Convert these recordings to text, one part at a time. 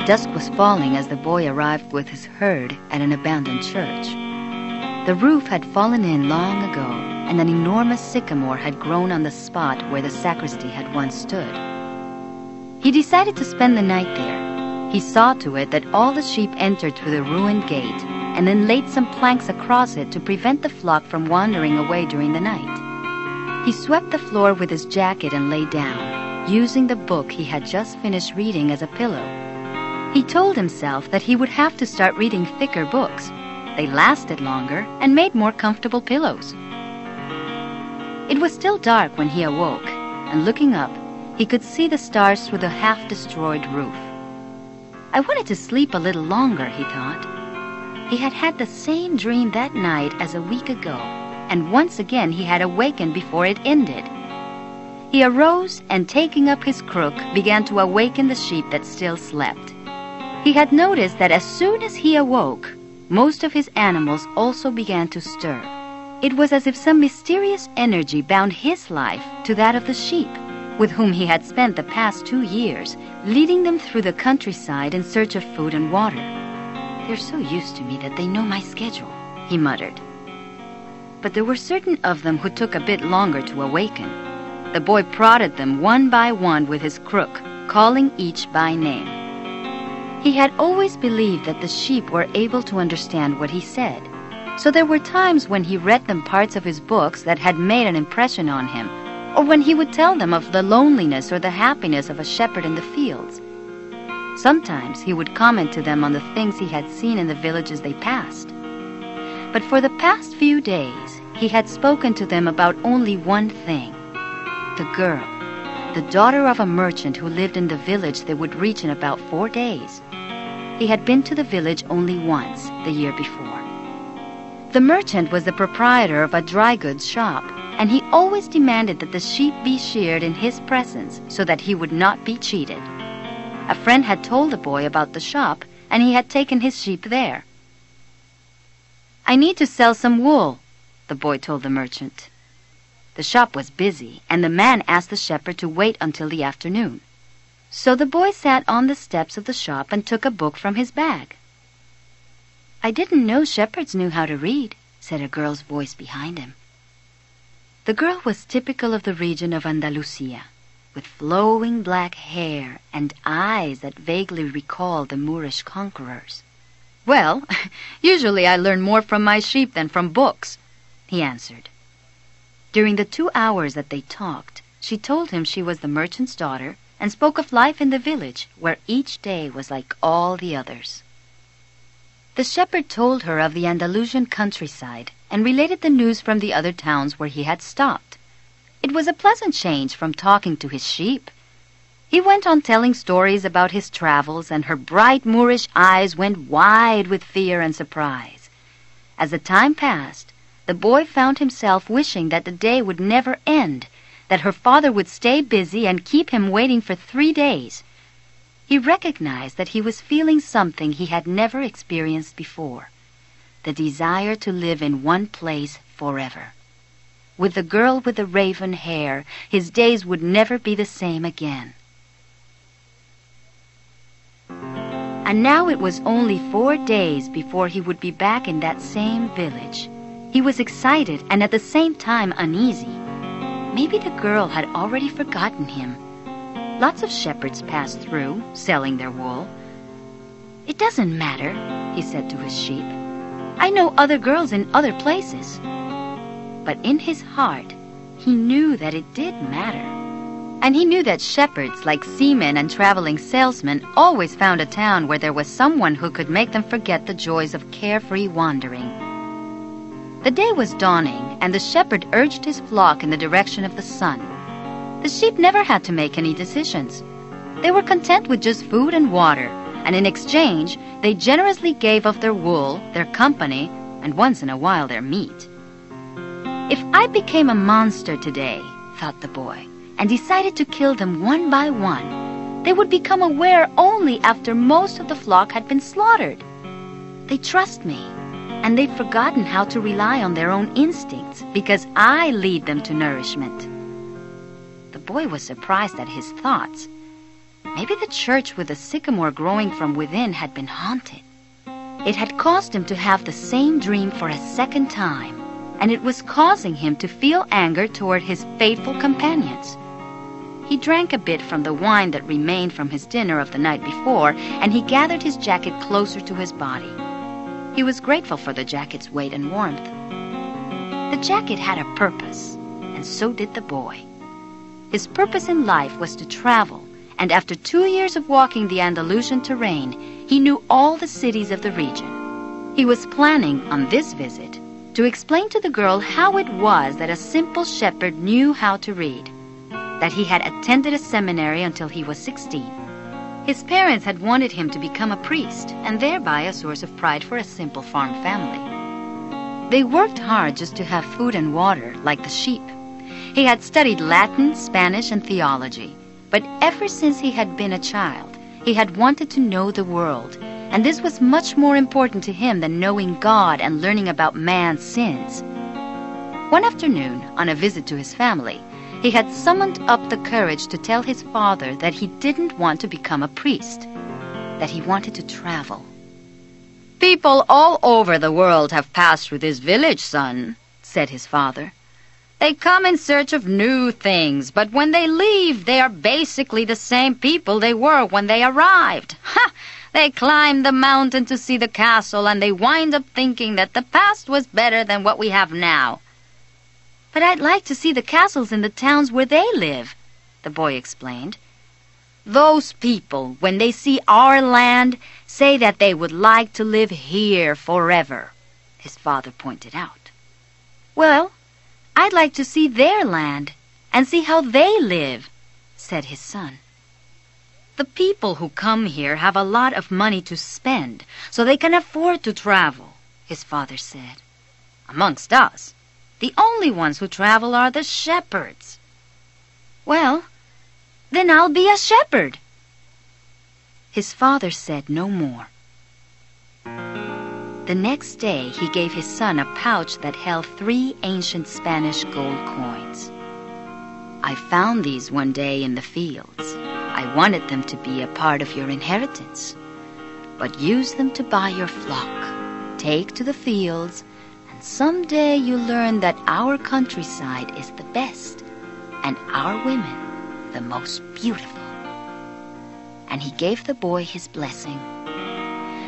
Dusk was falling as the boy arrived with his herd at an abandoned church. The roof had fallen in long ago, and an enormous sycamore had grown on the spot where the sacristy had once stood. He decided to spend the night there. He saw to it that all the sheep entered through the ruined gate, and then laid some planks across it to prevent the flock from wandering away during the night. He swept the floor with his jacket and lay down, using the book he had just finished reading as a pillow. He told himself that he would have to start reading thicker books. They lasted longer and made more comfortable pillows. It was still dark when he awoke, and looking up, he could see the stars through the half-destroyed roof. I wanted to sleep a little longer, he thought. He had had the same dream that night as a week ago, and once again he had awakened before it ended. He arose and, taking up his crook, began to awaken the sheep that still slept. He had noticed that as soon as he awoke, most of his animals also began to stir. It was as if some mysterious energy bound his life to that of the sheep, with whom he had spent the past 2 years, leading them through the countryside in search of food and water. "They're so used to me that they know my schedule," he muttered. But there were certain of them who took a bit longer to awaken. The boy prodded them one by one with his crook, calling each by name. He had always believed that the sheep were able to understand what he said, so there were times when he read them parts of his books that had made an impression on him, or when he would tell them of the loneliness or the happiness of a shepherd in the fields. Sometimes he would comment to them on the things he had seen in the villages they passed. But for the past few days, he had spoken to them about only one thing: the girl, the daughter of a merchant who lived in the village they would reach in about 4 days. He had been to the village only once, the year before. The merchant was the proprietor of a dry goods shop, and he always demanded that the sheep be sheared in his presence so that he would not be cheated. A friend had told the boy about the shop, and he had taken his sheep there. "I need to sell some wool," the boy told the merchant. The shop was busy, and the man asked the shepherd to wait until the afternoon. So the boy sat on the steps of the shop and took a book from his bag. "I didn't know shepherds knew how to read," said a girl's voice behind him. The girl was typical of the region of Andalusia, with flowing black hair and eyes that vaguely recalled the Moorish conquerors. "Well, usually I learn more from my sheep than from books," he answered. During the 2 hours that they talked, she told him she was the merchant's daughter and spoke of life in the village, where each day was like all the others. The shepherd told her of the Andalusian countryside and related the news from the other towns where he had stopped. It was a pleasant change from talking to his sheep. He went on telling stories about his travels, and her bright Moorish eyes went wide with fear and surprise. As the time passed, the boy found himself wishing that the day would never end, that her father would stay busy and keep him waiting for 3 days. He recognized that he was feeling something he had never experienced before: the desire to live in one place forever. With the girl with the raven hair, his days would never be the same again. And now it was only 4 days before he would be back in that same village. He was excited and at the same time uneasy. Maybe the girl had already forgotten him. Lots of shepherds passed through, selling their wool. "It doesn't matter," he said to his sheep. "I know other girls in other places." But in his heart, he knew that it did matter. And he knew that shepherds, like seamen and traveling salesmen, always found a town where there was someone who could make them forget the joys of carefree wandering. The day was dawning, and the shepherd urged his flock in the direction of the sun. The sheep never had to make any decisions. They were content with just food and water, and in exchange, they generously gave of their wool, their company, and once in a while their meat. "If I became a monster today," thought the boy, "and decided to kill them one by one, they would become aware only after most of the flock had been slaughtered. They trust me, and they've forgotten how to rely on their own instincts because I lead them to nourishment." The boy was surprised at his thoughts. Maybe the church with the sycamore growing from within had been haunted. It had caused him to have the same dream for a second time, and it was causing him to feel anger toward his faithful companions. He drank a bit from the wine that remained from his dinner of the night before, and he gathered his jacket closer to his body. He was grateful for the jacket's weight and warmth. The jacket had a purpose, and so did the boy. His purpose in life was to travel, and after 2 years of walking the Andalusian terrain, he knew all the cities of the region. He was planning, on this visit, to explain to the girl how it was that a simple shepherd knew how to read, that he had attended a seminary until he was 16. His parents had wanted him to become a priest, and thereby a source of pride for a simple farm family. They worked hard just to have food and water, like the sheep. He had studied Latin, Spanish, and theology, but ever since he had been a child, he had wanted to know the world, and this was much more important to him than knowing God and learning about man's sins. One afternoon, on a visit to his family, he had summoned up the courage to tell his father that he didn't want to become a priest, that he wanted to travel. "People all over the world have passed through this village, son," said his father. "They come in search of new things, but when they leave, they are basically the same people they were when they arrived. Ha! They climb the mountain to see the castle, and they wind up thinking that the past was better than what we have now." "But I'd like to see the castles in the towns where they live," the boy explained. "Those people, when they see our land, say that they would like to live here forever," his father pointed out. "Well, I'd like to see their land and see how they live," said his son. "The people who come here have a lot of money to spend, so they can afford to travel," his father said. "Amongst us, the only ones who travel are the shepherds." "Well, then I'll be a shepherd." His father said no more. The next day, he gave his son a pouch that held 3 ancient Spanish gold coins. "I found these one day in the fields. I wanted them to be a part of your inheritance. But use them to buy your flock. Take to the fields, and someday you'll learn that our countryside is the best, and our women the most beautiful." And he gave the boy his blessing.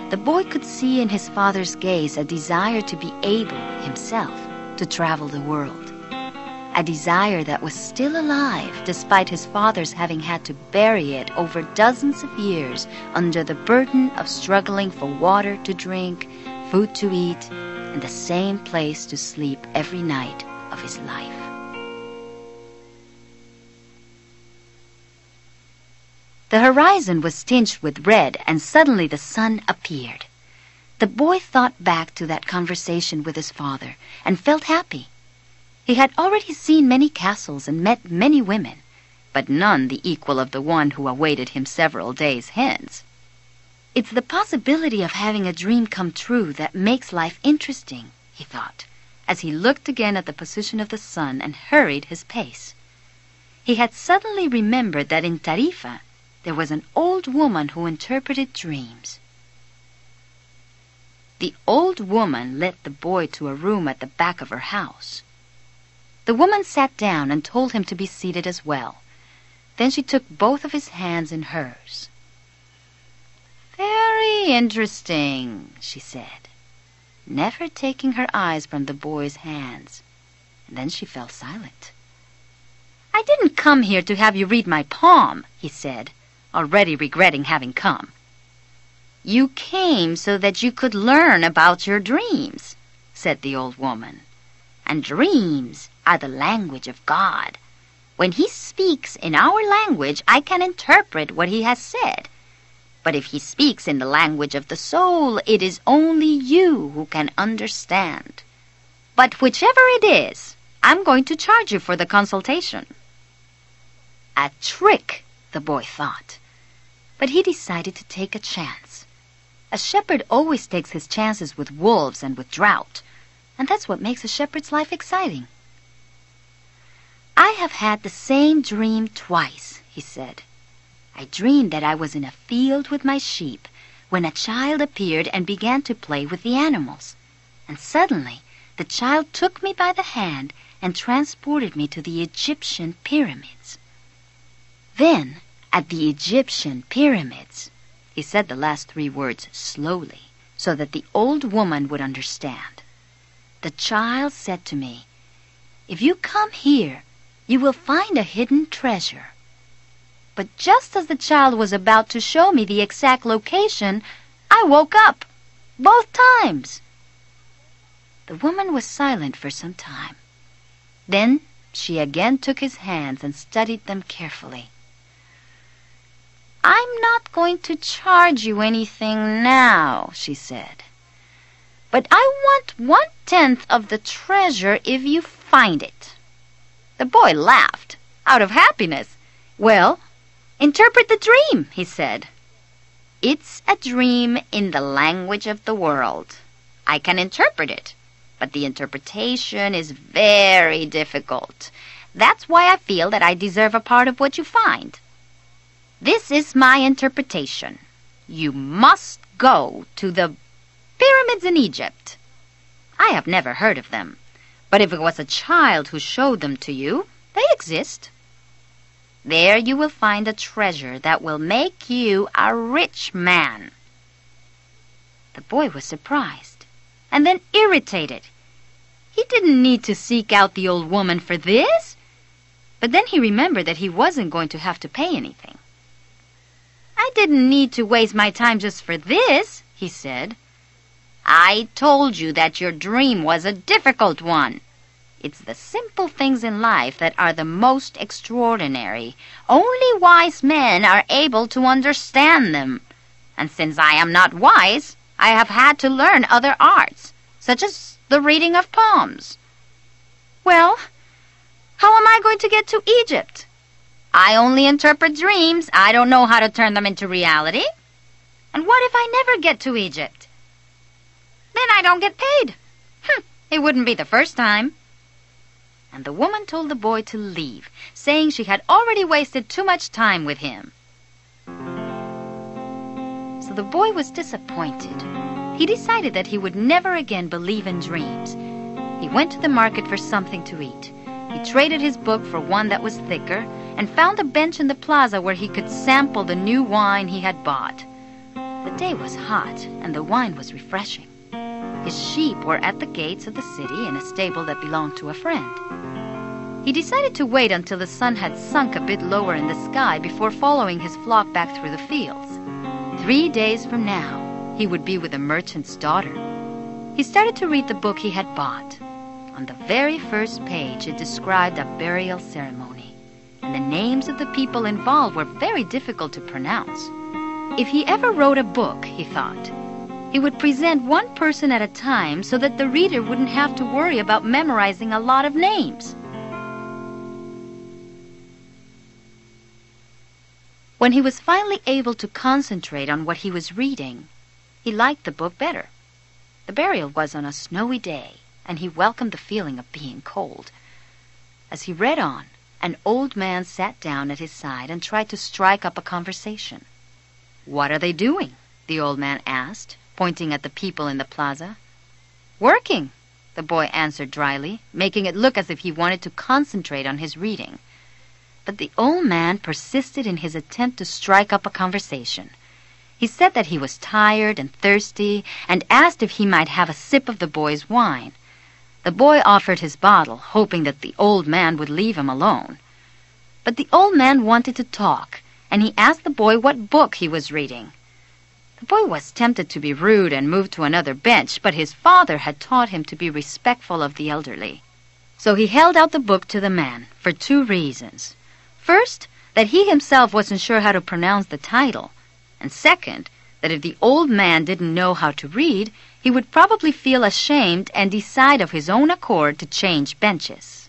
The boy could see in his father's gaze a desire to be able, himself, to travel the world. A desire that was still alive despite his father's having had to bury it over dozens of years under the burden of struggling for water to drink, food to eat, and the same place to sleep every night of his life. The horizon was tinged with red, and suddenly the sun appeared. The boy thought back to that conversation with his father and felt happy. He had already seen many castles and met many women, but none the equal of the one who awaited him several days hence. "It's the possibility of having a dream come true that makes life interesting," he thought, as he looked again at the position of the sun and hurried his pace. He had suddenly remembered that in Tarifa there was an old woman who interpreted dreams. The old woman led the boy to a room at the back of her house. The woman sat down and told him to be seated as well. Then she took both of his hands in hers. "Very interesting," she said, never taking her eyes from the boy's hands. And then she fell silent. "I didn't come here to have you read my palm," he said, already regretting having come. "You came so that you could learn about your dreams," said the old woman. "And dreams are the language of God. When he speaks in our language, I can interpret what he has said. But if he speaks in the language of the soul, it is only you who can understand. But whichever it is, I'm going to charge you for the consultation." A trick, the boy thought. But he decided to take a chance. A shepherd always takes his chances with wolves and with drought, and that's what makes a shepherd's life exciting. "I have had the same dream twice," he said. I dreamed that I was in a field with my sheep when a child appeared and began to play with the animals. And suddenly, the child took me by the hand and transported me to the Egyptian pyramids. Then, at the Egyptian pyramids, he said the last 3 words slowly so that the old woman would understand. The child said to me, "If you come here, you will find a hidden treasure." But just as the child was about to show me the exact location, I woke up, both times. The woman was silent for some time. Then she again took his hands and studied them carefully. "I'm not going to charge you anything now," she said. "But I want 1/10 of the treasure if you find it." The boy laughed, out of happiness. "Well, interpret the dream," he said. "It's a dream in the language of the world. I can interpret it, but the interpretation is very difficult. That's why I feel that I deserve a part of what you find. This is my interpretation. You must go to the pyramids in Egypt. I have never heard of them, but if it was a child who showed them to you, they exist. There you will find a treasure that will make you a rich man." The boy was surprised and then irritated. He didn't need to seek out the old woman for this. But then he remembered that he wasn't going to have to pay anything. "I didn't need to waste my time just for this," he said. "I told you that your dream was a difficult one. It's the simple things in life that are the most extraordinary. Only wise men are able to understand them. And since I am not wise, I have had to learn other arts, such as the reading of palms." "Well, how am I going to get to Egypt?" "I only interpret dreams. I don't know how to turn them into reality." "And what if I never get to Egypt?" "Then I don't get paid." It wouldn't be the first time." And the woman told the boy to leave, saying she had already wasted too much time with him. So the boy was disappointed. He decided that he would never again believe in dreams. He went to the market for something to eat. He traded his book for one that was thicker and found a bench in the plaza where he could sample the new wine he had bought. The day was hot and the wine was refreshing. His sheep were at the gates of the city in a stable that belonged to a friend. He decided to wait until the sun had sunk a bit lower in the sky before following his flock back through the fields. 3 days from now, he would be with the merchant's daughter. He started to read the book he had bought. On the very first page, it described a burial ceremony, and the names of the people involved were very difficult to pronounce. If he ever wrote a book, he thought, he would present one person at a time so that the reader wouldn't have to worry about memorizing a lot of names. When he was finally able to concentrate on what he was reading, he liked the book better. The burial was on a snowy day, and he welcomed the feeling of being cold. As he read on, an old man sat down at his side and tried to strike up a conversation. "What are they doing?" the old man asked, pointing at the people in the plaza. "Working," the boy answered dryly, making it look as if he wanted to concentrate on his reading. But the old man persisted in his attempt to strike up a conversation. He said that he was tired and thirsty and asked if he might have a sip of the boy's wine. The boy offered his bottle, hoping that the old man would leave him alone. But the old man wanted to talk, and he asked the boy what book he was reading. The boy was tempted to be rude and move to another bench, but his father had taught him to be respectful of the elderly. So he held out the book to the man for 2 reasons. First, that he himself wasn't sure how to pronounce the title, and second, that if the old man didn't know how to read, he would probably feel ashamed and decide of his own accord to change benches.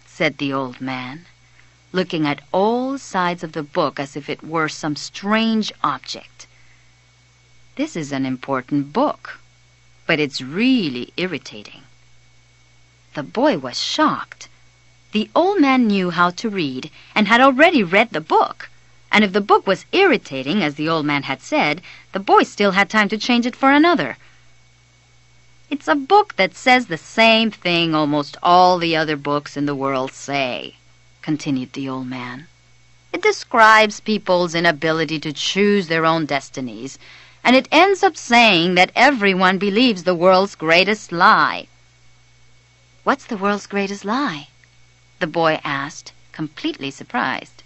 Said the old man, looking at all sides of the book as if it were some strange object. "This is an important book, but it's really irritating." The boy was shocked. The old man knew how to read and had already read the book. And if the book was irritating, as the old man had said, the boy still had time to change it for another. "It's a book that says the same thing almost all the other books in the world say," continued the old man. "It describes people's inability to choose their own destinies, and it ends up saying that everyone believes the world's greatest lie." "What's the world's greatest lie?" the boy asked, completely surprised.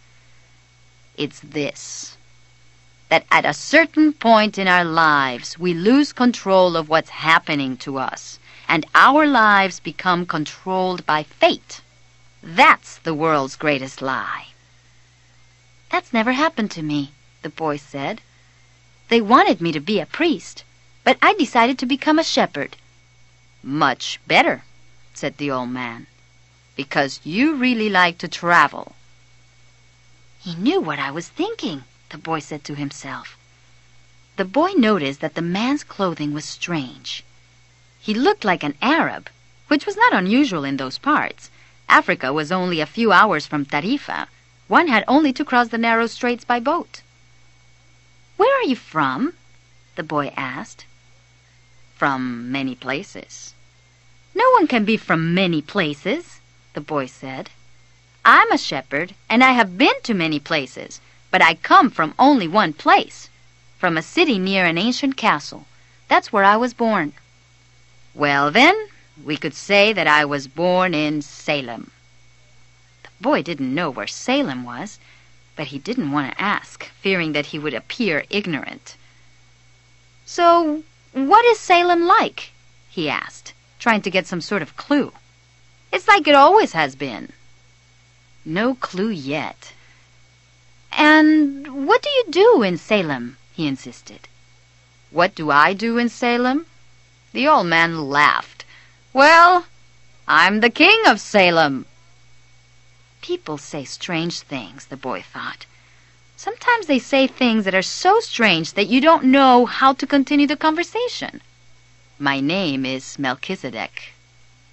"It's this: that at a certain point in our lives we lose control of what's happening to us, and our lives become controlled by fate. That's the world's greatest lie." "That's never happened to me," the boy said. "They wanted me to be a priest, but I decided to become a shepherd." "Much better," said the old man, "because you really like to travel." He knew what I was thinking, the boy said to himself. The boy noticed that the man's clothing was strange. He looked like an Arab, which was not unusual in those parts. Africa was only a few hours from Tarifa. One had only to cross the narrow straits by boat. "Where are you from?" the boy asked. "From many places." "No one can be from many places," the boy said. "I'm a shepherd, and I have been to many places, but I come from only one place, from a city near an ancient castle. That's where I was born." "Well, then, we could say that I was born in Salem." The boy didn't know where Salem was, but he didn't want to ask, fearing that he would appear ignorant. "So, what is Salem like?" he asked, trying to get some sort of clue. "It's like it always has been." No clue yet. "And what do you do in Salem?" he insisted. "What do I do in Salem?" The old man laughed. "Well, I'm the king of Salem." People say strange things, the boy thought. Sometimes they say things that are so strange that you don't know how to continue the conversation. "My name is Melchizedek,"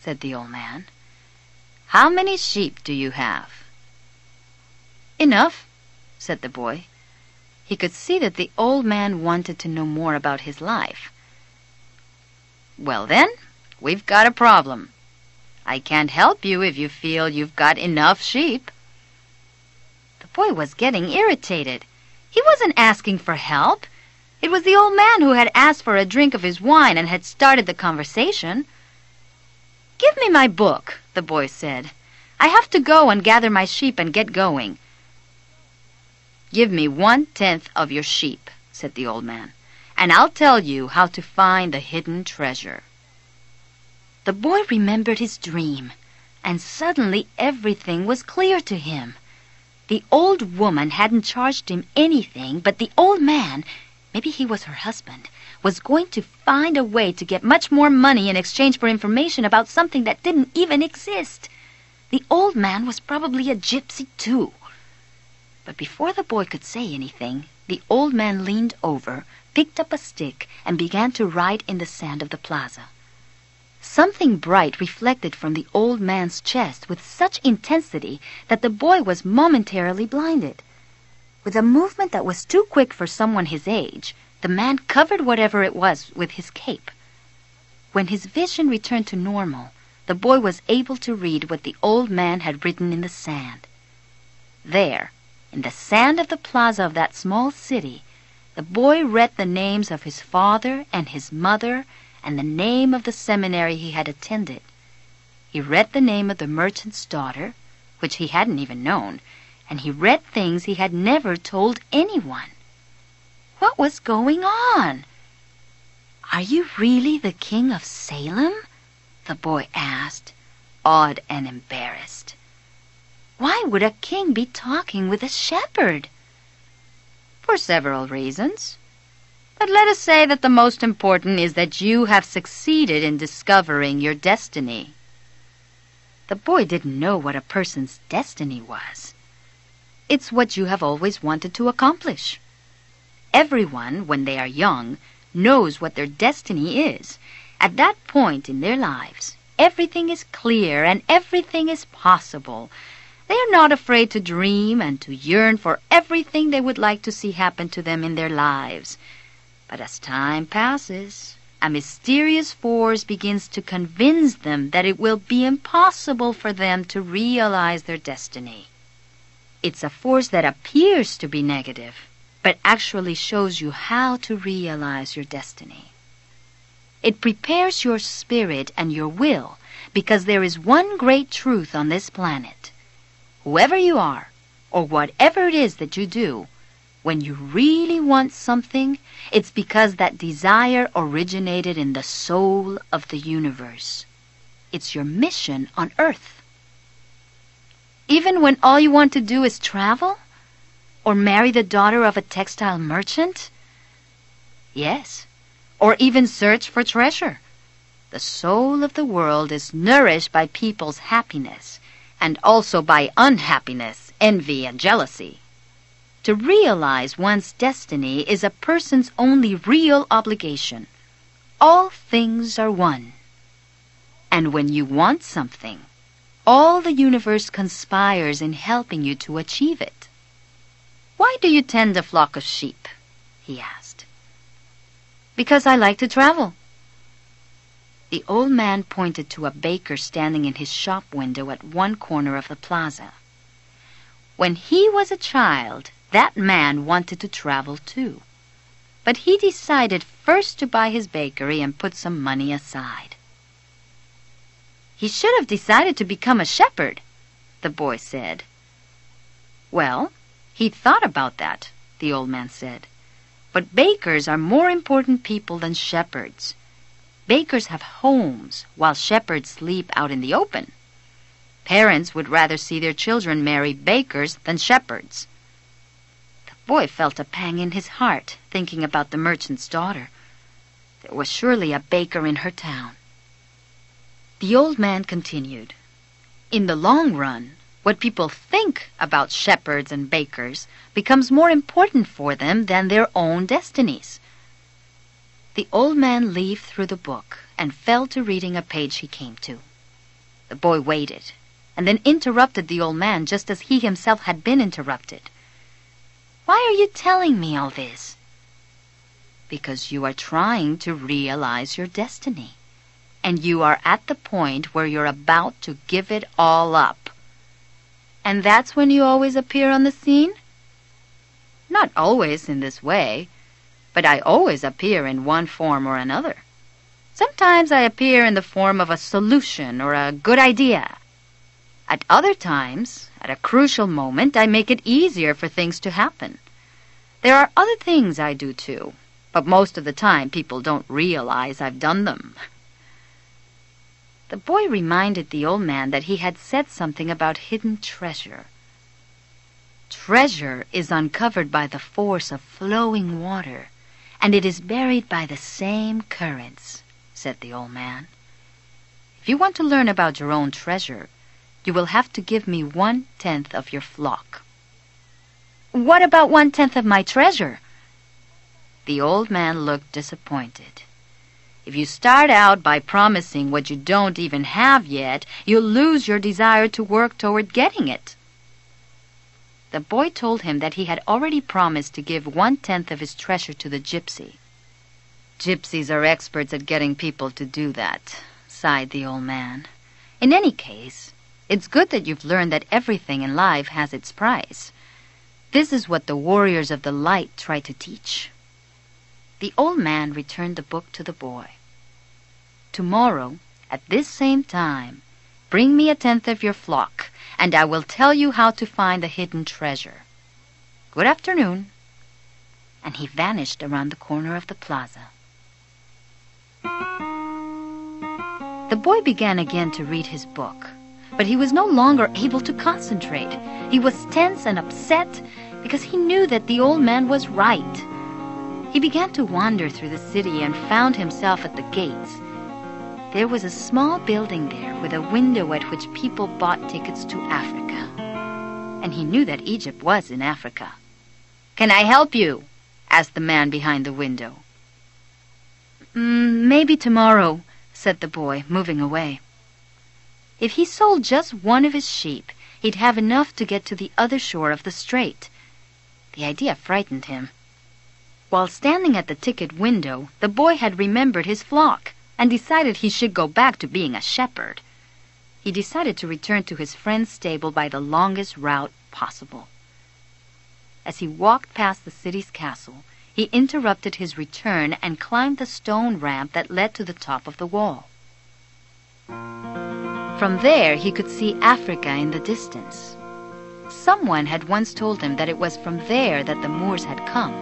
said the old man. "How many sheep do you have?" "Enough," said the boy. He could see that the old man wanted to know more about his life. "Well then, we've got a problem. I can't help you if you feel you've got enough sheep." The boy was getting irritated. He wasn't asking for help. It was the old man who had asked for a drink of his wine and had started the conversation. "Give me my book," the boy said. "I have to go and gather my sheep and get going." "Give me 1/10 of your sheep," said the old man, "and I'll tell you how to find the hidden treasure." The boy remembered his dream, and suddenly everything was clear to him. The old woman hadn't charged him anything, but the old man, maybe he was her husband, was going to find a way to get much more money in exchange for information about something that didn't even exist. The old man was probably a gypsy too. But before the boy could say anything, the old man leaned over, picked up a stick, and began to write in the sand of the plaza. Something bright reflected from the old man's chest with such intensity that the boy was momentarily blinded. With a movement that was too quick for someone his age, the man covered whatever it was with his cape. When his vision returned to normal, the boy was able to read what the old man had written in the sand. There, in the sand of the plaza of that small city, the boy read the names of his father and his mother and the name of the seminary he had attended. He read the name of the merchant's daughter, which he hadn't even known, and he read things he had never told anyone. What was going on? "Are you really the king of Salem?" the boy asked, awed and embarrassed. Why would a king be talking with a shepherd? "For several reasons. But let us say that the most important is that you have succeeded in discovering your destiny." The boy didn't know what a person's destiny was. It's what you have always wanted to accomplish. Everyone, when they are young, knows what their destiny is. At that point in their lives, everything is clear and everything is possible. They are not afraid to dream and to yearn for everything they would like to see happen to them in their lives. But as time passes, a mysterious force begins to convince them that it will be impossible for them to realize their destiny. It's a force that appears to be negative, but actually shows you how to realize your destiny. It prepares your spirit and your will, because there is one great truth on this planet. Whoever you are, or whatever it is that you do, when you really want something, it's because that desire originated in the soul of the universe. It's your mission on Earth. Even when all you want to do is travel? Or marry the daughter of a textile merchant? Yes. Or even search for treasure. The soul of the world is nourished by people's happiness, and also by unhappiness, envy, and jealousy. To realize one's destiny is a person's only real obligation. All things are one. And when you want something, all the universe conspires in helping you to achieve it. "Why do you tend a flock of sheep?" he asked. "Because I like to travel." The old man pointed to a baker standing in his shop window at one corner of the plaza. When he was a child, that man wanted to travel too. But he decided first to buy his bakery and put some money aside. "He should have decided to become a shepherd," the boy said. "Well, he thought about that," the old man said. "But bakers are more important people than shepherds. Bakers have homes, while shepherds sleep out in the open. Parents would rather see their children marry bakers than shepherds." The boy felt a pang in his heart, thinking about the merchant's daughter. There was surely a baker in her town. The old man continued, "In the long run, what people think about shepherds and bakers becomes more important for them than their own destinies." The old man leafed through the book and fell to reading a page he came to. The boy waited, and then interrupted the old man just as he himself had been interrupted. "Why are you telling me all this?" "Because you are trying to realize your destiny, and you are at the point where you're about to give it all up." "And that's when you always appear on the scene?" "Not always in this way, but I always appear in one form or another. Sometimes I appear in the form of a solution or a good idea. At other times, at a crucial moment, I make it easier for things to happen. There are other things I do too, but most of the time people don't realize I've done them." The boy reminded the old man that he had said something about hidden treasure. "Treasure is uncovered by the force of flowing water, and it is buried by the same currents," said the old man. "If you want to learn about your own treasure, you will have to give me 1/10 of your flock." "What about 1/10 of my treasure?" The old man looked disappointed. "If you start out by promising what you don't even have yet, you'll lose your desire to work toward getting it." The boy told him that he had already promised to give 1/10 of his treasure to the gypsy. "Gypsies are experts at getting people to do that," sighed the old man. "In any case, it's good that you've learned that everything in life has its price. This is what the warriors of the light try to teach." The old man returned the book to the boy. "Tomorrow, at this same time, bring me 1/10 of your flock, and I will tell you how to find the hidden treasure. Good afternoon." And he vanished around the corner of the plaza. The boy began again to read his book, but he was no longer able to concentrate. He was tense and upset because he knew that the old man was right. He began to wander through the city and found himself at the gates. There was a small building there with a window at which people bought tickets to Africa. And he knew that Egypt was in Africa. "Can I help you?" asked the man behind the window. "Maybe tomorrow," said the boy, moving away. If he sold just one of his sheep, he'd have enough to get to the other shore of the strait. The idea frightened him. While standing at the ticket window, the boy had remembered his flock and decided he should go back to being a shepherd. He decided to return to his friend's stable by the longest route possible. As he walked past the city's castle, he interrupted his return and climbed the stone ramp that led to the top of the wall. From there, he could see Africa in the distance. Someone had once told him that it was from there that the Moors had come,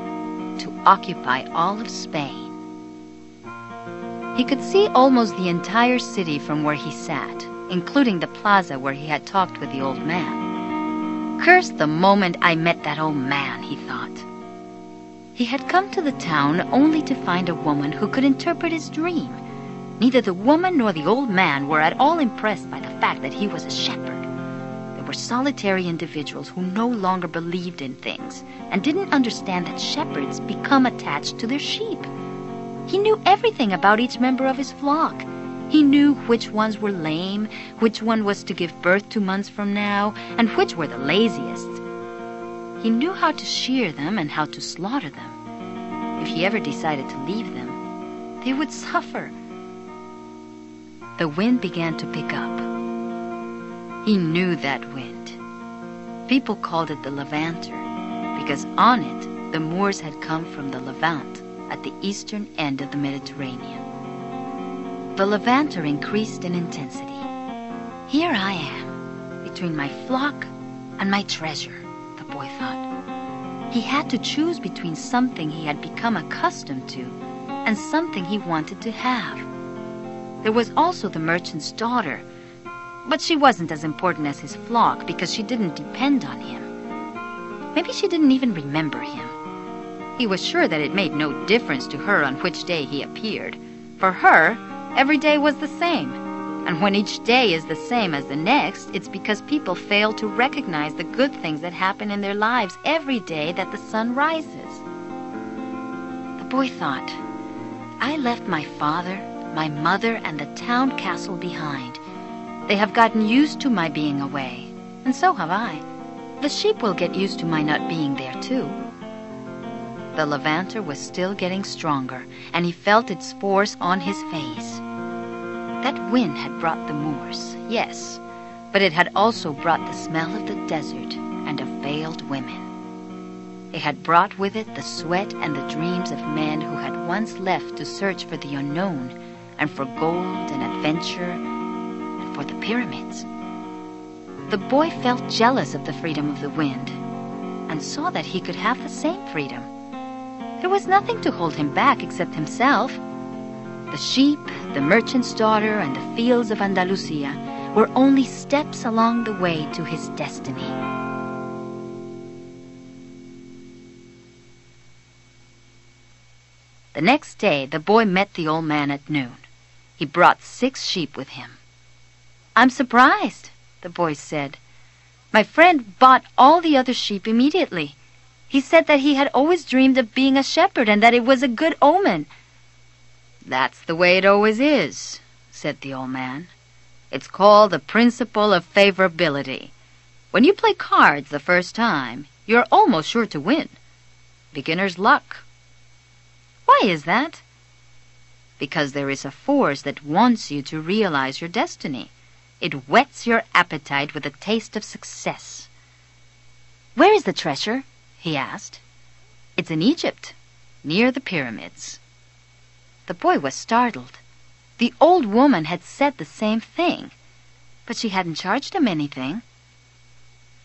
to occupy all of Spain. He could see almost the entire city from where he sat, including the plaza where he had talked with the old man. Curse the moment I met that old man, he thought. He had come to the town only to find a woman who could interpret his dream. Neither the woman nor the old man were at all impressed by the fact that he was a shepherd. They were solitary individuals who no longer believed in things and didn't understand that shepherds become attached to their sheep. He knew everything about each member of his flock. He knew which ones were lame, which one was to give birth 2 months from now, and which were the laziest. He knew how to shear them and how to slaughter them. If he ever decided to leave them, they would suffer. The wind began to pick up. He knew that wind. People called it the Levanter, because on it the Moors had come from the Levant at the eastern end of the Mediterranean. The Levanter increased in intensity. Here I am, between my flock and my treasure, the boy thought. He had to choose between something he had become accustomed to and something he wanted to have. There was also the merchant's daughter, but she wasn't as important as his flock because she didn't depend on him. Maybe she didn't even remember him. He was sure that it made no difference to her on which day he appeared. For her, every day was the same. And when each day is the same as the next, it's because people fail to recognize the good things that happen in their lives every day that the sun rises. The boy thought, I left my father, my mother, and the town castle behind. They have gotten used to my being away, and so have I. The sheep will get used to my not being there, too. The Levanter was still getting stronger, and he felt its force on his face. That wind had brought the Moors, yes, but it had also brought the smell of the desert and of veiled women. It had brought with it the sweat and the dreams of men who had once left to search for the unknown and for gold and adventure and for the pyramids. The boy felt jealous of the freedom of the wind and saw that he could have the same freedom. There was nothing to hold him back except himself. The sheep, the merchant's daughter, and the fields of Andalusia were only steps along the way to his destiny. The next day, the boy met the old man at noon. He brought 6 sheep with him. I'm surprised, the boy said. My friend bought all the other sheep immediately. He said that he had always dreamed of being a shepherd and that it was a good omen. That's the way it always is, said the old man. It's called the principle of favorability. When you play cards the first time, you're almost sure to win. Beginner's luck. Why is that? Because there is a force that wants you to realize your destiny. It whets your appetite with a taste of success. Where is the treasure? He asked. It's in Egypt, near the pyramids. The boy was startled. The old woman had said the same thing, but she hadn't charged him anything.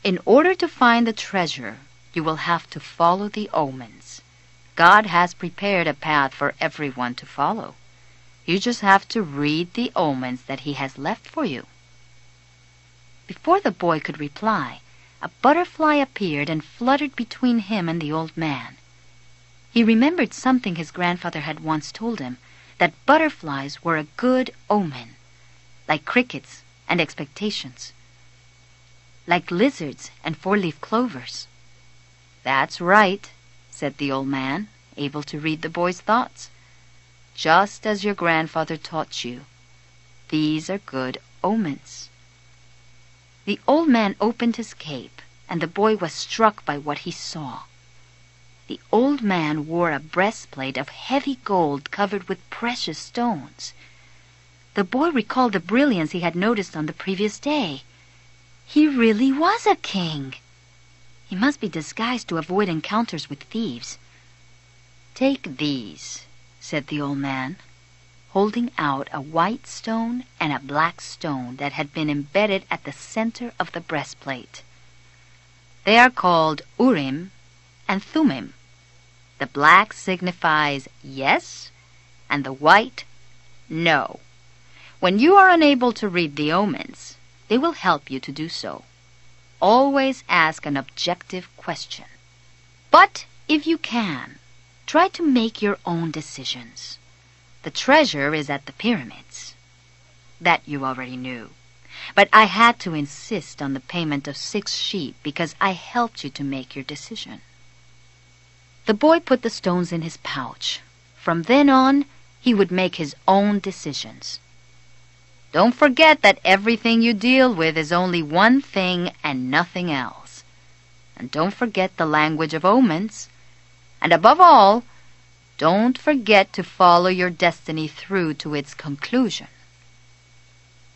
In order to find the treasure, you will have to follow the omens. God has prepared a path for everyone to follow. You just have to read the omens that He has left for you. Before the boy could reply, a butterfly appeared and fluttered between him and the old man. He remembered something his grandfather had once told him, that butterflies were a good omen, like crickets and expectations, like lizards and 4-leaf clovers. That's right, said the old man, able to read the boy's thoughts. Just as your grandfather taught you. These are good omens. The old man opened his cape, and the boy was struck by what he saw. The old man wore a breastplate of heavy gold covered with precious stones. The boy recalled the brilliance he had noticed on the previous day. He really was a king. He must be disguised to avoid encounters with thieves. "Take these," said the old man, holding out a white stone and a black stone that had been embedded at the center of the breastplate. "They are called Urim and Thummim. The black signifies yes, and the white, no. When you are unable to read the omens, they will help you to do so. Always ask an objective question. But if you can, try to make your own decisions. The treasure is at the pyramids." That you already knew. But I had to insist on the payment of 6 sheep because I helped you to make your decision. The boy put the stones in his pouch. From then on, he would make his own decisions. Don't forget that everything you deal with is only one thing and nothing else. And don't forget the language of omens. And above all, don't forget to follow your destiny through to its conclusion.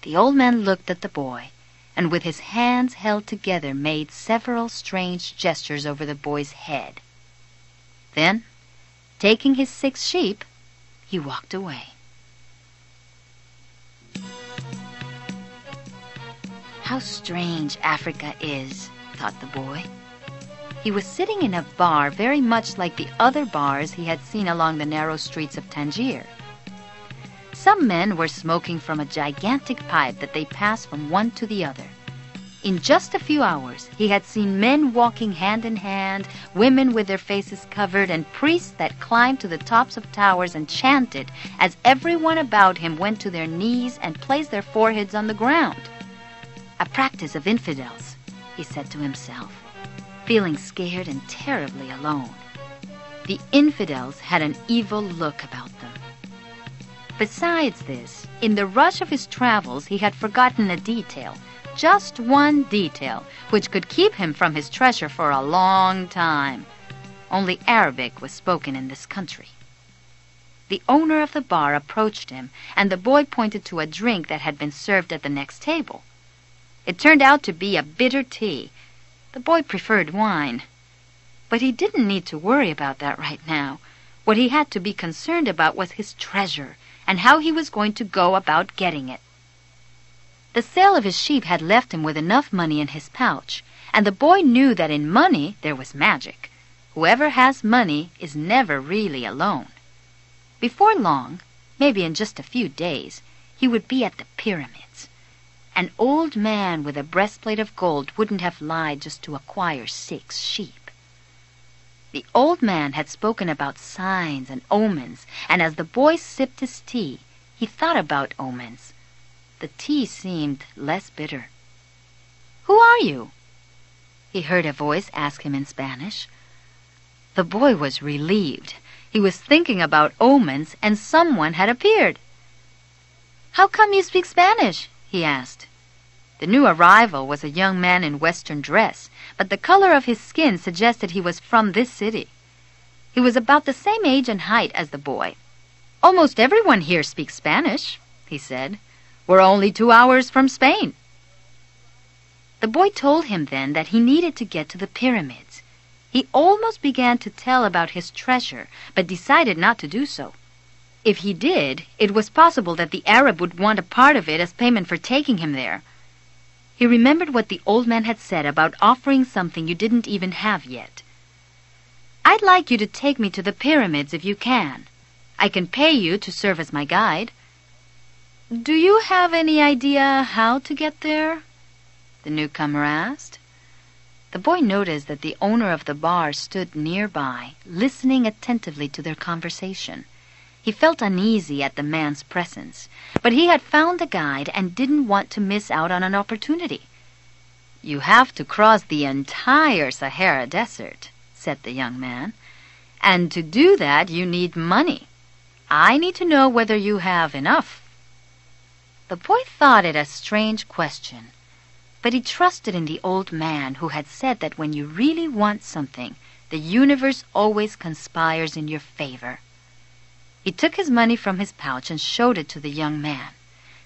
The old man looked at the boy, and with his hands held together made several strange gestures over the boy's head. Then, taking his 6 sheep, he walked away. How strange Africa is, thought the boy. He was sitting in a bar very much like the other bars he had seen along the narrow streets of Tangier. Some men were smoking from a gigantic pipe that they passed from one to the other. In just a few hours, he had seen men walking hand in hand, women with their faces covered, and priests that climbed to the tops of towers and chanted as everyone about him went to their knees and placed their foreheads on the ground. A practice of infidels, he said to himself, feeling scared and terribly alone. The infidels had an evil look about them. Besides this, in the rush of his travels, he had forgotten a detail, just one detail, which could keep him from his treasure for a long time. Only Arabic was spoken in this country. The owner of the bar approached him, and the boy pointed to a drink that had been served at the next table. It turned out to be a bitter tea. The boy preferred wine. But he didn't need to worry about that right now. What he had to be concerned about was his treasure, and how he was going to go about getting it. The sale of his sheep had left him with enough money in his pouch, and the boy knew that in money there was magic. Whoever has money is never really alone. Before long, maybe in just a few days, he would be at the pyramids. An old man with a breastplate of gold wouldn't have lied just to acquire 6 sheep. The old man had spoken about signs and omens, and as the boy sipped his tea, he thought about omens. The tea seemed less bitter. "Who are you?" he heard a voice ask him in Spanish. The boy was relieved. He was thinking about omens, and someone had appeared. "How come you speak Spanish?" he asked. The new arrival was a young man in Western dress, but the color of his skin suggested he was from this city. He was about the same age and height as the boy. "Almost everyone here speaks Spanish," he said. "We're only 2 hours from Spain." The boy told him then that he needed to get to the pyramids. He almost began to tell about his treasure, but decided not to do so. If he did, it was possible that the Arab would want a part of it as payment for taking him there. He remembered what the old man had said about offering something you didn't even have yet. "I'd like you to take me to the pyramids if you can. I can pay you to serve as my guide." "Do you have any idea how to get there?" the newcomer asked. The boy noticed that the owner of the bar stood nearby, listening attentively to their conversation. He felt uneasy at the man's presence, but he had found a guide and didn't want to miss out on an opportunity. "You have to cross the entire Sahara Desert," said the young man, "and to do that you need money. I need to know whether you have enough." The boy thought it a strange question. But he trusted in the old man who had said that when you really want something, the universe always conspires in your favor. He took his money from his pouch and showed it to the young man.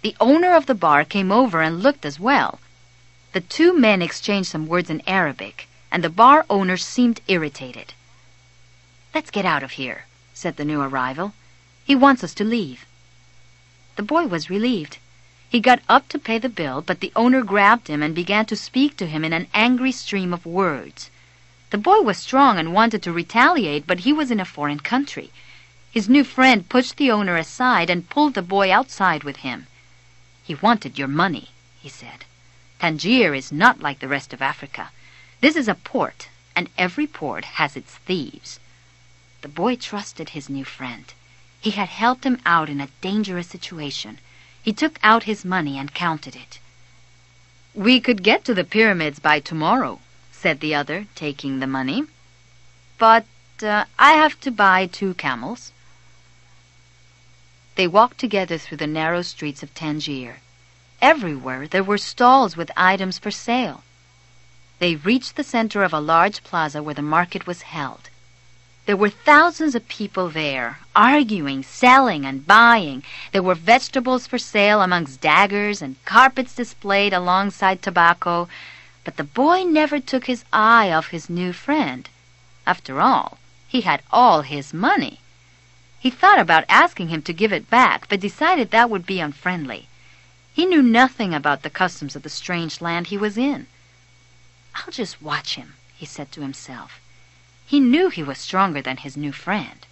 The owner of the bar came over and looked as well. The two men exchanged some words in Arabic, and the bar owner seemed irritated. "Let's get out of here," said the new arrival. "He wants us to leave." The boy was relieved. He got up to pay the bill, but the owner grabbed him and began to speak to him in an angry stream of words. The boy was strong and wanted to retaliate, but he was in a foreign country. His new friend pushed the owner aside and pulled the boy outside with him. "He wanted your money," he said. "Tangier is not like the rest of Africa. This is a port, and every port has its thieves." The boy trusted his new friend. He had helped him out in a dangerous situation. He took out his money and counted it. "We could get to the pyramids by tomorrow," said the other, taking the money. "But I have to buy 2 camels." They walked together through the narrow streets of Tangier. Everywhere there were stalls with items for sale. They reached the center of a large plaza where the market was held. There were thousands of people there, arguing, selling, and buying. There were vegetables for sale amongst daggers and carpets displayed alongside tobacco. But the boy never took his eye off his new friend. After all, he had all his money. He thought about asking him to give it back, but decided that would be unfriendly. He knew nothing about the customs of the strange land he was in. "I'll just watch him," he said to himself. He knew he was stronger than his new friend.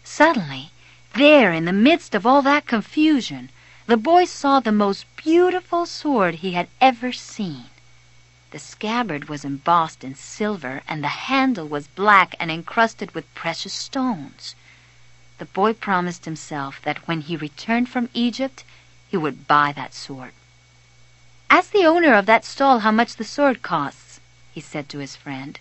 Suddenly, there in the midst of all that confusion, the boy saw the most beautiful sword he had ever seen. The scabbard was embossed in silver, and the handle was black and encrusted with precious stones. The boy promised himself that when he returned from Egypt, he would buy that sword. "Ask the owner of that stall how much the sword costs," he said to his friend.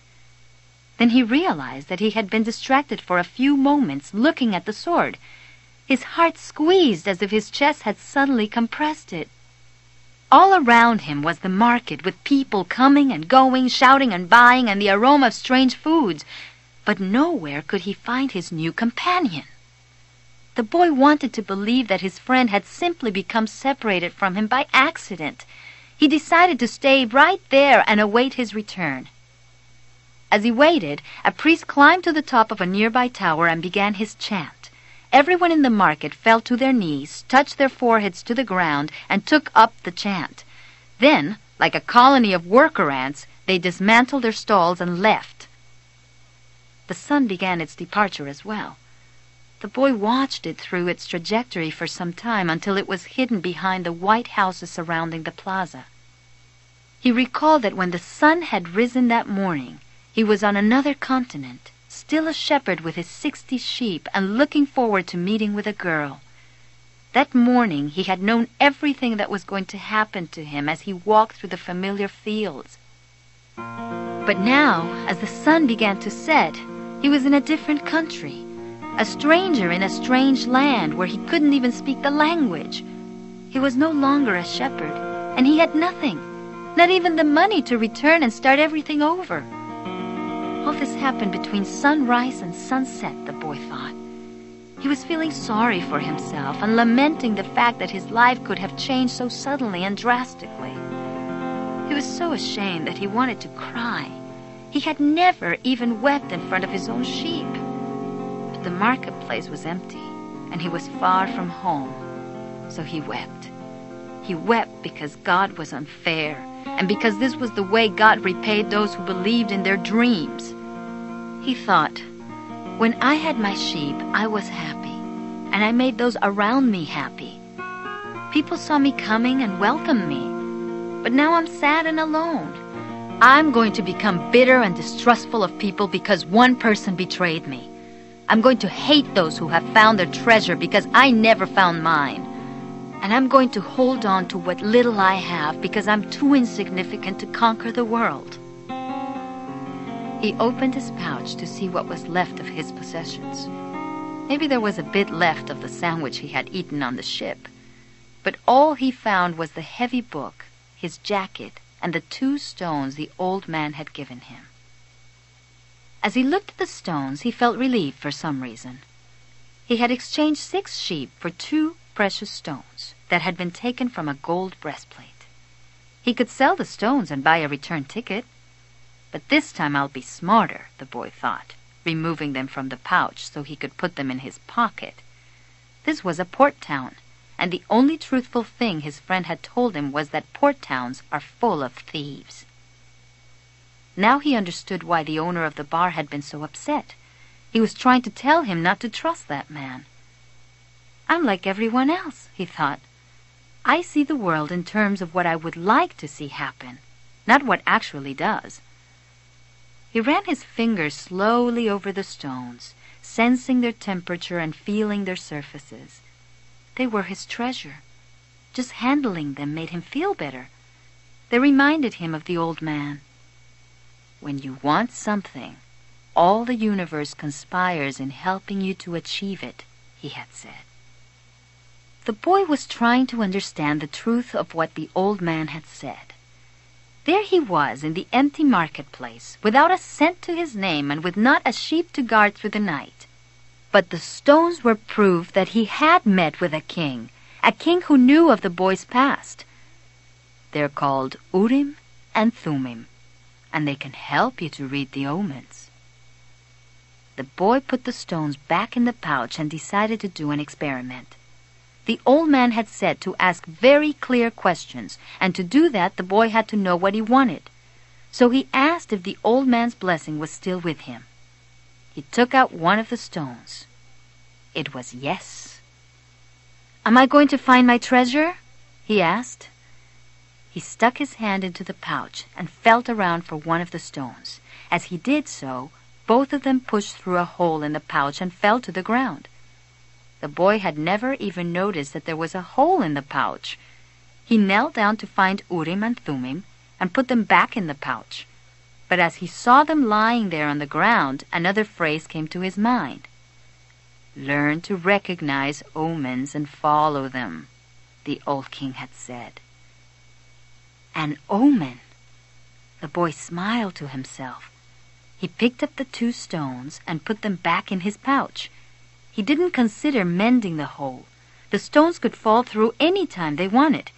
Then he realized that he had been distracted for a few moments looking at the sword. His heart squeezed as if his chest had suddenly compressed it. All around him was the market, with people coming and going, shouting and buying, and the aroma of strange foods. But nowhere could he find his new companion. The boy wanted to believe that his friend had simply become separated from him by accident. He decided to stay right there and await his return. As he waited, a priest climbed to the top of a nearby tower and began his chant. Everyone in the market fell to their knees, touched their foreheads to the ground, and took up the chant. Then, like a colony of worker ants, they dismantled their stalls and left. The sun began its departure as well. The boy watched it through its trajectory for some time until it was hidden behind the white houses surrounding the plaza. He recalled that when the sun had risen that morning, he was on another continent, still a shepherd with his 60 sheep and looking forward to meeting with a girl. That morning he had known everything that was going to happen to him as he walked through the familiar fields. But now, as the sun began to set, he was in a different country, a stranger in a strange land where he couldn't even speak the language. He was no longer a shepherd, and he had nothing, not even the money to return and start everything over. All this happened between sunrise and sunset, the boy thought. He was feeling sorry for himself and lamenting the fact that his life could have changed so suddenly and drastically. He was so ashamed that he wanted to cry. He had never even wept in front of his own sheep. But the marketplace was empty, and he was far from home, so he wept. He wept because God was unfair, and because this was the way God repaid those who believed in their dreams. He thought, when I had my sheep, I was happy, and I made those around me happy. People saw me coming and welcomed me, but now I'm sad and alone. I'm going to become bitter and distrustful of people because one person betrayed me. I'm going to hate those who have found their treasure because I never found mine. And I'm going to hold on to what little I have because I'm too insignificant to conquer the world. He opened his pouch to see what was left of his possessions. Maybe there was a bit left of the sandwich he had eaten on the ship. But all he found was the heavy book his jacket, and the 2 stones the old man had given him. As he looked at the stones, he felt relieved for some reason. He had exchanged 6 sheep for 2 precious stones that had been taken from a gold breastplate. He could sell the stones and buy a return ticket. But this time I'll be smarter, the boy thought, removing them from the pouch so he could put them in his pocket. This was a port town, and the only truthful thing his friend had told him was that port towns are full of thieves. Now he understood why the owner of the bar had been so upset. He was trying to tell him not to trust that man. I'm like everyone else, he thought. I see the world in terms of what I would like to see happen, not what actually does. He ran his fingers slowly over the stones, sensing their temperature and feeling their surfaces. They were his treasure. Just handling them made him feel better. They reminded him of the old man. When you want something, all the universe conspires in helping you to achieve it, he had said. The boy was trying to understand the truth of what the old man had said. There he was in the empty marketplace, without a cent to his name and with not a sheep to guard through the night. But the stones were proof that he had met with a king who knew of the boy's past. They're called Urim and Thummim, and they can help you to read the omens. The boy put the stones back in the pouch and decided to do an experiment. The old man had said to ask very clear questions, and to do that the boy had to know what he wanted. So he asked if the old man's blessing was still with him. He took out one of the stones. It was yes. Am I going to find my treasure? He asked. He stuck his hand into the pouch and felt around for one of the stones. As he did so, both of them pushed through a hole in the pouch and fell to the ground. The boy had never even noticed that there was a hole in the pouch. He knelt down to find Urim and Thummim and put them back in the pouch. But as he saw them lying there on the ground, another phrase came to his mind. Learn to recognize omens and follow them, the old king had said. An omen! The boy smiled to himself. He picked up the 2 stones and put them back in his pouch. He didn't consider mending the hole. The stones could fall through any time they wanted.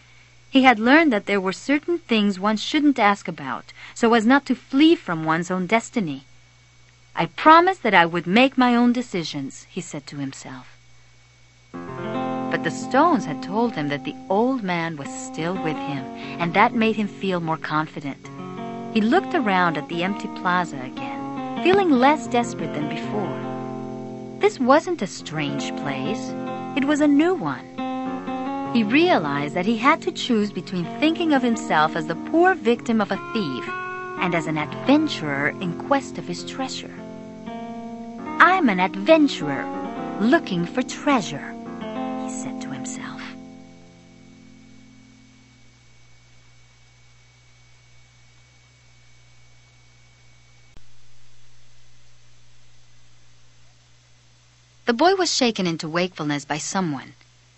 He had learned that there were certain things one shouldn't ask about, so as not to flee from one's own destiny. I promised that I would make my own decisions, he said to himself. But the stones had told him that the old man was still with him, and that made him feel more confident. He looked around at the empty plaza again, feeling less desperate than before. This wasn't a strange place. It was a new one. He realized that he had to choose between thinking of himself as the poor victim of a thief and as an adventurer in quest of his treasure. I'm an adventurer looking for treasure, he said to himself. The boy was shaken into wakefulness by someone.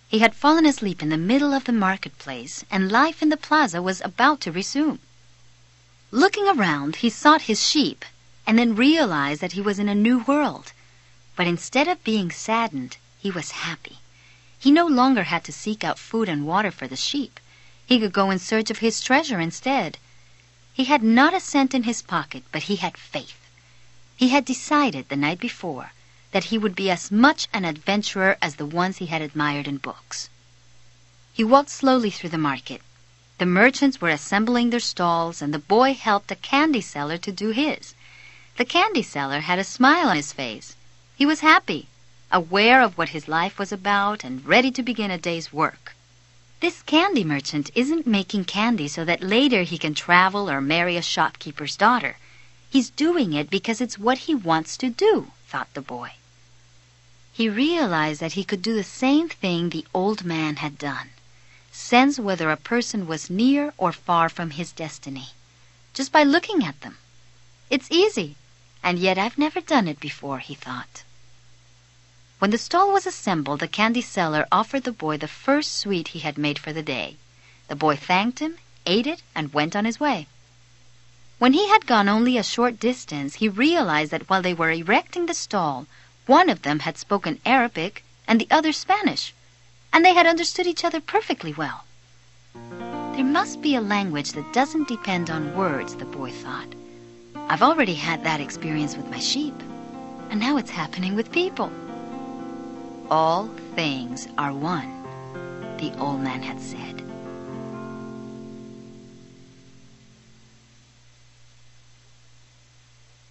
He had fallen asleep in the middle of the marketplace, and life in the plaza was about to resume. Looking around, he sought his sheep, and then realized that he was in a new world. But instead of being saddened, he was happy. He no longer had to seek out food and water for the sheep. He could go in search of his treasure instead. He had not a cent in his pocket, but he had faith. He had decided the night before that he would be as much an adventurer as the ones he had admired in books. He walked slowly through the market. The merchants were assembling their stalls, and the boy helped a candy seller to do his. The candy seller had a smile on his face. He was happy, aware of what his life was about, and ready to begin a day's work. This candy merchant isn't making candy so that later he can travel or marry a shopkeeper's daughter. He's doing it because it's what he wants to do, thought the boy. He realized that he could do the same thing the old man had done, sense whether a person was near or far from his destiny, just by looking at them. It's easy, and yet I've never done it before, he thought. When the stall was assembled, the candy seller offered the boy the first sweet he had made for the day. The boy thanked him, ate it, and went on his way. When he had gone only a short distance, he realized that while they were erecting the stall, one of them had spoken Arabic and the other Spanish, and they had understood each other perfectly well. There must be a language that doesn't depend on words, the boy thought. I've already had that experience with my sheep, and now it's happening with people. All things are one, the old man had said.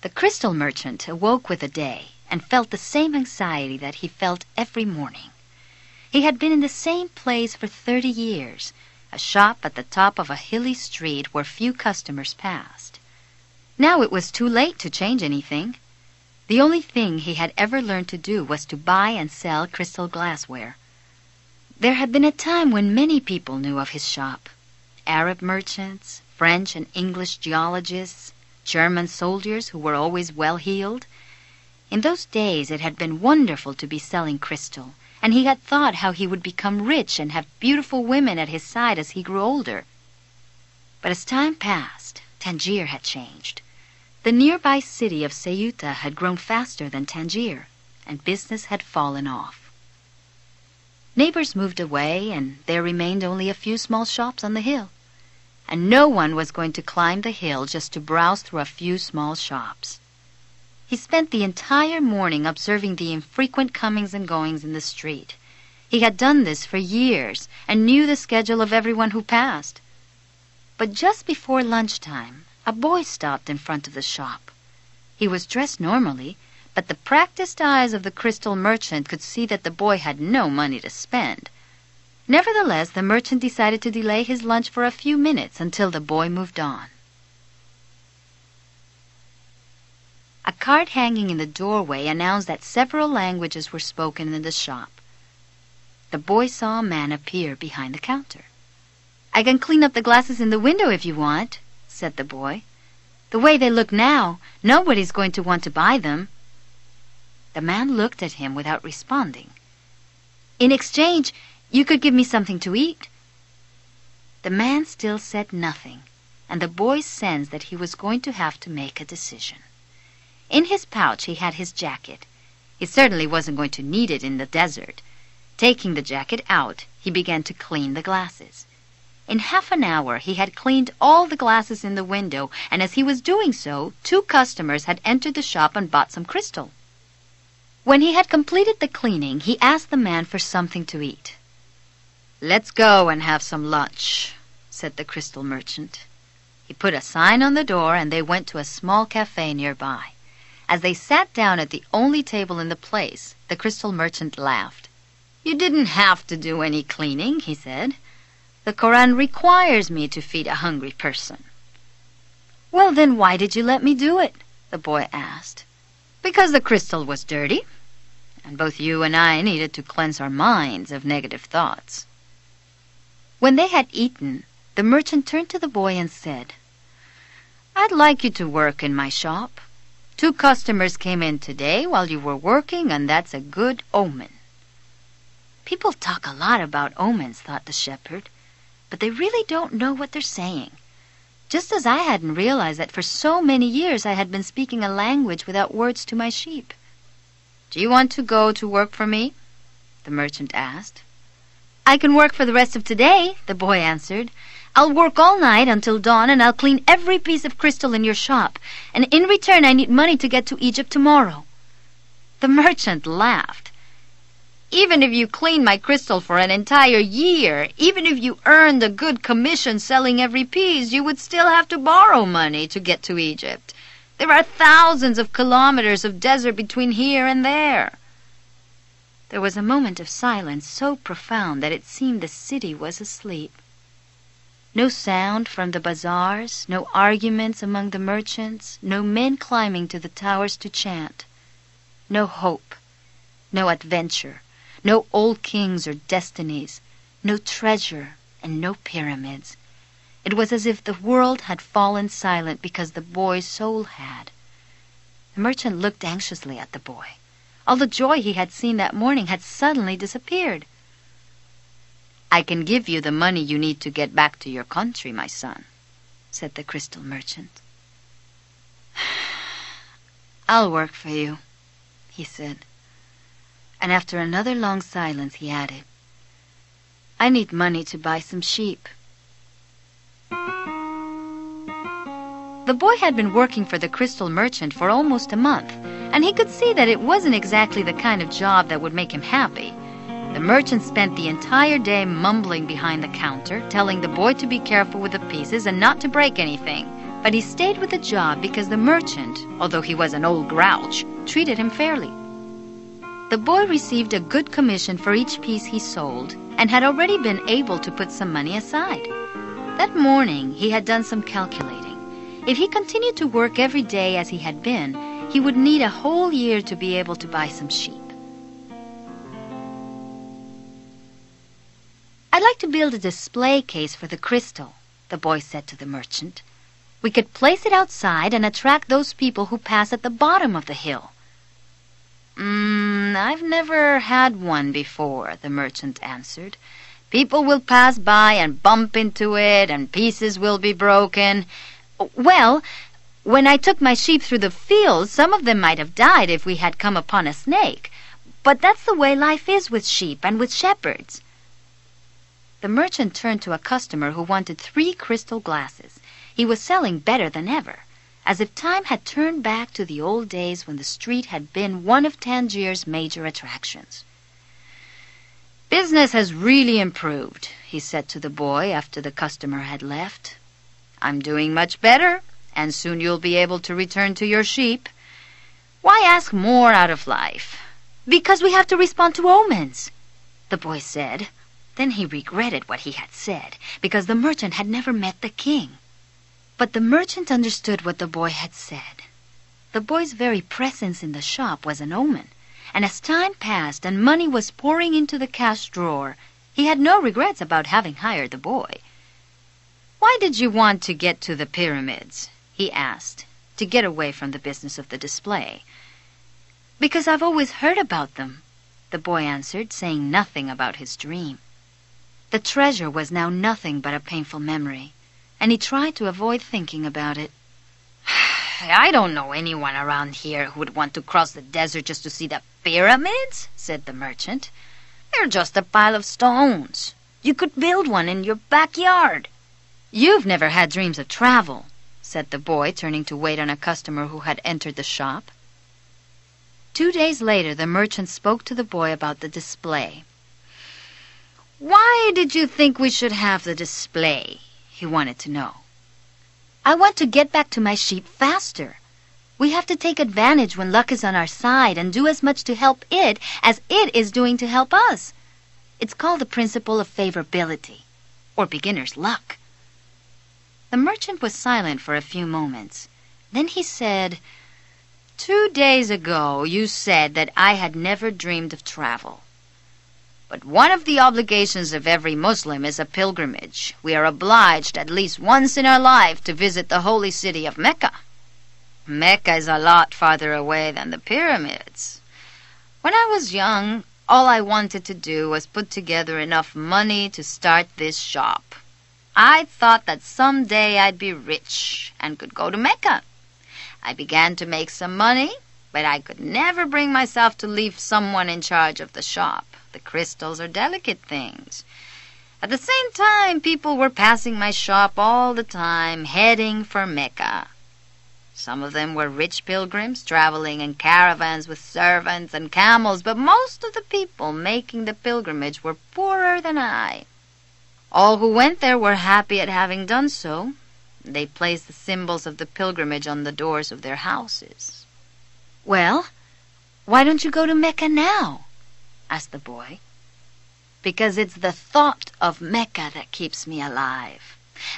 The crystal merchant awoke with the day and felt the same anxiety that he felt every morning. He had been in the same place for 30 years, a shop at the top of a hilly street where few customers passed. Now it was too late to change anything. The only thing he had ever learned to do was to buy and sell crystal glassware. There had been a time when many people knew of his shop. Arab merchants, French and English geologists, German soldiers who were always well-heeled. In those days it had been wonderful to be selling crystal, and he had thought how he would become rich and have beautiful women at his side as he grew older. But as time passed, Tangier had changed. The nearby city of Ceuta had grown faster than Tangier, and business had fallen off. Neighbors moved away, and there remained only a few small shops on the hill. And no one was going to climb the hill just to browse through a few small shops. He spent the entire morning observing the infrequent comings and goings in the street. He had done this for years and knew the schedule of everyone who passed. But just before lunchtime, a boy stopped in front of the shop. He was dressed normally, but the practiced eyes of the crystal merchant could see that the boy had no money to spend. Nevertheless, the merchant decided to delay his lunch for a few minutes until the boy moved on. A card hanging in the doorway announced that several languages were spoken in the shop. The boy saw a man appear behind the counter. "I can clean up the glasses in the window if you want," said the boy. "The way they look now, nobody's going to want to buy them." The man looked at him without responding. "In exchange, you could give me something to eat." The man still said nothing, and the boy sensed that he was going to have to make a decision. In his pouch he had his jacket. He certainly wasn't going to need it in the desert. Taking the jacket out, he began to clean the glasses. In half an hour he had cleaned all the glasses in the window, and as he was doing so, 2 customers had entered the shop and bought some crystal. When he had completed the cleaning, he asked the man for something to eat. "Let's go and have some lunch," said the crystal merchant. He put a sign on the door, and they went to a small cafe nearby. As they sat down at the only table in the place, the crystal merchant laughed. "You didn't have to do any cleaning," he said. "The Koran requires me to feed a hungry person." "Well, then why did you let me do it?" the boy asked. "Because the crystal was dirty, and both you and I needed to cleanse our minds of negative thoughts." When they had eaten, the merchant turned to the boy and said, "I'd like you to work in my shop. 2 customers came in today while you were working, and that's a good omen." People talk a lot about omens, thought the shepherd, but they really don't know what they're saying. Just as I hadn't realized that for so many years I had been speaking a language without words to my sheep. "Do you want to go to work for me?" the merchant asked. "I can work for the rest of today," the boy answered. "I'll work all night until dawn, and I'll clean every piece of crystal in your shop, and in return I need money to get to Egypt tomorrow." The merchant laughed. "Even if you clean my crystal for an entire year, even if you earned a good commission selling every piece, you would still have to borrow money to get to Egypt. There are thousands of kilometers of desert between here and there." There was a moment of silence so profound that it seemed the city was asleep. No sound from the bazaars, no arguments among the merchants, no men climbing to the towers to chant. No hope, no adventure, no old kings or destinies, no treasure and no pyramids. It was as if the world had fallen silent because the boy's soul had. The merchant looked anxiously at the boy. All the joy he had seen that morning had suddenly disappeared. "I can give you the money you need to get back to your country, my son," said the crystal merchant. "I'll work for you," he said. And after another long silence, he added, "I need money to buy some sheep." The boy had been working for the crystal merchant for almost a month, and he could see that it wasn't exactly the kind of job that would make him happy. The merchant spent the entire day mumbling behind the counter, telling the boy to be careful with the pieces and not to break anything. But he stayed with the job because the merchant, although he was an old grouch, treated him fairly. The boy received a good commission for each piece he sold and had already been able to put some money aside. That morning, he had done some calculating. If he continued to work every day as he had been, he would need a whole year to be able to buy some sheep. "I'd like to build a display case for the crystal," the boy said to the merchant. "We could place it outside and attract those people who pass at the bottom of the hill." I've never had one before," the merchant answered. "People will pass by and bump into it, and pieces will be broken." "Well, when I took my sheep through the fields, some of them might have died if we had come upon a snake. But that's the way life is with sheep and with shepherds." The merchant turned to a customer who wanted 3 crystal glasses. He was selling better than ever, as if time had turned back to the old days when the street had been one of Tangier's major attractions. "Business has really improved," he said to the boy after the customer had left. "I'm doing much better, and soon you'll be able to return to your sheep. Why ask more out of life?" "Because we have to respond to omens," the boy said. Then he regretted what he had said, because the merchant had never met the king. But the merchant understood what the boy had said. The boy's very presence in the shop was an omen, and as time passed and money was pouring into the cash drawer, he had no regrets about having hired the boy. "Why did you want to get to the pyramids?" he asked, to get away from the business of the display. "Because I've always heard about them," the boy answered, saying nothing about his dream. The treasure was now nothing but a painful memory, and he tried to avoid thinking about it. "I don't know anyone around here who would want to cross the desert just to see the pyramids," said the merchant. "They're just a pile of stones. You could build one in your backyard." "You've never had dreams of travel," said the boy, turning to wait on a customer who had entered the shop. 2 days later, the merchant spoke to the boy about the display. "Why did you think we should have the display?" he wanted to know. "I want to get back to my sheep faster. We have to take advantage when luck is on our side and do as much to help it as it is doing to help us. It's called the principle of favorability, or beginner's luck." The merchant was silent for a few moments. Then he said, "2 days ago you said that I had never dreamed of travel. But one of the obligations of every Muslim is a pilgrimage. We are obliged at least once in our life to visit the holy city of Mecca. Mecca is a lot farther away than the pyramids. When I was young, all I wanted to do was put together enough money to start this shop. I thought that someday I'd be rich and could go to Mecca. I began to make some money, but I could never bring myself to leave someone in charge of the shop. The crystals are delicate things. At the same time, people were passing my shop all the time, heading for Mecca. Some of them were rich pilgrims traveling in caravans with servants and camels, but most of the people making the pilgrimage were poorer than I. All who went there were happy at having done so. They placed the symbols of the pilgrimage on the doors of their houses." "Well, why don't you go to Mecca now?" asked the boy. "Because it's the thought of Mecca that keeps me alive.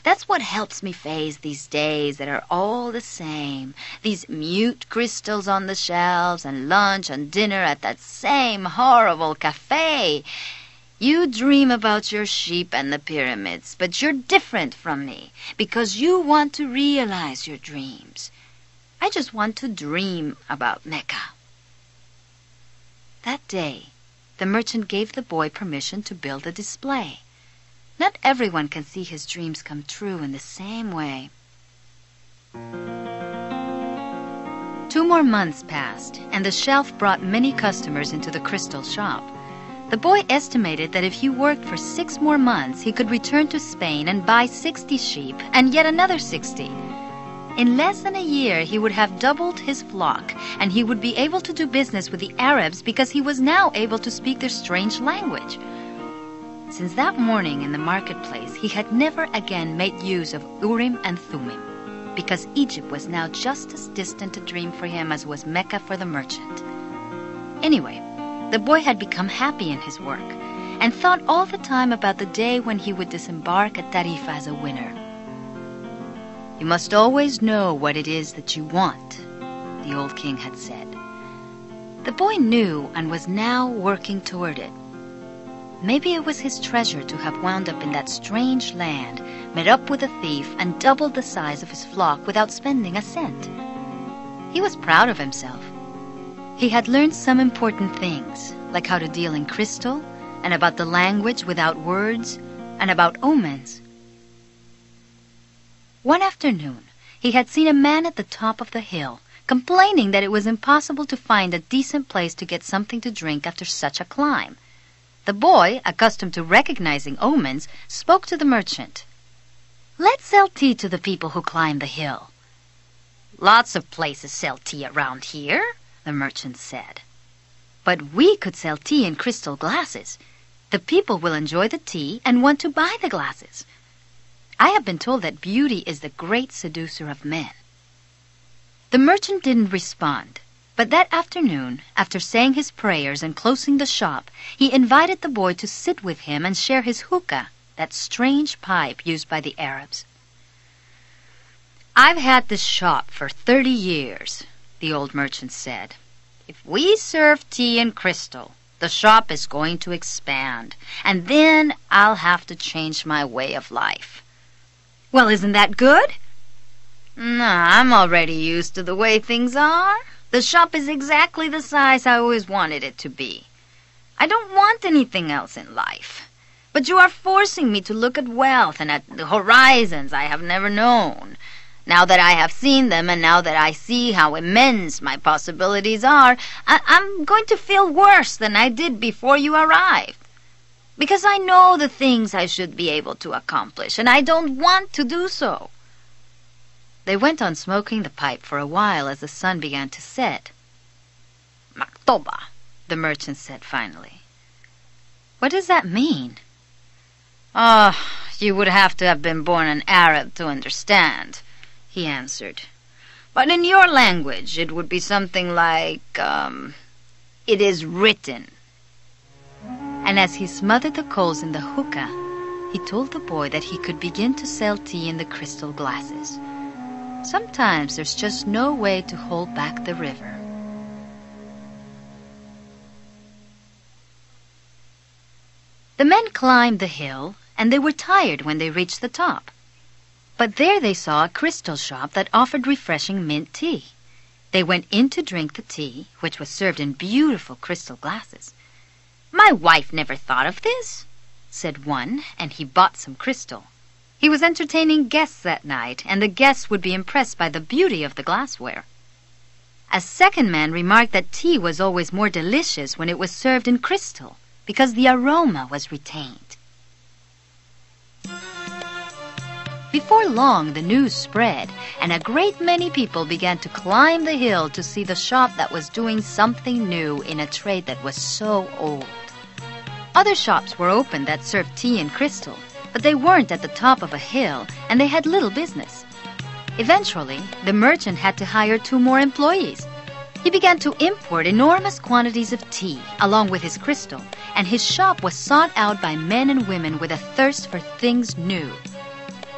That's what helps me face these days that are all the same, these mute crystals on the shelves and lunch and dinner at that same horrible cafe. You dream about your sheep and the pyramids, but you're different from me because you want to realize your dreams. I just want to dream about Mecca." That day, the merchant gave the boy permission to build a display. Not everyone can see his dreams come true in the same way. 2 more months passed, and the shelf brought many customers into the crystal shop. The boy estimated that if he worked for 6 more months, he could return to Spain and buy 60 sheep and yet another 60. In less than a year, he would have doubled his flock, and he would be able to do business with the Arabs because he was now able to speak their strange language. Since that morning in the marketplace, he had never again made use of Urim and Thummim, because Egypt was now just as distant a dream for him as was Mecca for the merchant. Anyway, the boy had become happy in his work and thought all the time about the day when he would disembark at Tarifa as a winner. "You must always know what it is that you want," the old king had said. The boy knew and was now working toward it. Maybe it was his treasure to have wound up in that strange land, met up with a thief, and doubled the size of his flock without spending a cent. He was proud of himself. He had learned some important things, like how to deal in crystal, and about the language without words, and about omens. One afternoon, he had seen a man at the top of the hill, complaining that it was impossible to find a decent place to get something to drink after such a climb. The boy, accustomed to recognizing omens, spoke to the merchant. "Let's sell tea to the people who climb the hill." "Lots of places sell tea around here," the merchant said. "But we could sell tea in crystal glasses. The people will enjoy the tea and want to buy the glasses. I have been told that beauty is the great seducer of men." The merchant didn't respond, but that afternoon, after saying his prayers and closing the shop, he invited the boy to sit with him and share his hookah, that strange pipe used by the Arabs. "I've had this shop for 30 years, the old merchant said. "If we serve tea in crystal, the shop is going to expand, and then I'll have to change my way of life." "Well, isn't that good?" "Nah, I'm already used to the way things are. The shop is exactly the size I always wanted it to be. I don't want anything else in life. But you are forcing me to look at wealth and at the horizons I have never known. Now that I have seen them, and now that I see how immense my possibilities are, I'm going to feel worse than I did before you arrived. Because I know the things I should be able to accomplish, and I don't want to do so." They went on smoking the pipe for a while as the sun began to set. "Maktoba," the merchant said finally. "What does that mean?" "Oh, you would have to have been born an Arab to understand," he answered. "But in your language it would be something like, it is written." And as he smothered the coals in the hookah, he told the boy that he could begin to sell tea in the crystal glasses. Sometimes there's just no way to hold back the river. The men climbed the hill, and they were tired when they reached the top. But there they saw a crystal shop that offered refreshing mint tea. They went in to drink the tea, which was served in beautiful crystal glasses. "My wife never thought of this," said one, and he bought some crystal. He was entertaining guests that night, and the guests would be impressed by the beauty of the glassware. A second man remarked that tea was always more delicious when it was served in crystal, because the aroma was retained. Before long, the news spread, and a great many people began to climb the hill to see the shop that was doing something new in a trade that was so old. Other shops were open that served tea in crystal, but they weren't at the top of a hill, and they had little business. Eventually, the merchant had to hire 2 more employees. He began to import enormous quantities of tea, along with his crystal, and his shop was sought out by men and women with a thirst for things new.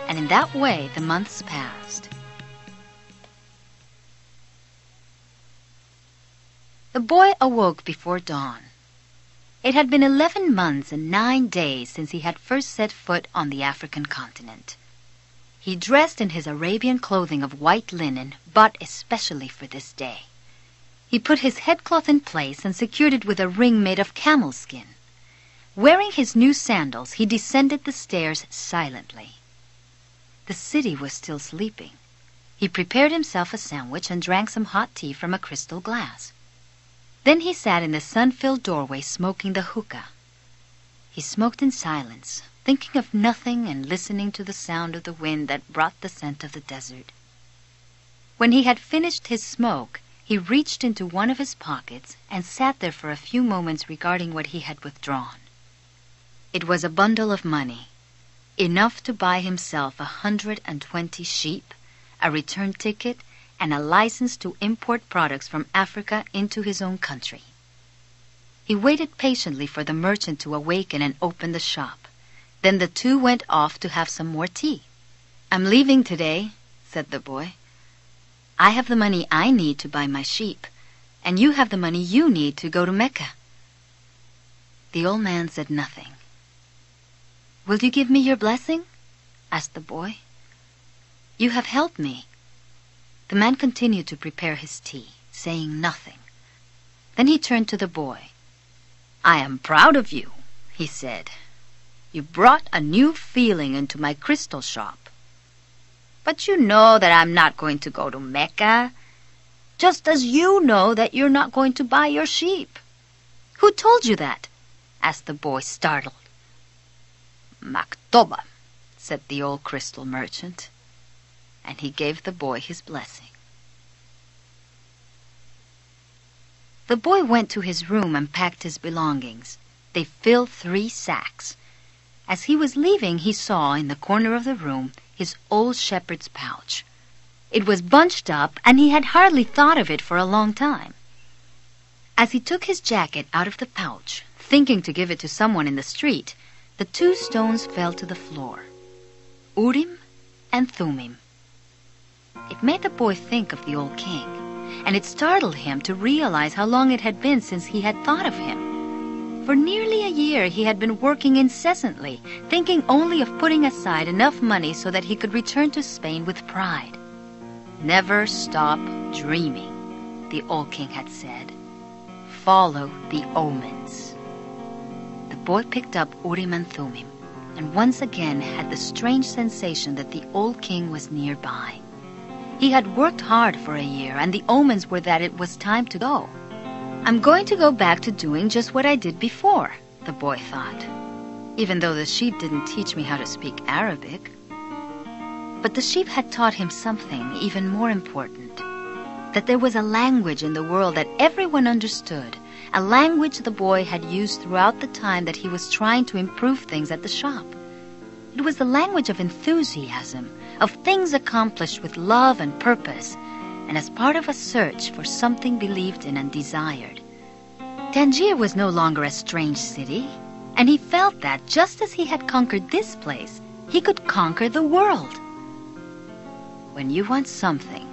And in that way, the months passed. The boy awoke before dawn. It had been 11 months and 9 days since he had first set foot on the African continent. He dressed in his Arabian clothing of white linen, bought especially for this day. He put his headcloth in place and secured it with a ring made of camel skin. Wearing his new sandals, he descended the stairs silently. The city was still sleeping. He prepared himself a sandwich and drank some hot tea from a crystal glass. Then he sat in the sun-filled doorway smoking the hookah. He smoked in silence, thinking of nothing and listening to the sound of the wind that brought the scent of the desert. When he had finished his smoke, he reached into one of his pockets and sat there for a few moments regarding what he had withdrawn. It was a bundle of money, enough to buy himself 120 sheep, a return ticket, and a license to import products from Africa into his own country. He waited patiently for the merchant to awaken and open the shop. Then the two went off to have some more tea. "I'm leaving today," said the boy. "I have the money I need to buy my sheep, and you have the money you need to go to Mecca." The old man said nothing. "Will you give me your blessing?" asked the boy. "You have helped me." The man continued to prepare his tea, saying nothing. Then he turned to the boy. "I am proud of you," he said. "You brought a new feeling into my crystal shop. But you know that I'm not going to go to Mecca, just as you know that you're not going to buy your sheep." "Who told you that?" asked the boy, startled. "Maktoba," said the old crystal merchant, and he gave the boy his blessing. The boy went to his room and packed his belongings. They filled 3 sacks. As he was leaving, he saw, in the corner of the room, his old shepherd's pouch. It was bunched up, and he had hardly thought of it for a long time. As he took his jacket out of the pouch, thinking to give it to someone in the street, the 2 stones fell to the floor. Urim and Thummim. It made the boy think of the old king, and it startled him to realize how long it had been since he had thought of him. For nearly a year he had been working incessantly, thinking only of putting aside enough money so that he could return to Spain with pride. "Never stop dreaming," the old king had said. "Follow the omens." The boy picked up Urim and Thummim, and once again had the strange sensation that the old king was nearby. He had worked hard for a year, and the omens were that it was time to go. "I'm going to go back to doing just what I did before," the boy thought, "even though the sheep didn't teach me how to speak Arabic." But the sheep had taught him something even more important, that there was a language in the world that everyone understood, a language the boy had used throughout the time that he was trying to improve things at the shop. It was the language of enthusiasm, of things accomplished with love and purpose, and as part of a search for something believed in and desired. Tangier was no longer a strange city, and he felt that just as he had conquered this place, he could conquer the world. When you want something,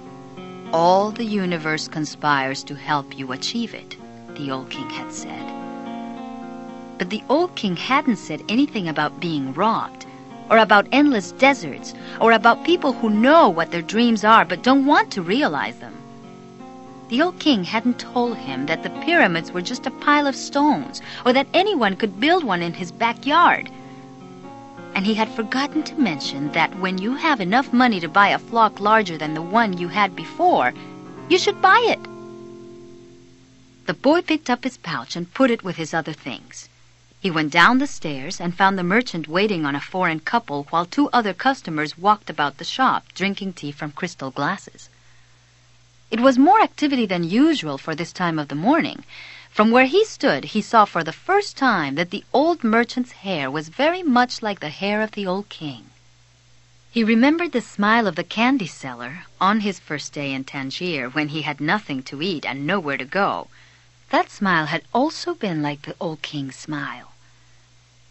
all the universe conspires to help you achieve it, the old king had said. But the old king hadn't said anything about being robbed, or about endless deserts, or about people who know what their dreams are but don't want to realize them. The old king hadn't told him that the pyramids were just a pile of stones, or that anyone could build one in his backyard. And he had forgotten to mention that when you have enough money to buy a flock larger than the one you had before, you should buy it. The boy picked up his pouch and put it with his other things. He went down the stairs and found the merchant waiting on a foreign couple while 2 other customers walked about the shop, drinking tea from crystal glasses. It was more activity than usual for this time of the morning. From where he stood, he saw for the first time that the old merchant's hair was very much like the hair of the old king. He remembered the smile of the candy seller on his first day in Tangier when he had nothing to eat and nowhere to go. That smile had also been like the old king's smile.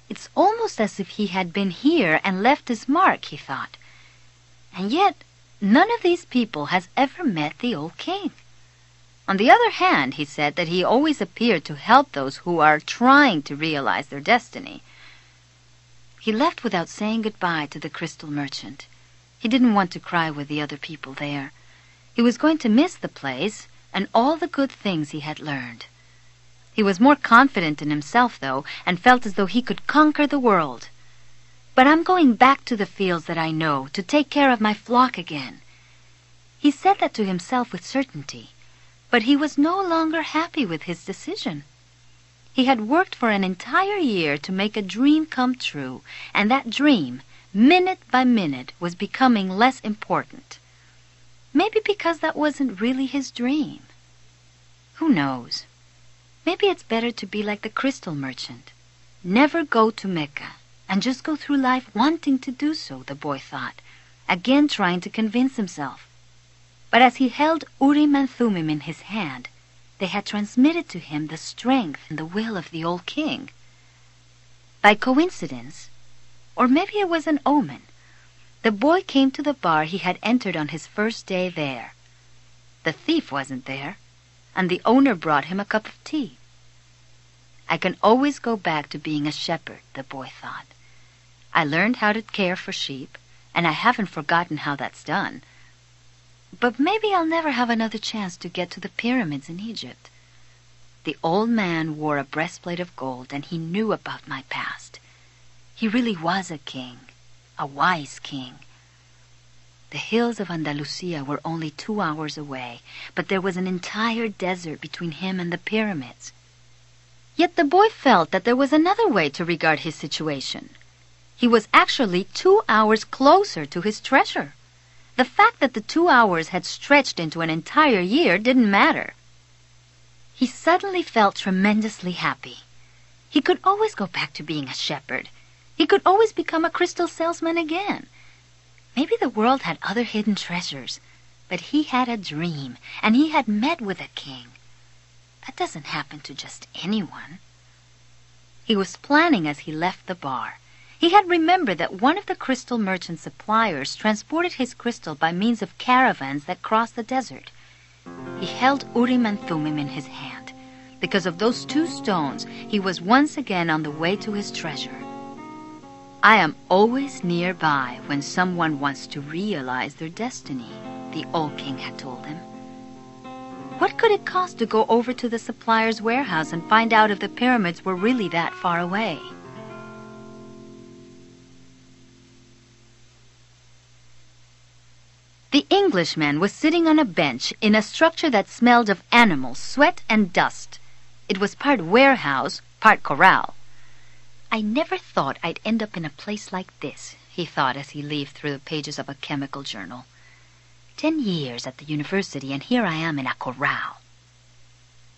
It's almost as if he had been here and left his mark, he thought. And yet, none of these people has ever met the old king. On the other hand, he said that he always appeared to help those who are trying to realize their destiny. He left without saying goodbye to the crystal merchant. He didn't want to cry with the other people there. He was going to miss the place and all the good things he had learned. He was more confident in himself, though, and felt as though he could conquer the world. "But I'm going back to the fields that I know, to take care of my flock again." He said that to himself with certainty, but he was no longer happy with his decision. He had worked for an entire year to make a dream come true, and that dream, minute by minute, was becoming less important. Maybe because that wasn't really his dream. Who knows? Maybe it's better to be like the crystal merchant. Never go to Mecca, and just go through life wanting to do so, the boy thought, again trying to convince himself. But as he held Urim and Thummim in his hand, they had transmitted to him the strength and the will of the old king. By coincidence, or maybe it was an omen, the boy came to the bar he had entered on his first day there. The thief wasn't there, and the owner brought him a cup of tea. I can always go back to being a shepherd, the boy thought. I learned how to care for sheep, and I haven't forgotten how that's done. But maybe I'll never have another chance to get to the pyramids in Egypt. The old man wore a breastplate of gold, and he knew about my past. He really was a king, a wise king. The hills of Andalusia were only 2 hours away, but there was an entire desert between him and the pyramids. Yet the boy felt that there was another way to regard his situation. He was actually 2 hours closer to his treasure. The fact that the 2 hours had stretched into an entire year didn't matter. He suddenly felt tremendously happy. He could always go back to being a shepherd. He could always become a crystal salesman again. Maybe the world had other hidden treasures, but he had a dream, and he had met with a king. That doesn't happen to just anyone. He was planning as he left the bar. He had remembered that one of the crystal merchant suppliers transported his crystal by means of caravans that crossed the desert. He held Urim and Thummim in his hand. Because of those 2 stones, he was once again on the way to his treasure. I am always nearby when someone wants to realize their destiny, the old king had told him. What could it cost to go over to the supplier's warehouse and find out if the pyramids were really that far away? The Englishman was sitting on a bench in a structure that smelled of animals, sweat, and dust. It was part warehouse, part corral. I never thought I'd end up in a place like this, he thought as he leafed through the pages of a chemical journal. 10 years at the university, and here I am in a corral.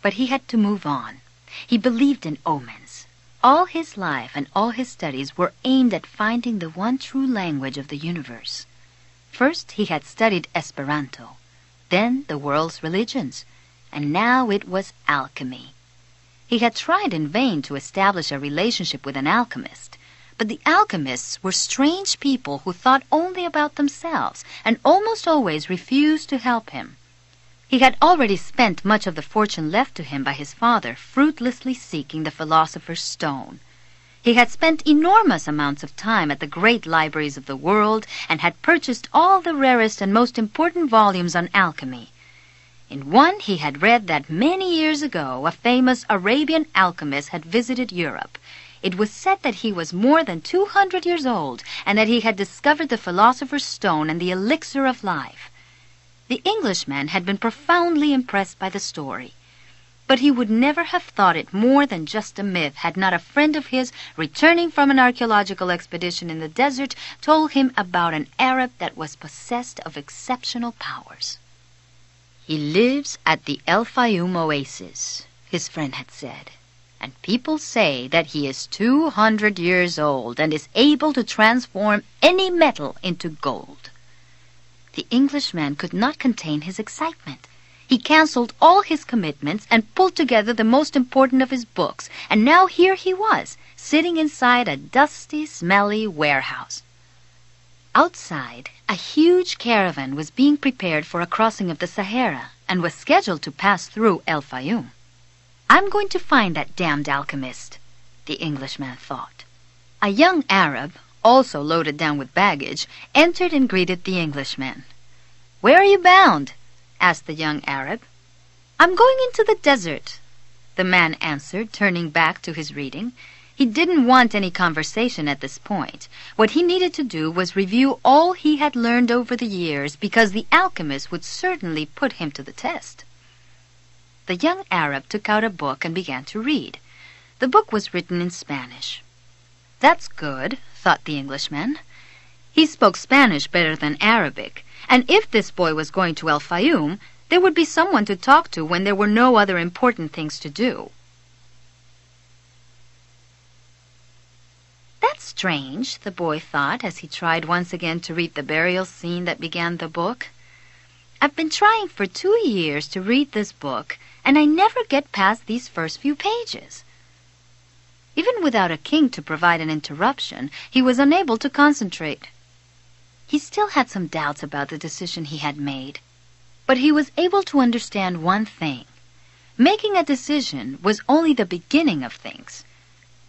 But he had to move on. He believed in omens. All his life and all his studies were aimed at finding the one true language of the universe. First, he had studied Esperanto, then the world's religions, and now it was alchemy. He had tried in vain to establish a relationship with an alchemist, but the alchemists were strange people who thought only about themselves and almost always refused to help him. He had already spent much of the fortune left to him by his father fruitlessly seeking the philosopher's stone. He had spent enormous amounts of time at the great libraries of the world and had purchased all the rarest and most important volumes on alchemy. In one he had read that many years ago a famous Arabian alchemist had visited Europe. It was said that he was more than 200 years old and that he had discovered the philosopher's stone and the elixir of life. The Englishman had been profoundly impressed by the story, but he would never have thought it more than just a myth had not a friend of his, returning from an archaeological expedition in the desert, told him about an Arab that was possessed of exceptional powers. "He lives at the El Fayoum oasis," his friend had said, "and people say that he is 200 years old and is able to transform any metal into gold." The Englishman could not contain his excitement. He canceled all his commitments and pulled together the most important of his books, and now here he was, sitting inside a dusty, smelly warehouse. Outside, a huge caravan was being prepared for a crossing of the Sahara and was scheduled to pass through El Fayoum. "I'm going to find that damned alchemist," the Englishman thought. A young Arab, also loaded down with baggage, entered and greeted the Englishman. "Where are you bound?" asked the young Arab. "I'm going into the desert." the man answered, turning back to his reading. He didn't want any conversation at this point. What he needed to do was review all he had learned over the years, because the alchemist would certainly put him to the test. The young Arab took out a book and began to read. The book was written in Spanish. "That's good," thought the Englishman. He spoke Spanish better than Arabic, and if this boy was going to El Fayum, there would be someone to talk to when there were no other important things to do. "That's strange," the boy thought as he tried once again to read the burial scene that began the book. "I've been trying for 2 years to read this book, and I never get past these first few pages." Even without a king to provide an interruption, he was unable to concentrate. He still had some doubts about the decision he had made, but he was able to understand one thing. Making a decision was only the beginning of things.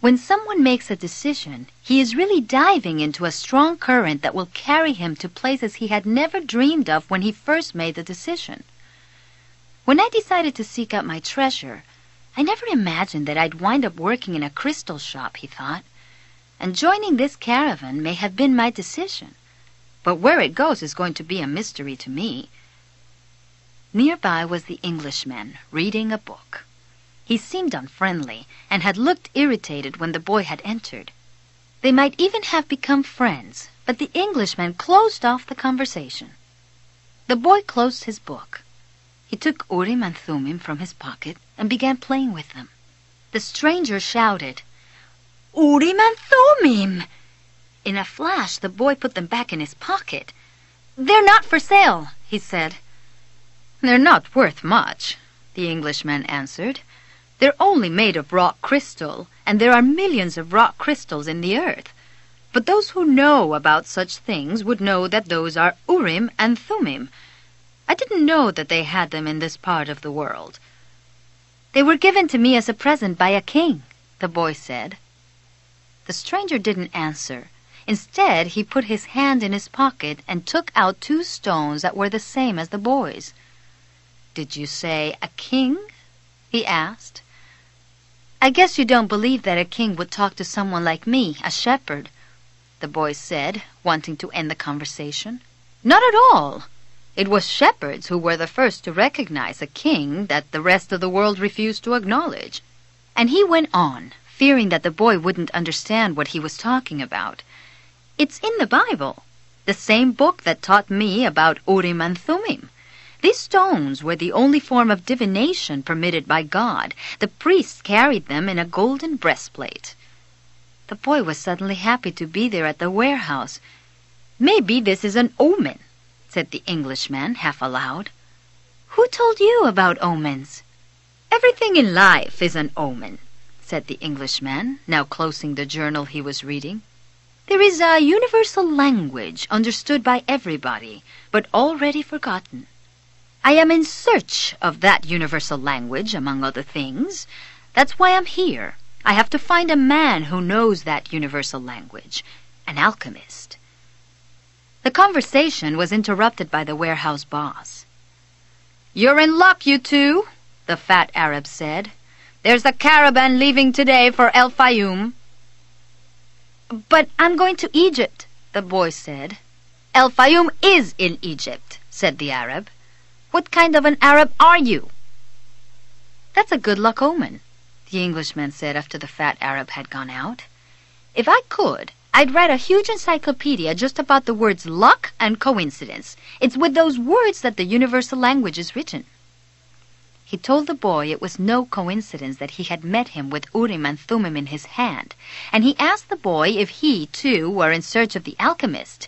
When someone makes a decision, he is really diving into a strong current that will carry him to places he had never dreamed of when he first made the decision. When I decided to seek out my treasure, I never imagined that I'd wind up working in a crystal shop, he thought. And joining this caravan may have been my decision, but where it goes is going to be a mystery to me. Nearby was the Englishman, reading a book. He seemed unfriendly and had looked irritated when the boy had entered. They might even have become friends, but the Englishman closed off the conversation. The boy closed his book. He took Urim and Thummim from his pocket and began playing with them. The stranger shouted, "Urim and Thummim!" In a flash, the boy put them back in his pocket. "They're not for sale," he said. "They're not worth much," the Englishman answered. "They're only made of rock crystal, and there are millions of rock crystals in the earth. But those who know about such things would know that those are Urim and Thummim. I didn't know that they had them in this part of the world." "They were given to me as a present by a king," the boy said. The stranger didn't answer. Instead, he put his hand in his pocket and took out 2 stones that were the same as the boy's. "Did you say a king?" he asked. "I guess you don't believe that a king would talk to someone like me, a shepherd," the boy said, wanting to end the conversation. "Not at all. It was shepherds who were the first to recognize a king that the rest of the world refused to acknowledge." And he went on, fearing that the boy wouldn't understand what he was talking about. "It's in the Bible, the same book that taught me about Urim and Thummim. These stones were the only form of divination permitted by God. The priests carried them in a golden breastplate." The boy was suddenly happy to be there at the warehouse. "Maybe this is an omen," said the Englishman, half aloud. "Who told you about omens?" "Everything in life is an omen," said the Englishman, now closing the journal he was reading. "There is a universal language understood by everybody, but already forgotten. I am in search of that universal language, among other things. That's why I'm here. I have to find a man who knows that universal language, an alchemist." The conversation was interrupted by the warehouse boss. "You're in luck, you two," the fat Arab said. "There's a caravan leaving today for El Fayum." "But I'm going to Egypt," the boy said. "El Fayum is in Egypt," said the Arab. "What kind of an Arab are you?" "That's a good luck omen," the Englishman said after the fat Arab had gone out. "If I could, I'd write a huge encyclopedia just about the words luck and coincidence. It's with those words that the universal language is written." He told the boy it was no coincidence that he had met him with Urim and Thummim in his hand, and he asked the boy if he, too, were in search of the alchemist.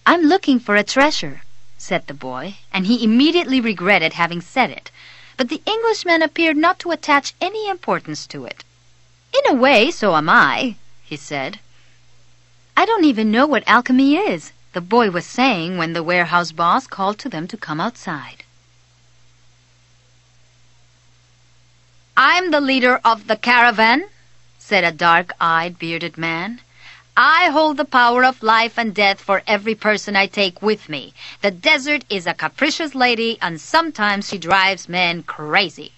"I'm looking for a treasure," said the boy, and he immediately regretted having said it, but the Englishman appeared not to attach any importance to it. "In a way, so am I," he said. "I don't even know what alchemy is," the boy was saying when the warehouse boss called to them to come outside. "I'm the leader of the caravan," said a dark-eyed, bearded man. "I hold the power of life and death for every person I take with me. The desert is a capricious lady, and sometimes she drives men crazy."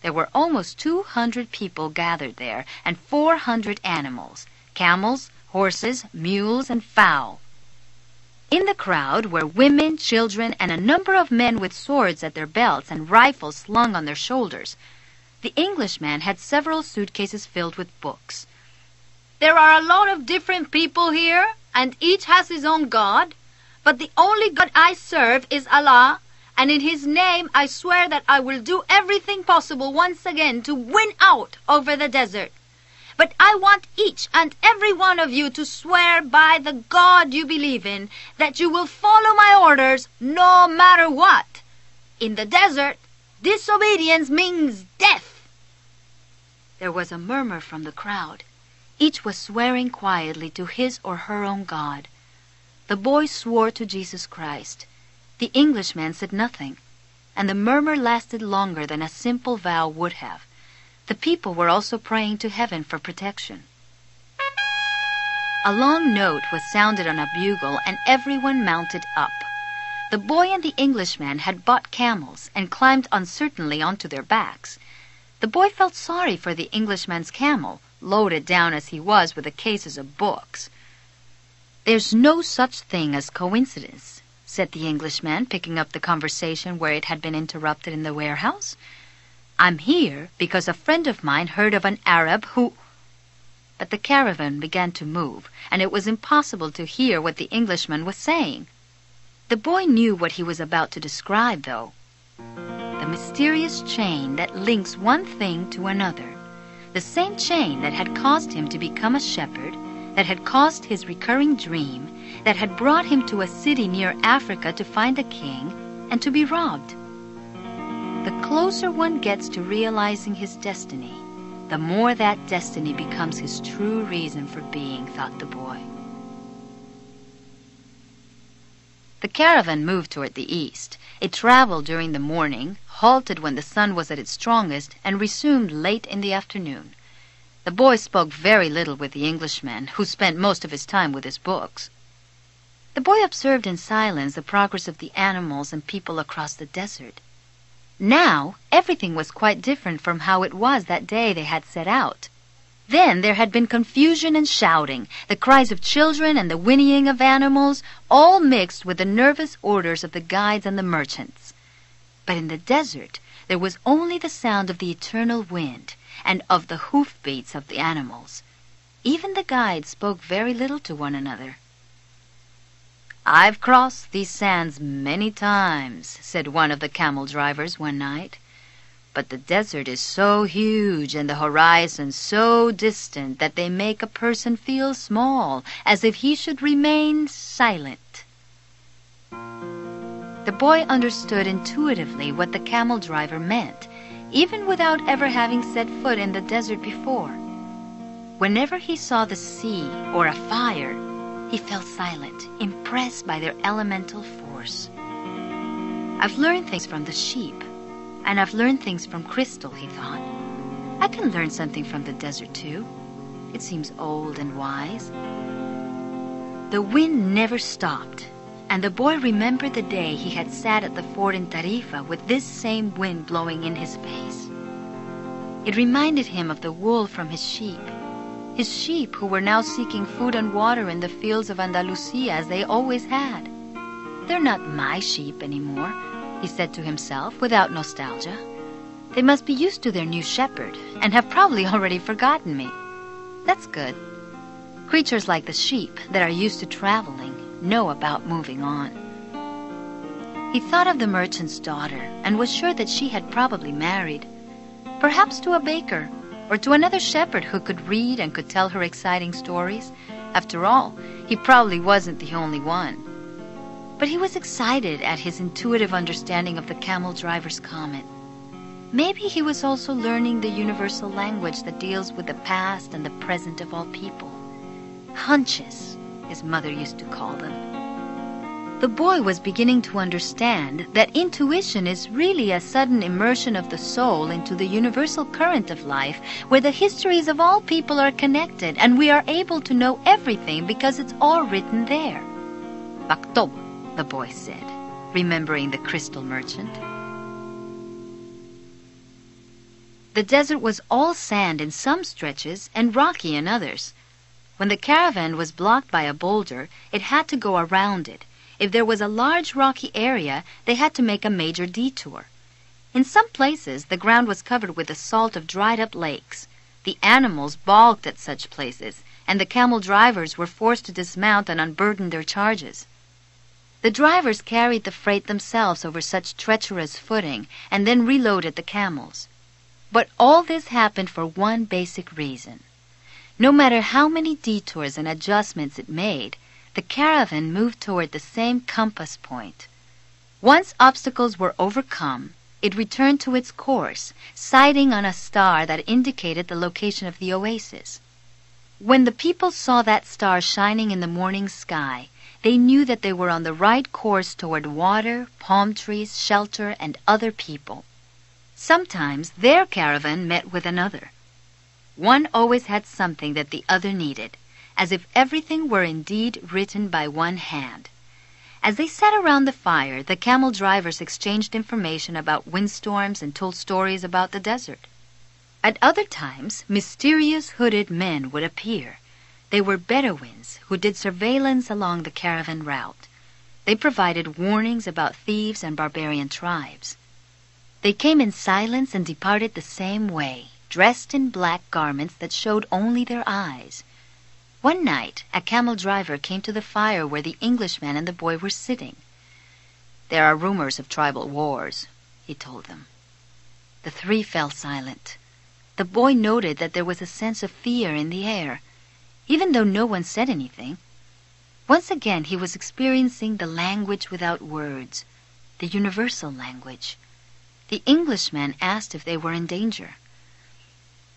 There were almost 200 people gathered there and 400 animals, camels, horses, mules, and fowl. In the crowd were women, children, and a number of men with swords at their belts and rifles slung on their shoulders. The Englishman had several suitcases filled with books. There are a lot of different people here, and each has his own God. But the only God I serve is Allah, and in His name I swear that I will do everything possible once again to win out over the desert. But I want each and every one of you to swear by the God you believe in that you will follow my orders no matter what. In the desert, disobedience means death. There was a murmur from the crowd. Each was swearing quietly to his or her own God. The boy swore to Jesus Christ. The Englishman said nothing, and the murmur lasted longer than a simple vow would have. The people were also praying to heaven for protection. A long note was sounded on a bugle, and everyone mounted up. The boy and the Englishman had bought camels and climbed uncertainly onto their backs. The boy felt sorry for the Englishman's camel, loaded down as he was with the cases of books. "There's no such thing as coincidence," said the Englishman, picking up the conversation where it had been interrupted in the warehouse. "I'm here because a friend of mine heard of an Arab who—" But the caravan began to move, and it was impossible to hear what the Englishman was saying. The boy knew what he was about to describe, though. The mysterious chain that links one thing to another. The same chain that had caused him to become a shepherd, that had caused his recurring dream, that had brought him to a city near Africa to find a king and to be robbed. The closer one gets to realizing his destiny, the more that destiny becomes his true reason for being, thought the boy. The caravan moved toward the east. It traveled during the morning, halted when the sun was at its strongest, and resumed late in the afternoon. The boy spoke very little with the Englishman, who spent most of his time with his books. The boy observed in silence the progress of the animals and people across the desert. Now, everything was quite different from how it was that day they had set out. Then there had been confusion and shouting, the cries of children and the whinnying of animals, all mixed with the nervous orders of the guides and the merchants. But in the desert, there was only the sound of the eternal wind and of the hoofbeats of the animals. Even the guides spoke very little to one another. "I've crossed these sands many times," said one of the camel drivers one night. "But the desert is so huge and the horizon so distant that they make a person feel small, as if he should remain silent." The boy understood intuitively what the camel driver meant, even without ever having set foot in the desert before. Whenever he saw the sea or a fire, he felt silent, impressed by their elemental force. "I've learned things from the sheep, and I've learned things from crystal," he thought. "I can learn something from the desert, too. It seems old and wise." The wind never stopped, and the boy remembered the day he had sat at the fort in Tarifa with this same wind blowing in his face. It reminded him of the wool from his sheep who were now seeking food and water in the fields of Andalusia as they always had. "They're not my sheep anymore," he said to himself without nostalgia. "They must be used to their new shepherd and have probably already forgotten me. That's good. Creatures like the sheep that are used to traveling know about moving on." He thought of the merchant's daughter and was sure that she had probably married, perhaps to a baker or to another shepherd who could read and could tell her exciting stories. After all, he probably wasn't the only one. But he was excited at his intuitive understanding of the camel driver's comment. Maybe he was also learning the universal language that deals with the past and the present of all people. Hunches, his mother used to call them. The boy was beginning to understand that intuition is really a sudden immersion of the soul into the universal current of life, where the histories of all people are connected and we are able to know everything because it's all written there. "Baktob," the boy said, remembering the crystal merchant. The desert was all sand in some stretches and rocky in others. When the caravan was blocked by a boulder, it had to go around it. If there was a large rocky area, they had to make a major detour. In some places, the ground was covered with the salt of dried-up lakes. The animals balked at such places, and the camel drivers were forced to dismount and unburden their charges. The drivers carried the freight themselves over such treacherous footing and then reloaded the camels. But all this happened for one basic reason. No matter how many detours and adjustments it made, the caravan moved toward the same compass point. Once obstacles were overcome, it returned to its course, sighting on a star that indicated the location of the oasis. When the people saw that star shining in the morning sky, they knew that they were on the right course toward water, palm trees, shelter, and other people. Sometimes their caravan met with another. One always had something that the other needed, as if everything were indeed written by one hand. As they sat around the fire, the camel drivers exchanged information about windstorms and told stories about the desert. At other times, mysterious hooded men would appear. They were Bedouins who did surveillance along the caravan route. They provided warnings about thieves and barbarian tribes. They came in silence and departed the same way, dressed in black garments that showed only their eyes. One night, a camel driver came to the fire where the Englishman and the boy were sitting. "There are rumors of tribal wars," he told them. The three fell silent. The boy noted that there was a sense of fear in the air, even though no one said anything. Once again he was experiencing the language without words, the universal language. The Englishman asked if they were in danger.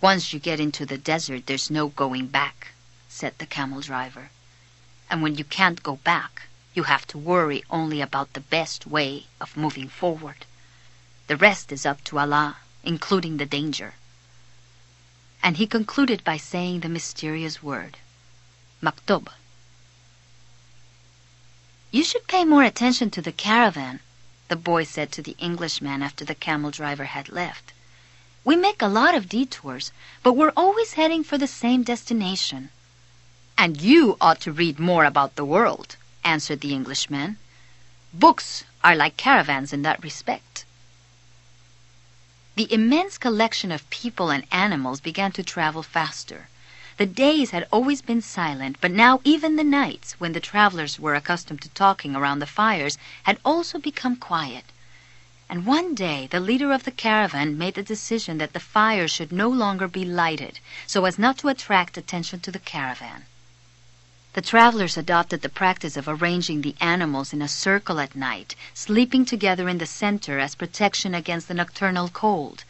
"Once you get into the desert, there's no going back," said the camel driver. "And when you can't go back, you have to worry only about the best way of moving forward. The rest is up to Allah, including the danger." And he concluded by saying the mysterious word, "Maktub." "You should pay more attention to the caravan," the boy said to the Englishman after the camel driver had left. "We make a lot of detours, but we're always heading for the same destination." "And you ought to read more about the world," answered the Englishman. "Books are like caravans in that respect." The immense collection of people and animals began to travel faster. The days had always been silent, but now even the nights, when the travelers were accustomed to talking around the fires, had also become quiet. And one day the leader of the caravan made the decision that the fire should no longer be lighted, so as not to attract attention to the caravan. The travelers adopted the practice of arranging the animals in a circle at night, sleeping together in the center as protection against the nocturnal cold,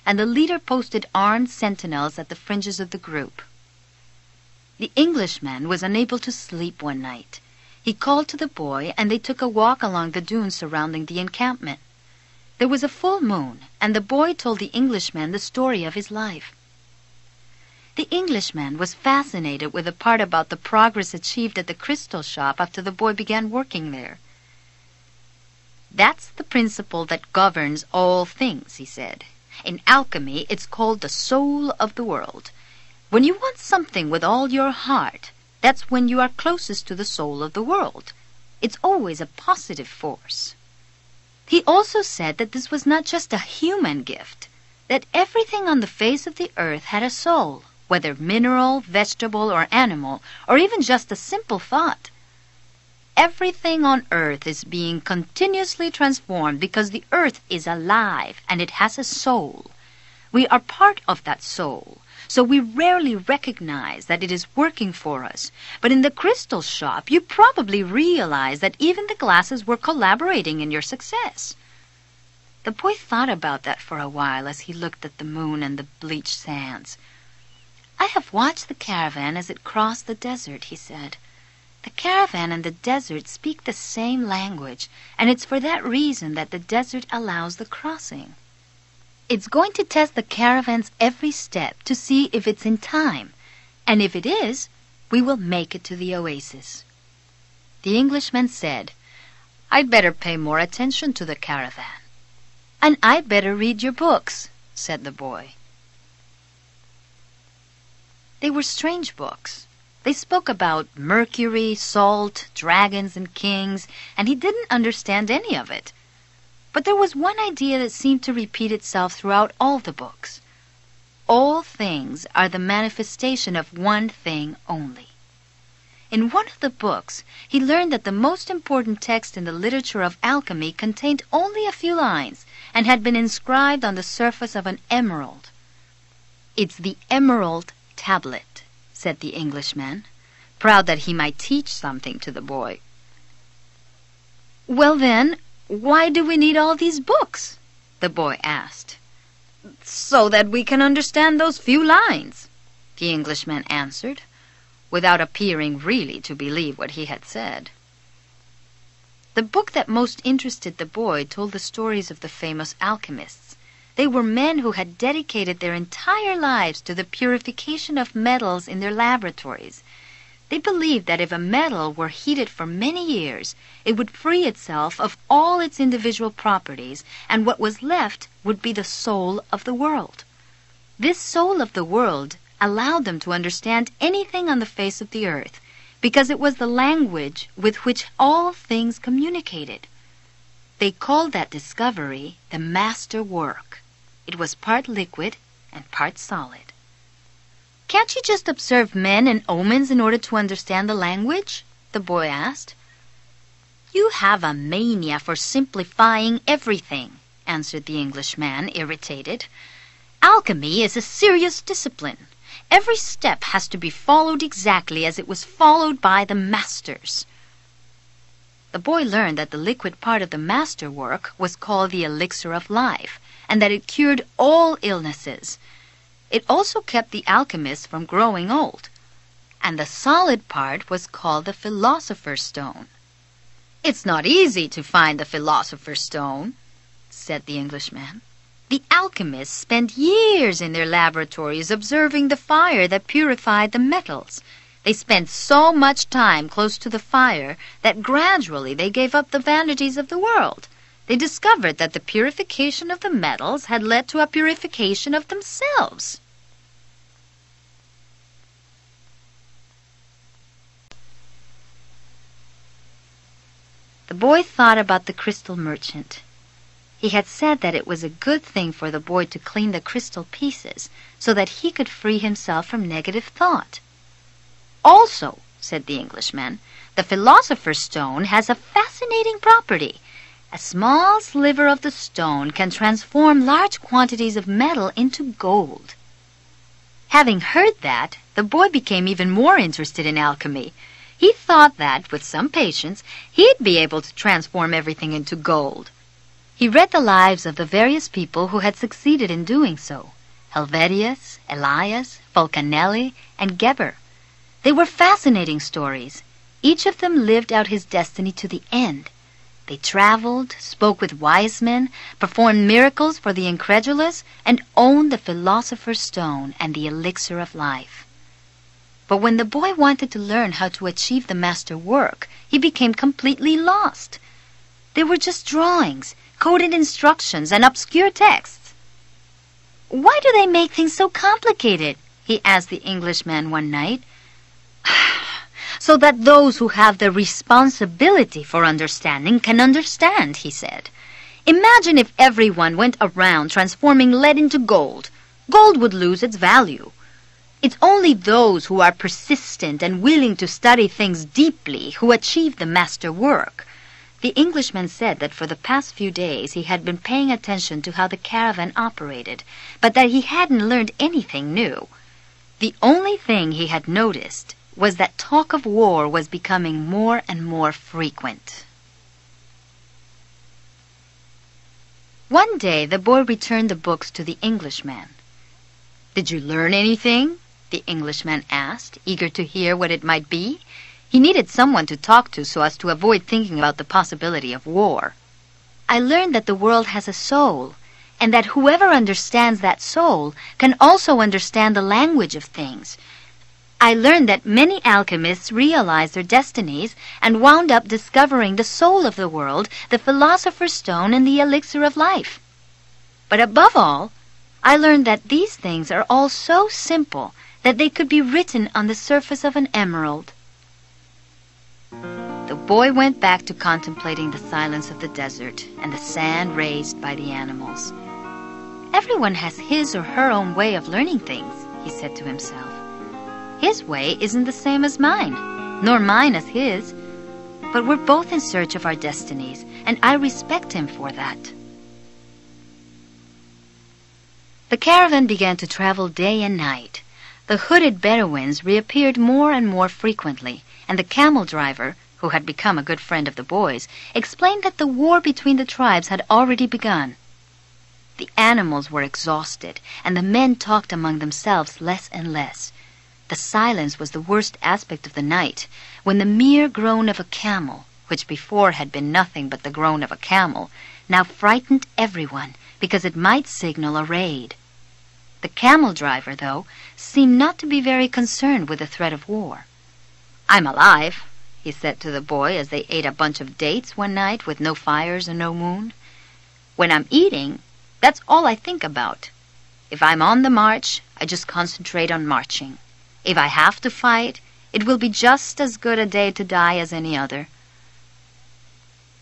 and the leader posted armed sentinels at the fringes of the group. The Englishman was unable to sleep one night. He called to the boy, and they took a walk along the dunes surrounding the encampment. There was a full moon, and the boy told the Englishman the story of his life. The Englishman was fascinated with the part about the progress achieved at the crystal shop after the boy began working there. "That's the principle that governs all things," he said. "In alchemy, it's called the soul of the world. When you want something with all your heart, that's when you are closest to the soul of the world. It's always a positive force." He also said that this was not just a human gift, that everything on the face of the earth had a soul, whether mineral, vegetable, or animal, or even just a simple thought. Everything on earth is being continuously transformed because the earth is alive and it has a soul. We are part of that soul, so we rarely recognize that it is working for us. But in the crystal shop, you probably realize that even the glasses were collaborating in your success. The boy thought about that for a while as he looked at the moon and the bleached sands. "I have watched the caravan as it crossed the desert," he said. "The caravan and the desert speak the same language, and it's for that reason that the desert allows the crossing. It's going to test the caravans every step to see if it's in time, and if it is, we will make it to the oasis." The Englishman said, "I'd better pay more attention to the caravan." "And I'd better read your books," said the boy. They were strange books. They spoke about mercury, salt, dragons, and kings, and he didn't understand any of it. But there was one idea that seemed to repeat itself throughout all the books. All things are the manifestation of one thing only. In one of the books, he learned that the most important text in the literature of alchemy contained only a few lines and had been inscribed on the surface of an emerald. "It's the emerald tablet," said the Englishman, proud that he might teach something to the boy. "Well then, why do we need all these books?" the boy asked. "So that we can understand those few lines," the Englishman answered, without appearing really to believe what he had said. The book that most interested the boy told the stories of the famous alchemists. They were men who had dedicated their entire lives to the purification of metals in their laboratories. They believed that if a metal were heated for many years, it would free itself of all its individual properties, and what was left would be the soul of the world. This soul of the world allowed them to understand anything on the face of the earth, because it was the language with which all things communicated. They called that discovery the master work. It was part liquid and part solid. "Can't you just observe men and omens in order to understand the language?" the boy asked. "You have a mania for simplifying everything," answered the Englishman, irritated. "Alchemy is a serious discipline. Every step has to be followed exactly as it was followed by the masters." The boy learned that the liquid part of the master work was called the elixir of life, and that it cured all illnesses. It also kept the alchemists from growing old. And the solid part was called the philosopher's stone. "It's not easy to find the philosopher's stone," said the Englishman. "The alchemists spent years in their laboratories observing the fire that purified the metals. They spent so much time close to the fire that gradually they gave up the vanities of the world. They discovered that the purification of the metals had led to a purification of themselves." The boy thought about the crystal merchant. He had said that it was a good thing for the boy to clean the crystal pieces so that he could free himself from negative thought. "Also," said the Englishman, "the philosopher's stone has a fascinating property. A small sliver of the stone can transform large quantities of metal into gold." Having heard that, the boy became even more interested in alchemy. He thought that, with some patience, he'd be able to transform everything into gold. He read the lives of the various people who had succeeded in doing so: Helvetius, Elias, Fulcanelli, and Geber. They were fascinating stories. Each of them lived out his destiny to the end. They traveled, spoke with wise men, performed miracles for the incredulous, and owned the philosopher's stone and the elixir of life. But when the boy wanted to learn how to achieve the master work, he became completely lost. They were just drawings, coded instructions, and obscure texts. "Why do they make things so complicated?" he asked the Englishman one night. "So that those who have the responsibility for understanding can understand," he said. "Imagine if everyone went around transforming lead into gold. Gold would lose its value. It's only those who are persistent and willing to study things deeply who achieve the master work." The Englishman said that for the past few days he had been paying attention to how the caravan operated, but that he hadn't learned anything new. The only thing he had noticed was that talk of war was becoming more and more frequent. One day the boy returned the books to the Englishman. "Did you learn anything?" the Englishman asked, eager to hear what it might be. He needed someone to talk to so as to avoid thinking about the possibility of war. "I learned that the world has a soul, and that whoever understands that soul can also understand the language of things. I learned that many alchemists realized their destinies and wound up discovering the soul of the world, the philosopher's stone, and the elixir of life. But above all, I learned that these things are all so simple that they could be written on the surface of an emerald. The boy went back to contemplating the silence of the desert and the sand raised by the animals. Everyone has his or her own way of learning things, he said to himself. His way isn't the same as mine, nor mine as his, but we're both in search of our destinies, and I respect him for that. The caravan began to travel day and night. The hooded Bedouins reappeared more and more frequently, and the camel driver, who had become a good friend of the boys, explained that the war between the tribes had already begun. The animals were exhausted, and the men talked among themselves less and less. The silence was the worst aspect of the night, when the mere groan of a camel, which before had been nothing but the groan of a camel, now frightened everyone because it might signal a raid. The camel driver, though, seemed not to be very concerned with the threat of war. "I'm alive," he said to the boy as they ate a bunch of dates one night with no fires and no moon. "When I'm eating, that's all I think about. If I'm on the march, I just concentrate on marching. If I have to fight, it will be just as good a day to die as any other.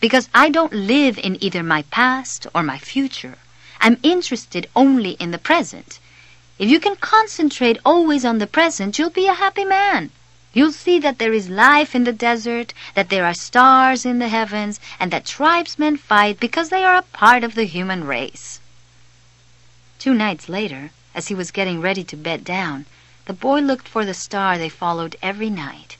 Because I don't live in either my past or my future. I'm interested only in the present. If you can concentrate always on the present, you'll be a happy man. You'll see that there is life in the desert, that there are stars in the heavens, and that tribesmen fight because they are a part of the human race." 2 nights later, as he was getting ready to bed down, the boy looked for the star they followed every night.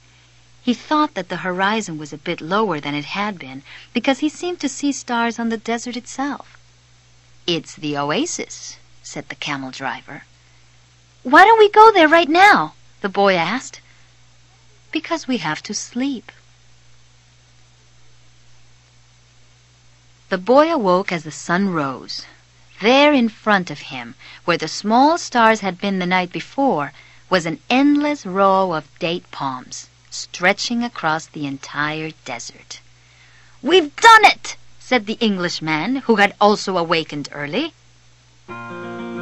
He thought that the horizon was a bit lower than it had been, because he seemed to see stars on the desert itself. "It's the oasis," said the camel driver. "Why don't we go there right now?" the boy asked. "Because we have to sleep." The boy awoke as the sun rose. There in front of him, where the small stars had been the night before, was an endless row of date palms, stretching across the entire desert. "We've done it!" said the Englishman, who had also awakened early.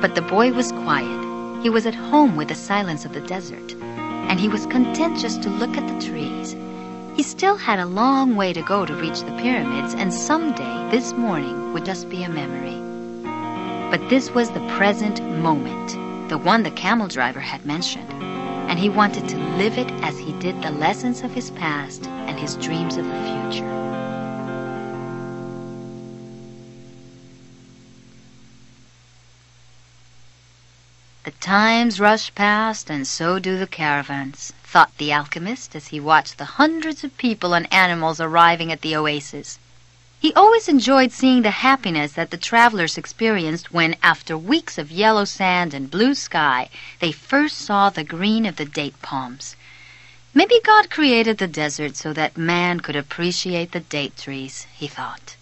But the boy was quiet. He was at home with the silence of the desert, and he was content just to look at the trees. He still had a long way to go to reach the pyramids, and someday this morning would just be a memory. But this was the present moment, the one the camel driver had mentioned, and he wanted to live it as he did the lessons of his past and his dreams of the future. The times rush past, and so do the caravans, thought the alchemist as he watched the hundreds of people and animals arriving at the oasis. He always enjoyed seeing the happiness that the travelers experienced when, after weeks of yellow sand and blue sky, they first saw the green of the date palms. Maybe God created the desert so that man could appreciate the date trees, he thought.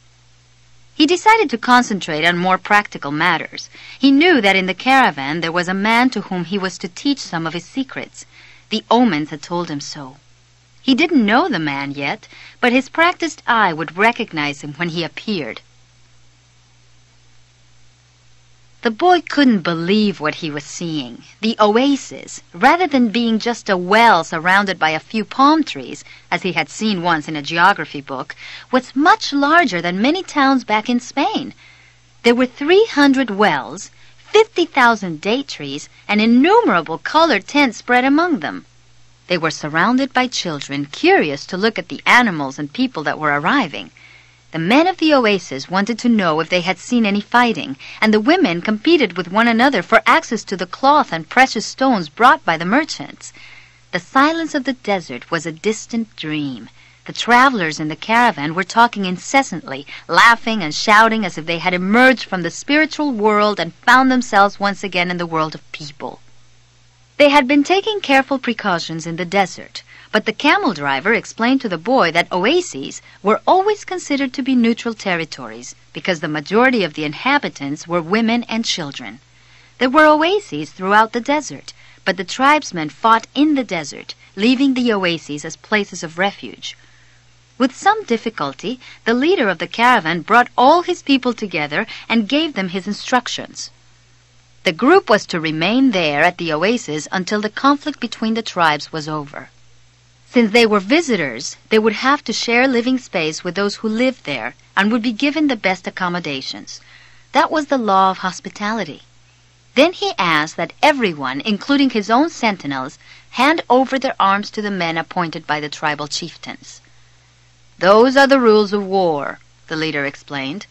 He decided to concentrate on more practical matters. He knew that in the caravan there was a man to whom he was to teach some of his secrets. The omens had told him so. He didn't know the man yet, but his practiced eye would recognize him when he appeared. The boy couldn't believe what he was seeing. The oasis, rather than being just a well surrounded by a few palm trees, as he had seen once in a geography book, was much larger than many towns back in Spain. There were 300 wells, 50,000 date trees, and innumerable colored tents spread among them. They were surrounded by children, curious to look at the animals and people that were arriving. The men of the oasis wanted to know if they had seen any fighting, and the women competed with one another for access to the cloth and precious stones brought by the merchants. The silence of the desert was a distant dream. The travelers in the caravan were talking incessantly, laughing and shouting as if they had emerged from the spiritual world and found themselves once again in the world of people. They had been taking careful precautions in the desert, but the camel driver explained to the boy that oases were always considered to be neutral territories because the majority of the inhabitants were women and children. There were oases throughout the desert, but the tribesmen fought in the desert, leaving the oases as places of refuge. With some difficulty, the leader of the caravan brought all his people together and gave them his instructions. The group was to remain there at the oasis until the conflict between the tribes was over. Since they were visitors, they would have to share living space with those who lived there and would be given the best accommodations. That was the law of hospitality. Then he asked that everyone, including his own sentinels, hand over their arms to the men appointed by the tribal chieftains. "Those are the rules of war," the leader explained.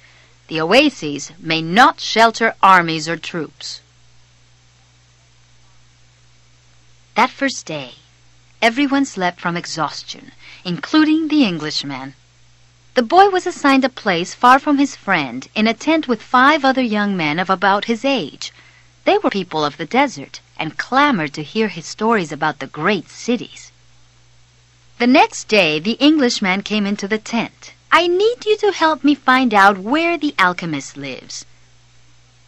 "The oases may not shelter armies or troops." That first day, everyone slept from exhaustion, including the Englishman. The boy was assigned a place far from his friend in a tent with 5 other young men of about his age. They were people of the desert and clamored to hear his stories about the great cities. The next day, the Englishman came into the tent. "I need you to help me find out where the alchemist lives."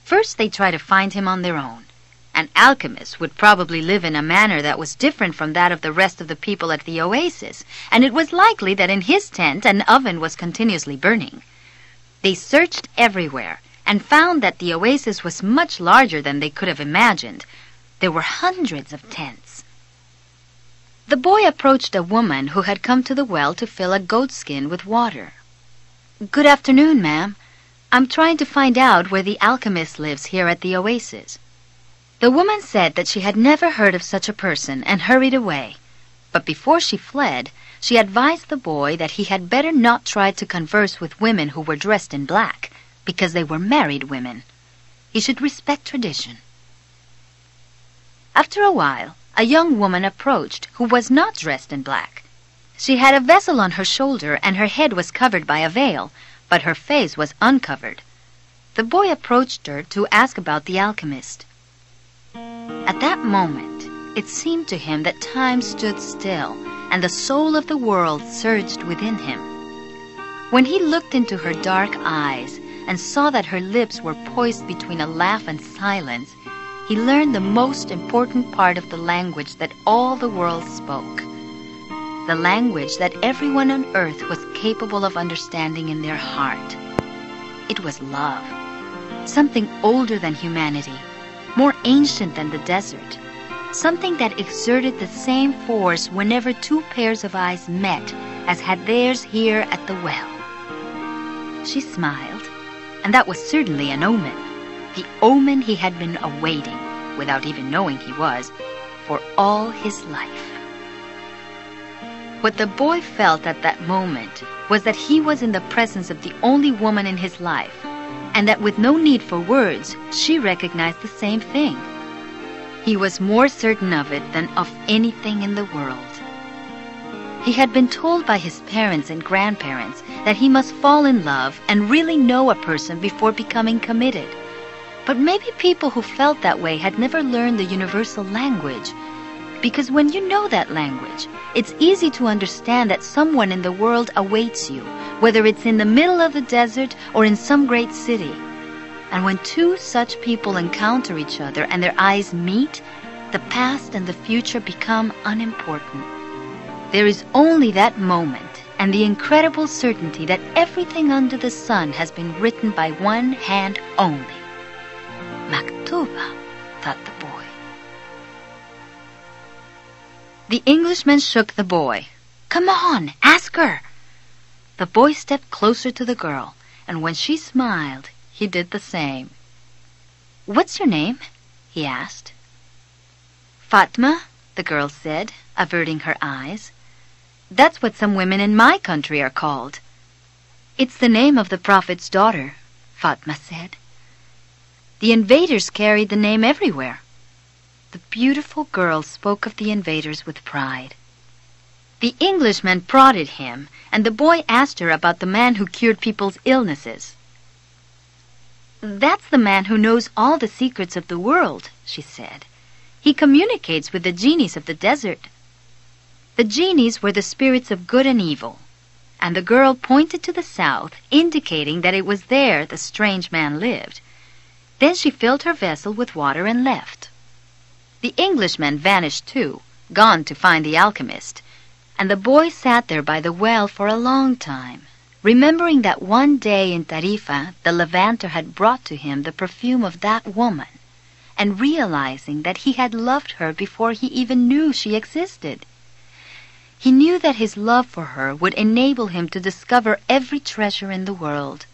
First, they tried to find him on their own. An alchemist would probably live in a manner that was different from that of the rest of the people at the oasis, and it was likely that in his tent an oven was continuously burning. They searched everywhere and found that the oasis was much larger than they could have imagined. There were hundreds of tents. The boy approached a woman who had come to the well to fill a goatskin with water. "Good afternoon, ma'am. I'm trying to find out where the alchemist lives here at the oasis." The woman said that she had never heard of such a person and hurried away. But before she fled, she advised the boy that he had better not try to converse with women who were dressed in black, because they were married women. He should respect tradition. After a while, a young woman approached who was not dressed in black. She had a vessel on her shoulder and her head was covered by a veil, but her face was uncovered. The boy approached her to ask about the alchemist. At that moment, it seemed to him that time stood still and the soul of the world surged within him. When he looked into her dark eyes and saw that her lips were poised between a laugh and silence, he learned the most important part of the language that all the world spoke, the language that everyone on earth was capable of understanding in their heart. It was love, something older than humanity, more ancient than the desert, something that exerted the same force whenever 2 pairs of eyes met as had theirs here at the well. She smiled, and that was certainly an omen, the omen he had been awaiting, without even knowing he was, for all his life. What the boy felt at that moment was that he was in the presence of the only woman in his life, and that with no need for words, she recognized the same thing. He was more certain of it than of anything in the world. He had been told by his parents and grandparents that he must fall in love and really know a person before becoming committed. But maybe people who felt that way had never learned the universal language, because when you know that language, it's easy to understand that someone in the world awaits you, whether it's in the middle of the desert or in some great city. And when 2 such people encounter each other and their eyes meet, the past and the future become unimportant. There is only that moment and the incredible certainty that everything under the sun has been written by one hand only. Maktuba, thought the boy. The Englishman shook the boy. "Come on, ask her." The boy stepped closer to the girl, and when she smiled, he did the same. "What's your name?" he asked. "Fatma," the girl said, averting her eyes. "That's what some women in my country are called." "It's the name of the Prophet's daughter," Fatma said. "The invaders carried the name everywhere." The beautiful girl spoke of the invaders with pride. The Englishman prodded him, and the boy asked her about the man who cured people's illnesses. "That's the man who knows all the secrets of the world," she said. "He communicates with the genies of the desert." The genies were the spirits of good and evil, and the girl pointed to the south, indicating that it was there the strange man lived. Then she filled her vessel with water and left. The Englishman vanished too, gone to find the alchemist, and the boy sat there by the well for a long time, remembering that one day in Tarifa the Levanter had brought to him the perfume of that woman, and realizing that he had loved her before he even knew she existed. He knew that his love for her would enable him to discover every treasure in the world.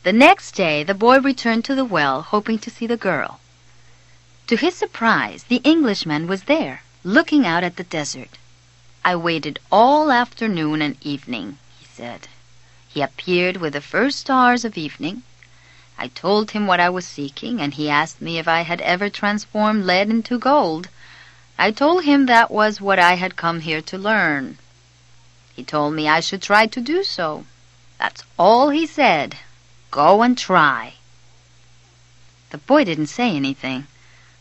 The next day, the boy returned to the well, hoping to see the girl. To his surprise, the Englishman was there, looking out at the desert. "I waited all afternoon and evening," he said. "He appeared with the first stars of evening. I told him what I was seeking, and he asked me if I had ever transformed lead into gold. I told him that was what I had come here to learn. He told me I should try to do so. That's all he said. Go and try." The boy didn't say anything.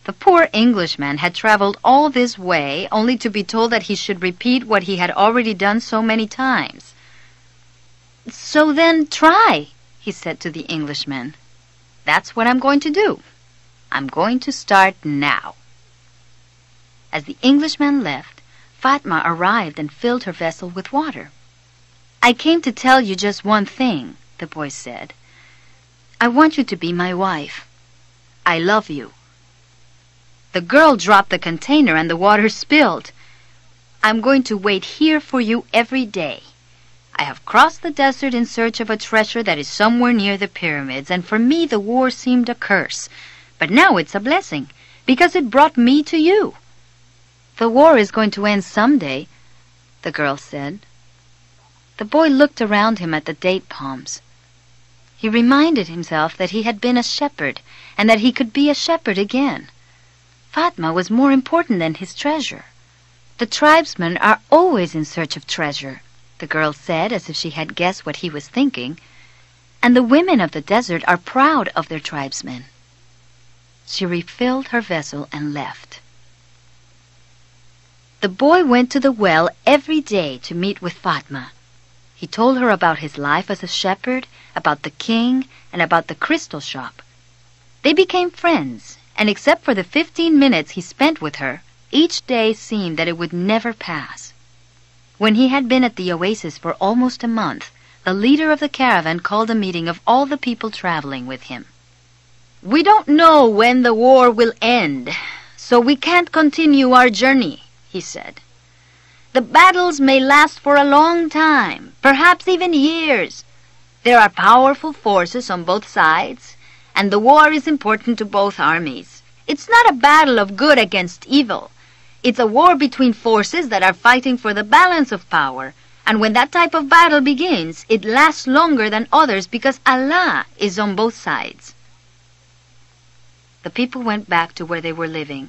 The poor Englishman had traveled all this way only to be told that he should repeat what he had already done so many times. "So then try," he said to the Englishman. "That's what I'm going to do. I'm going to start now." As the Englishman left, Fatma arrived and filled her vessel with water. "I came to tell you just one thing," the boy said. "I want you to be my wife. I love you." The girl dropped the container and the water spilled. "I'm going to wait here for you every day. I have crossed the desert in search of a treasure that is somewhere near the pyramids, and for me the war seemed a curse. But now it's a blessing, because it brought me to you." "The war is going to end someday," the girl said. The boy looked around him at the date palms. He reminded himself that he had been a shepherd, and that he could be a shepherd again. Fatma was more important than his treasure. "The tribesmen are always in search of treasure," the girl said, as if she had guessed what he was thinking. "And the women of the desert are proud of their tribesmen." She refilled her vessel and left. The boy went to the well every day to meet with Fatma. He told her about his life as a shepherd, about the king, and about the crystal shop. They became friends, and except for the 15 minutes he spent with her, each day seemed that it would never pass. When he had been at the oasis for almost a month, the leader of the caravan called a meeting of all the people traveling with him. "We don't know when the war will end, so we can't continue our journey," he said. "The battles may last for a long time, perhaps even years. There are powerful forces on both sides, and the war is important to both armies. It's not a battle of good against evil. It's a war between forces that are fighting for the balance of power, and when that type of battle begins, it lasts longer than others because Allah is on both sides." The people went back to where they were living,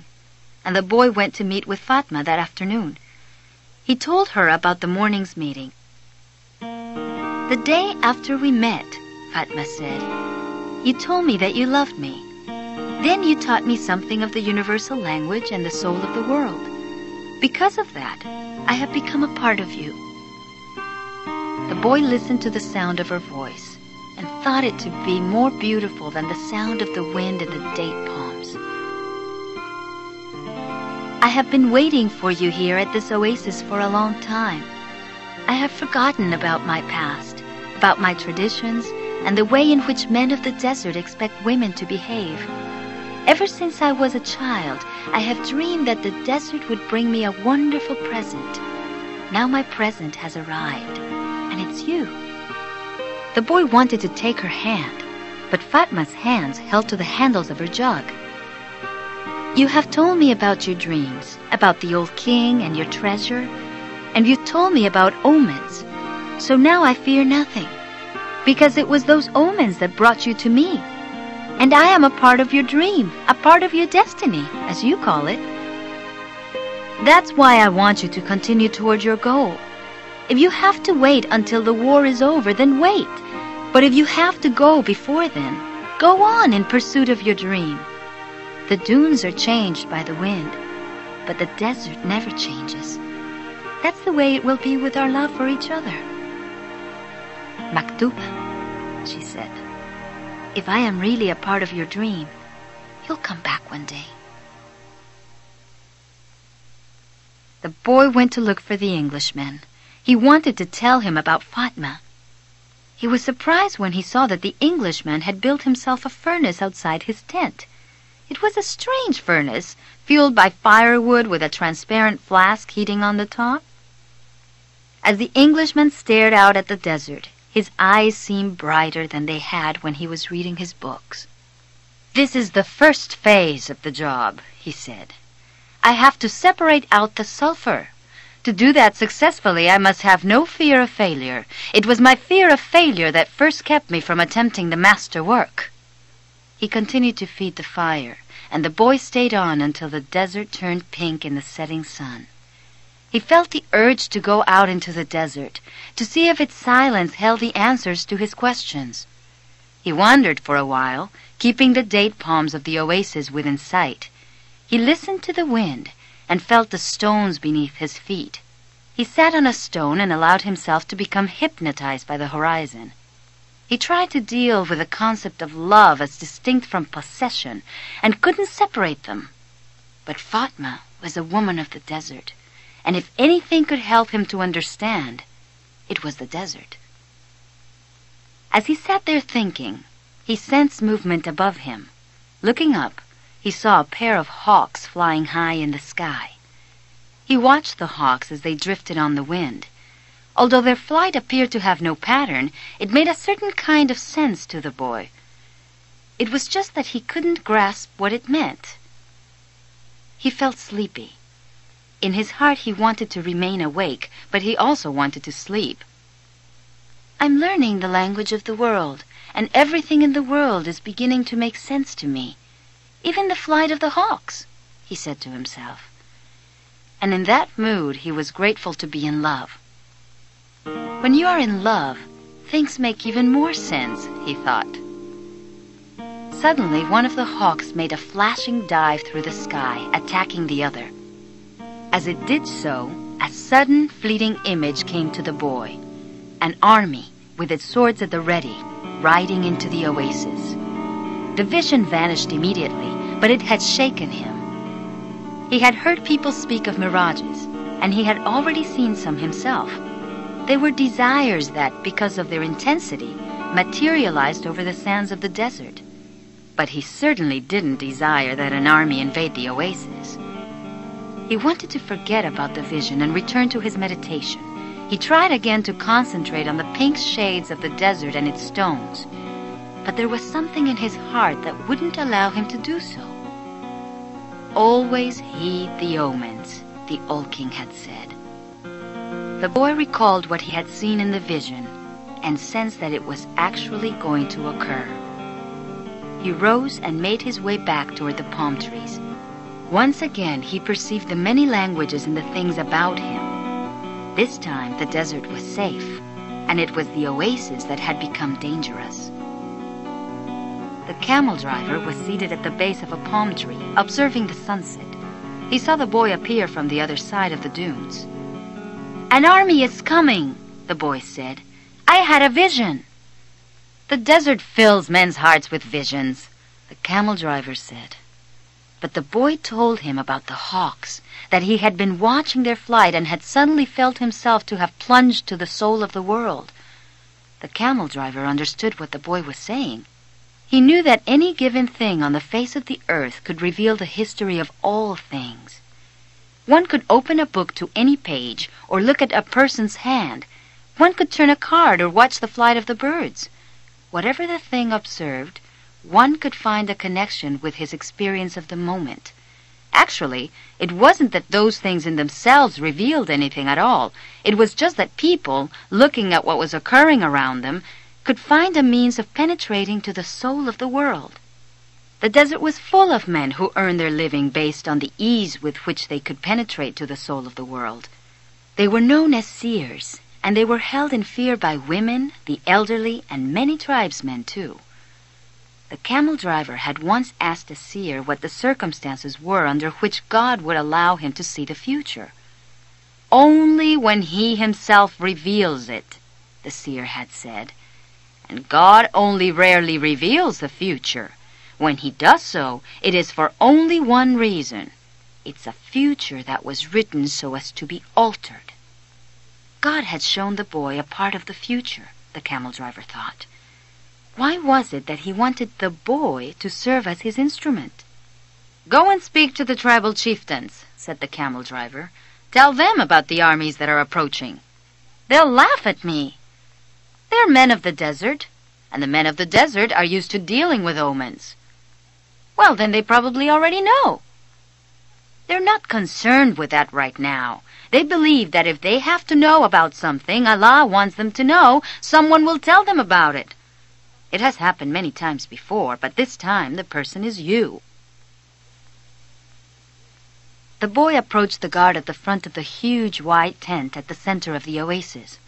and the boy went to meet with Fatma that afternoon. He told her about the morning's meeting. "The day after we met," Fatma said, "you told me that you loved me. Then you taught me something of the universal language and the soul of the world. Because of that, I have become a part of you." The boy listened to the sound of her voice and thought it to be more beautiful than the sound of the wind in the date palms. "I have been waiting for you here at this oasis for a long time. I have forgotten about my past, about my traditions, and the way in which men of the desert expect women to behave. Ever since I was a child, I have dreamed that the desert would bring me a wonderful present. Now my present has arrived, and it's you." The boy wanted to take her hand, but Fatma's hands held to the handles of her jug. "You have told me about your dreams, about the old king and your treasure, and you told me about omens. So now I fear nothing, because it was those omens that brought you to me. And I am a part of your dream, a part of your destiny, as you call it. That's why I want you to continue toward your goal. If you have to wait until the war is over, then wait. But if you have to go before then, go on in pursuit of your dream. The dunes are changed by the wind, but the desert never changes. That's the way it will be with our love for each other." "Maktub," she said, "if I am really a part of your dream, you'll come back one day." The boy went to look for the Englishman. He wanted to tell him about Fatma. He was surprised when he saw that the Englishman had built himself a furnace outside his tent. It was a strange furnace, fueled by firewood with a transparent flask heating on the top. As the Englishman stared out at the desert, his eyes seemed brighter than they had when he was reading his books. "This is the first phase of the job," he said. "I have to separate out the sulfur. To do that successfully, I must have no fear of failure. It was my fear of failure that first kept me from attempting the master work." He continued to feed the fire, and the boy stayed on until the desert turned pink in the setting sun. He felt the urge to go out into the desert, to see if its silence held the answers to his questions. He wandered for a while, keeping the date palms of the oasis within sight. He listened to the wind and felt the stones beneath his feet. He sat on a stone and allowed himself to become hypnotized by the horizon. He tried to deal with the concept of love as distinct from possession and couldn't separate them. But Fatma was a woman of the desert, and if anything could help him to understand, it was the desert. As he sat there thinking, he sensed movement above him. Looking up, he saw a pair of hawks flying high in the sky. He watched the hawks as they drifted on the wind. Although their flight appeared to have no pattern, it made a certain kind of sense to the boy. It was just that he couldn't grasp what it meant. He felt sleepy. In his heart he wanted to remain awake, but he also wanted to sleep. "I'm learning the language of the world, and everything in the world is beginning to make sense to me. Even the flight of the hawks," he said to himself. And in that mood he was grateful to be in love. When you are in love, things make even more sense, he thought. Suddenly, one of the hawks made a flashing dive through the sky, attacking the other. As it did so, a sudden, fleeting image came to the boy. An army, with its swords at the ready, riding into the oasis. The vision vanished immediately, but it had shaken him. He had heard people speak of mirages, and he had already seen some himself. They were desires that, because of their intensity, materialized over the sands of the desert. But he certainly didn't desire that an army invade the oasis. He wanted to forget about the vision and return to his meditation. He tried again to concentrate on the pink shades of the desert and its stones. But there was something in his heart that wouldn't allow him to do so. "Always heed the omens," the old king had said. The boy recalled what he had seen in the vision and sensed that it was actually going to occur. He rose and made his way back toward the palm trees. Once again, he perceived the many languages in the things about him. This time, the desert was safe, and it was the oasis that had become dangerous. The camel driver was seated at the base of a palm tree, observing the sunset. He saw the boy appear from the other side of the dunes. "An army is coming," the boy said. "I had a vision." "The desert fills men's hearts with visions," the camel driver said. But the boy told him about the hawks, that he had been watching their flight and had suddenly felt himself to have plunged to the soul of the world. The camel driver understood what the boy was saying. He knew that any given thing on the face of the earth could reveal the history of all things. One could open a book to any page or look at a person's hand. One could turn a card or watch the flight of the birds. Whatever the thing observed, one could find a connection with his experience of the moment. Actually, it wasn't that those things in themselves revealed anything at all. It was just that people, looking at what was occurring around them, could find a means of penetrating to the soul of the world. The desert was full of men who earned their living based on the ease with which they could penetrate to the soul of the world. They were known as seers, and they were held in fear by women, the elderly, and many tribesmen, too. The camel driver had once asked a seer what the circumstances were under which God would allow him to see the future. "Only when he himself reveals it," the seer had said. And God only rarely reveals the future. When he does so, it is for only one reason. It's a future that was written so as to be altered. God had shown the boy a part of the future, the camel driver thought. Why was it that he wanted the boy to serve as his instrument? "Go and speak to the tribal chieftains," said the camel driver. "Tell them about the armies that are approaching." "They'll laugh at me. They're men of the desert, and the men of the desert are used to dealing with omens." "Well, then they probably already know." "They're not concerned with that right now. They believe that if they have to know about something Allah wants them to know, someone will tell them about it. It has happened many times before, but this time the person is you." The boy approached the guard at the front of the huge white tent at the center of the oasis.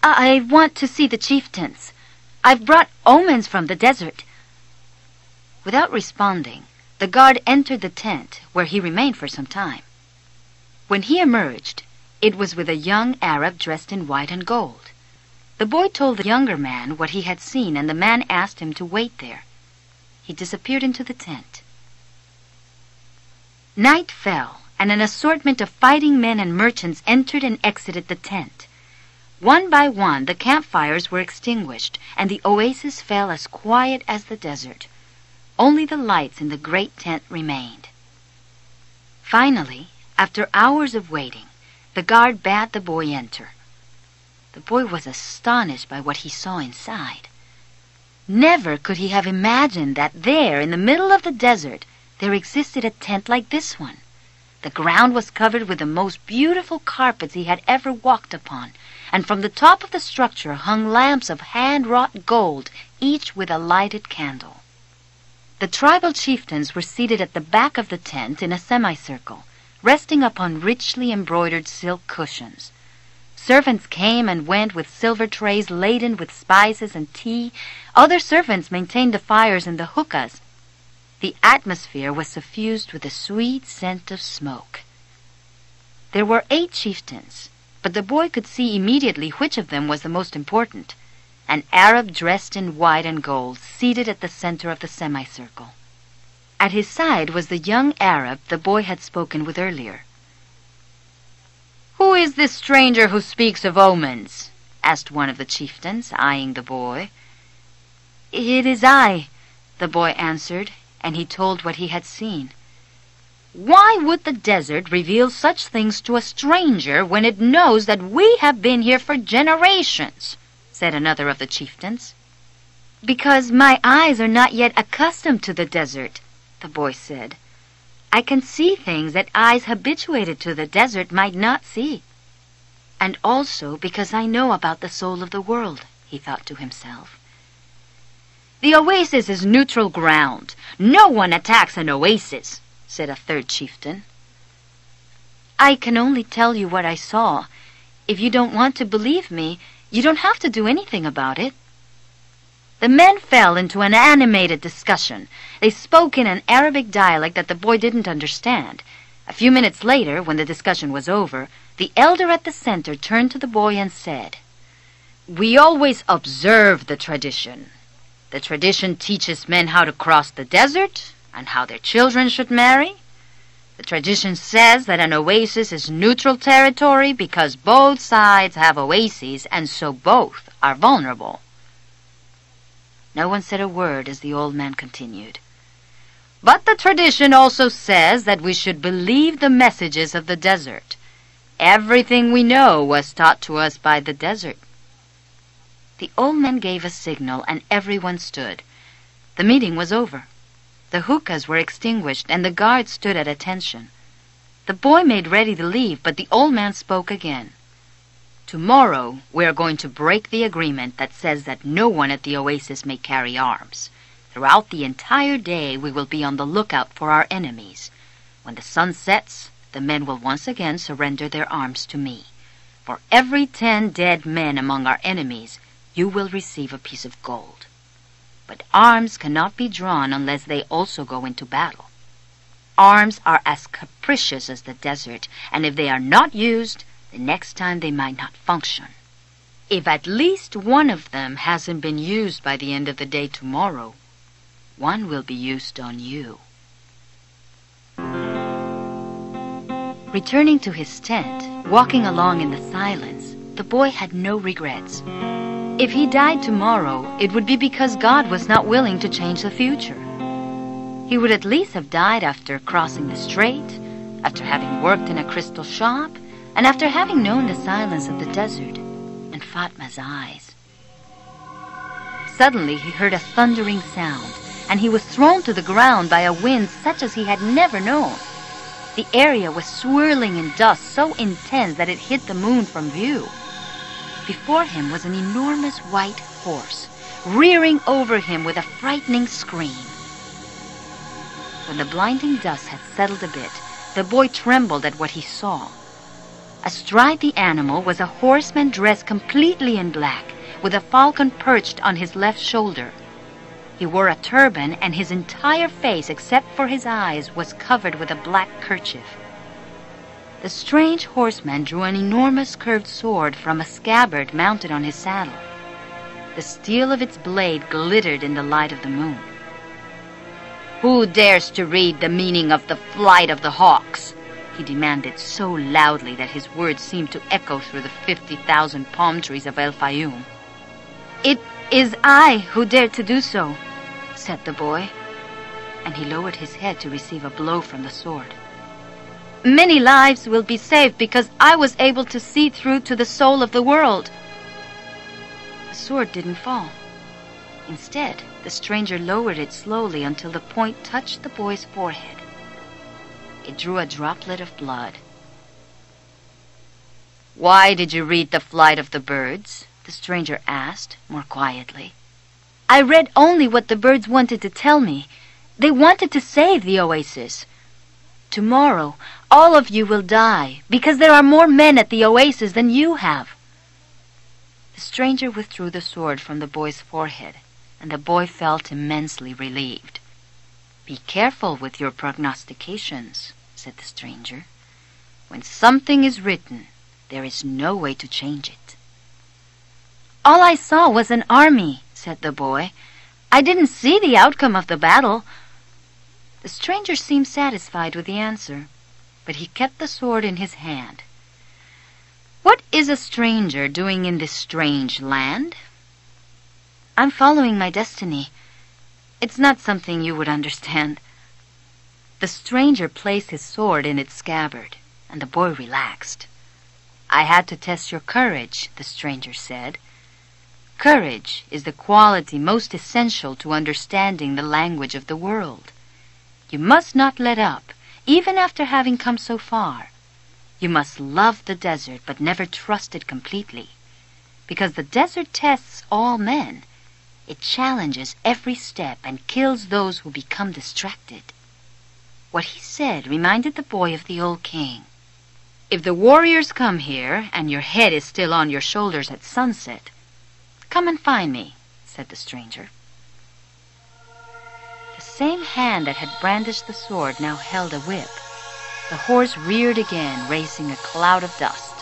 "I want to see the chieftains. I've brought omens from the desert." Without responding, the guard entered the tent, where he remained for some time. When he emerged, it was with a young Arab dressed in white and gold. The boy told the younger man what he had seen, and the man asked him to wait there. He disappeared into the tent. Night fell, and an assortment of fighting men and merchants entered and exited the tent. One by one, the campfires were extinguished, and the oasis fell as quiet as the desert. Only the lights in the great tent remained. Finally, after hours of waiting, the guard bade the boy enter. The boy was astonished by what he saw inside. Never could he have imagined that there, in the middle of the desert, there existed a tent like this one. The ground was covered with the most beautiful carpets he had ever walked upon, and from the top of the structure hung lamps of hand-wrought gold, each with a lighted candle. The tribal chieftains were seated at the back of the tent in a semicircle, resting upon richly embroidered silk cushions. Servants came and went with silver trays laden with spices and tea. Other servants maintained the fires in the hookahs. The atmosphere was suffused with a sweet scent of smoke. There were 8 chieftains, but the boy could see immediately which of them was the most important. An Arab dressed in white and gold, seated at the center of the semicircle. At his side was the young Arab the boy had spoken with earlier. "Who is this stranger who speaks of omens?" asked one of the chieftains, eyeing the boy. "It is I," the boy answered, and he told what he had seen. "Why would the desert reveal such things to a stranger when it knows that we have been here for generations?" said another of the chieftains. "Because my eyes are not yet accustomed to the desert," the boy said. "I can see things that eyes habituated to the desert might not see. And also because I know about the soul of the world," he thought to himself. "The oasis is neutral ground. No one attacks an oasis," said a third chieftain. "I can only tell you what I saw. If you don't want to believe me, you don't have to do anything about it." The men fell into an animated discussion. They spoke in an Arabic dialect that the boy didn't understand. A few minutes later, when the discussion was over, the elder at the center turned to the boy and said, "We always observe the tradition. The tradition teaches men how to cross the desert and how their children should marry. The tradition says that an oasis is neutral territory because both sides have oases and so both are vulnerable." No one said a word as the old man continued. "But the tradition also says that we should believe the messages of the desert. Everything we know was taught to us by the desert." The old man gave a signal and everyone stood. The meeting was over. The hookahs were extinguished and the guards stood at attention. The boy made ready to leave, but the old man spoke again. "Tomorrow we are going to break the agreement that says that no one at the oasis may carry arms. Throughout the entire day we will be on the lookout for our enemies. When the sun sets, the men will once again surrender their arms to me. For every 10 dead men among our enemies, you will receive a piece of gold. But arms cannot be drawn unless they also go into battle. Arms are as capricious as the desert, and if they are not used, the next time they might not function. If at least one of them hasn't been used by the end of the day tomorrow, one will be used on you." Returning to his tent, walking along in the silence, the boy had no regrets. If he died tomorrow, it would be because God was not willing to change the future. He would at least have died after crossing the strait, after having worked in a crystal shop, and after having known the silence of the desert and Fatma's eyes. Suddenly he heard a thundering sound, and he was thrown to the ground by a wind such as he had never known. The area was swirling in dust so intense that it hid the moon from view. Before him was an enormous white horse, rearing over him with a frightening scream. When the blinding dust had settled a bit, the boy trembled at what he saw. Astride the animal was a horseman dressed completely in black, with a falcon perched on his left shoulder. He wore a turban, and his entire face, except for his eyes, was covered with a black kerchief. The strange horseman drew an enormous curved sword from a scabbard mounted on his saddle. The steel of its blade glittered in the light of the moon. "Who dares to read the meaning of the flight of the hawks?" he demanded so loudly that his words seemed to echo through the 50,000 palm trees of El Fayum. "It is I who dare to do so," said the boy, and he lowered his head to receive a blow from the sword. "Many lives will be saved because I was able to see through to the soul of the world." The sword didn't fall. Instead, the stranger lowered it slowly until the point touched the boy's forehead. It drew a droplet of blood. "Why did you read the flight of the birds?" the stranger asked, more quietly. "I read only what the birds wanted to tell me. They wanted to save the oasis. Tomorrow, all of you will die, because there are more men at the oasis than you have." The stranger withdrew the sword from the boy's forehead, and the boy felt immensely relieved. "Be careful with your prognostications," said the stranger. "When something is written, there is no way to change it." "All I saw was an army," said the boy. "I didn't see the outcome of the battle." The stranger seemed satisfied with the answer, but he kept the sword in his hand. "What is a stranger doing in this strange land?" "I'm following my destiny. It's not something you would understand." The stranger placed his sword in its scabbard, and the boy relaxed. "I had to test your courage," the stranger said. "Courage is the quality most essential to understanding the language of the world. You must not let up, even after having come so far. You must love the desert, but never trust it completely, because the desert tests all men. It challenges every step and kills those who become distracted." What he said reminded the boy of the old king. "If the warriors come here and your head is still on your shoulders at sunset, come and find me," said the stranger. The same hand that had brandished the sword now held a whip. The horse reared again, raising a cloud of dust.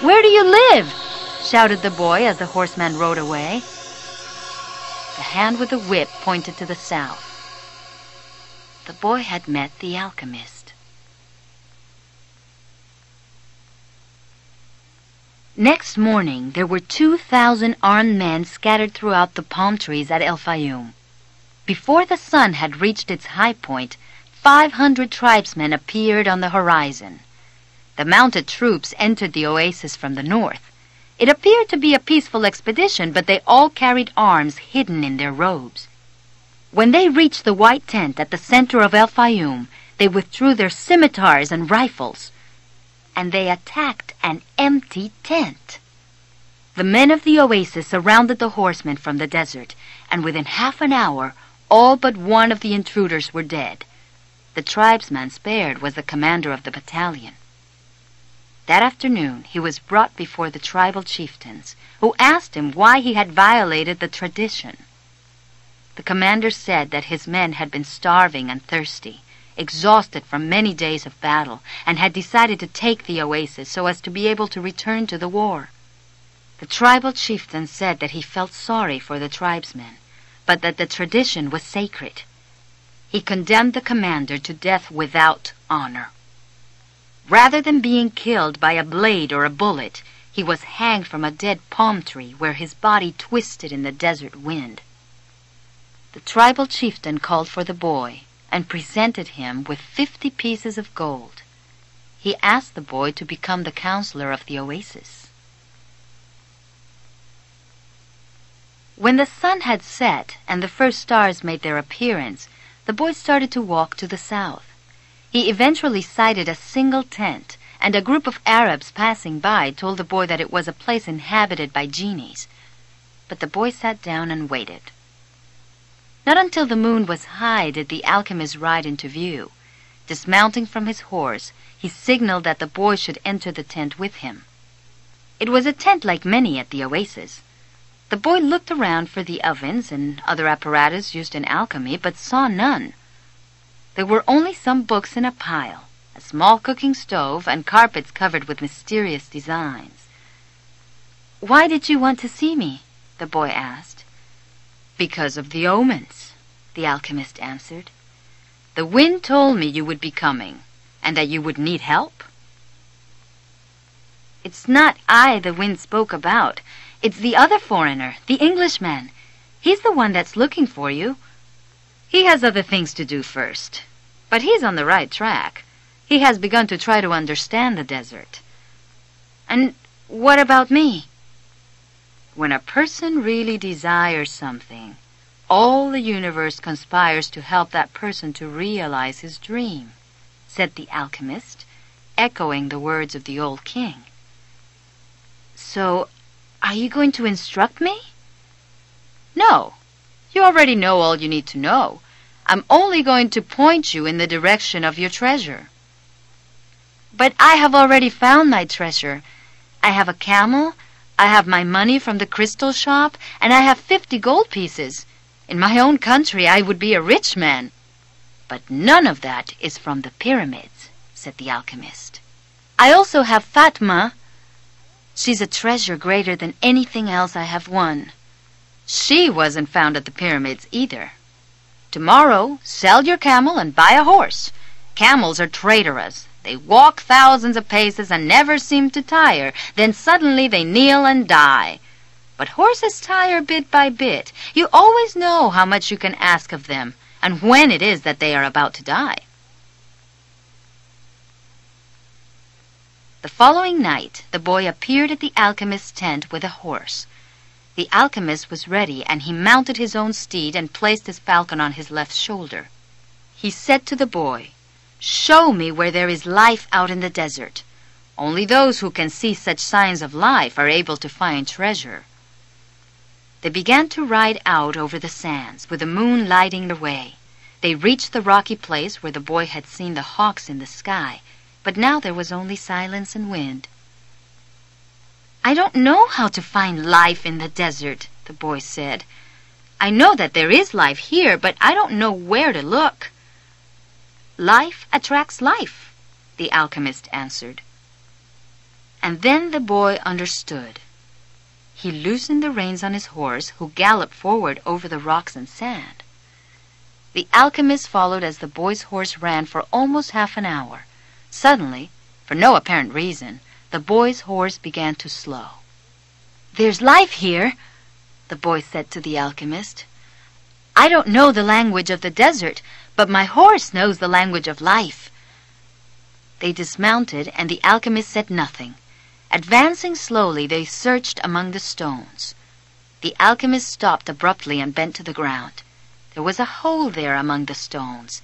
"Where do you live?" shouted the boy as the horseman rode away. The hand with the whip pointed to the south. The boy had met the alchemist. Next morning, there were 2,000 armed men scattered throughout the palm trees at El Fayum. Before the sun had reached its high point, 500 tribesmen appeared on the horizon. The mounted troops entered the oasis from the north. It appeared to be a peaceful expedition, but they all carried arms hidden in their robes. When they reached the white tent at the center of El Fayum, they withdrew their scimitars and rifles, and they attacked an empty tent. The men of the oasis surrounded the horsemen from the desert, and within half an hour, all but one of the intruders were dead. The tribesman spared was the commander of the battalion. That afternoon, he was brought before the tribal chieftains, who asked him why he had violated the tradition. The commander said that his men had been starving and thirsty, exhausted from many days of battle, and had decided to take the oasis so as to be able to return to the war. The tribal chieftain said that he felt sorry for the tribesmen, but that the tradition was sacred. He condemned the commander to death without honor. Rather than being killed by a blade or a bullet, He was hanged from a dead palm tree where his body twisted in the desert wind. The tribal chieftain called for the boy and presented him with 50 pieces of gold. He asked the boy to become the counselor of the oasis. When the sun had set and the first stars made their appearance, the boy started to walk to the south. He eventually sighted a single tent, and a group of Arabs passing by told the boy that it was a place inhabited by genies. But the boy sat down and waited. Not until the moon was high did the alchemist ride into view. Dismounting from his horse, he signaled that the boy should enter the tent with him. It was a tent like many at the oasis. The boy looked around for the ovens and other apparatus used in alchemy, but saw none. There were only some books in a pile, a small cooking stove, and carpets covered with mysterious designs. "Why did you want to see me?" the boy asked. "Because of the omens," the alchemist answered. "The wind told me you would be coming, and that you would need help." "It's not I the wind spoke about. It's the other foreigner, the Englishman. He's the one that's looking for you. He has other things to do first, but he's on the right track. He has begun to try to understand the desert." "And what about me?" "When a person really desires something, all the universe conspires to help that person to realize his dream," said the alchemist, echoing the words of the old king. "So, are you going to instruct me?" "No. You already know all you need to know. I'm only going to point you in the direction of your treasure." "But I have already found my treasure. I have a camel, I have my money from the crystal shop, and I have 50 gold pieces. In my own country I would be a rich man." "But none of that is from the pyramids," said the alchemist. "I also have Fatma. She's a treasure greater than anything else I have won. She wasn't found at the pyramids either. Tomorrow, sell your camel and buy a horse. Camels are traitorous. They walk thousands of paces and never seem to tire. Then suddenly they kneel and die. But horses tire bit by bit. You always know how much you can ask of them and when it is that they are about to die." The following night, the boy appeared at the alchemist's tent with a horse. The alchemist was ready, and he mounted his own steed and placed his falcon on his left shoulder. He said to the boy, "Show me where there is life out in the desert. Only those who can see such signs of life are able to find treasure." They began to ride out over the sands, with the moon lighting the way. They reached the rocky place where the boy had seen the hawks in the sky, but now there was only silence and wind. "I don't know how to find life in the desert," the boy said. "I know that there is life here, but I don't know where to look." "Life attracts life," the alchemist answered. And then the boy understood. He loosened the reins on his horse, who galloped forward over the rocks and sand. The alchemist followed as the boy's horse ran for almost half an hour. Suddenly, for no apparent reason, the boy's horse began to slow. "There's life here," the boy said to the alchemist. "I don't know the language of the desert, but my horse knows the language of life." They dismounted, and the alchemist said nothing. Advancing slowly, they searched among the stones. The alchemist stopped abruptly and bent to the ground. There was a hole there among the stones.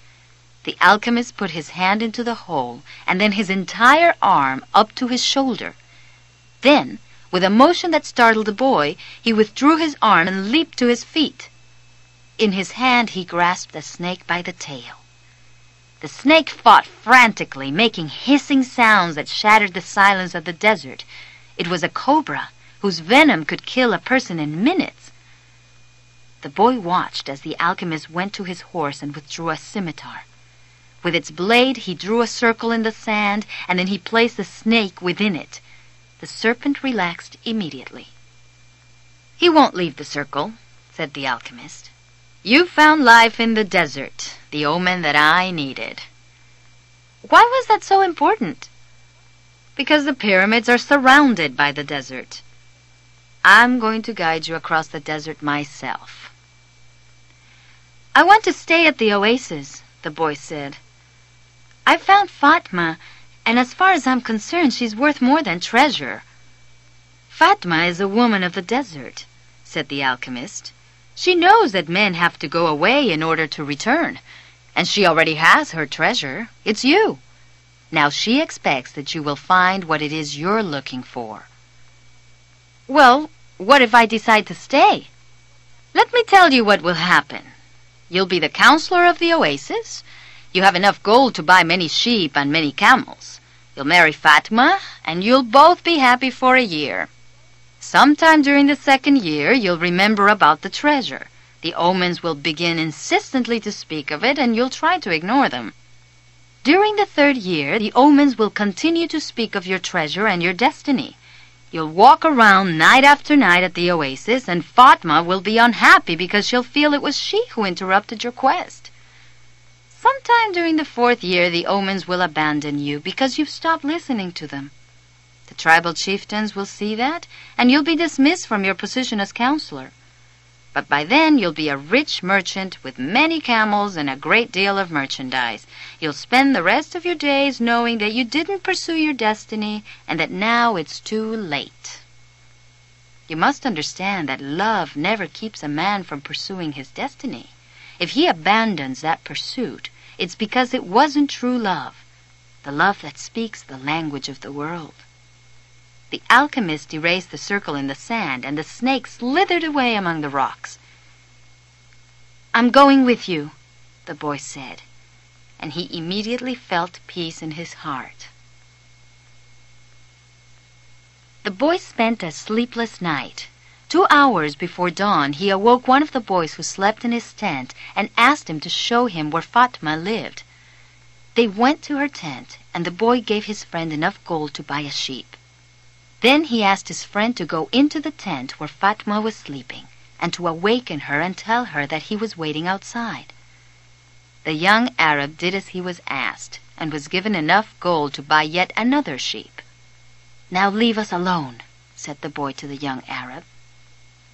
The alchemist put his hand into the hole, and then his entire arm up to his shoulder. Then, with a motion that startled the boy, he withdrew his arm and leaped to his feet. In his hand he grasped a snake by the tail. The snake fought frantically, making hissing sounds that shattered the silence of the desert. It was a cobra, whose venom could kill a person in minutes. The boy watched as the alchemist went to his horse and withdrew a scimitar. With its blade, he drew a circle in the sand, and then he placed the snake within it. The serpent relaxed immediately. "He won't leave the circle," said the alchemist. "You found life in the desert, the omen that I needed." "Why was that so important?" Because the pyramids are surrounded by the desert. I'm going to guide you across the desert myself. I want to stay at the oasis, the boy said. I found Fatma, and as far as I'm concerned, she's worth more than treasure. Fatma is a woman of the desert, said the alchemist. She knows that men have to go away in order to return, and she already has her treasure. It's you. Now she expects that you will find what it is you're looking for. Well, what if I decide to stay? Let me tell you what will happen. You'll be the counselor of the oasis. You have enough gold to buy many sheep and many camels. You'll marry Fatma, and you'll both be happy for a year. Sometime during the second year, you'll remember about the treasure. The omens will begin insistently to speak of it, and you'll try to ignore them. During the third year, the omens will continue to speak of your treasure and your destiny. You'll walk around night after night at the oasis, and Fatma will be unhappy because she'll feel it was she who interrupted your quest. Sometime during the fourth year, the omens will abandon you because you've stopped listening to them. The tribal chieftains will see that, and you'll be dismissed from your position as counselor. But by then, you'll be a rich merchant with many camels and a great deal of merchandise. You'll spend the rest of your days knowing that you didn't pursue your destiny and that now it's too late. You must understand that love never keeps a man from pursuing his destiny. If he abandons that pursuit, it's because it wasn't true love, the love that speaks the language of the world. The alchemist erased the circle in the sand, and the snake slithered away among the rocks. I'm going with you, the boy said, and he immediately felt peace in his heart. The boy spent a sleepless night. 2 hours before dawn, he awoke one of the boys who slept in his tent and asked him to show him where Fatma lived. They went to her tent, and the boy gave his friend enough gold to buy a sheep. Then he asked his friend to go into the tent where Fatma was sleeping and to awaken her and tell her that he was waiting outside. The young Arab did as he was asked and was given enough gold to buy yet another sheep. Now leave us alone, said the boy to the young Arab.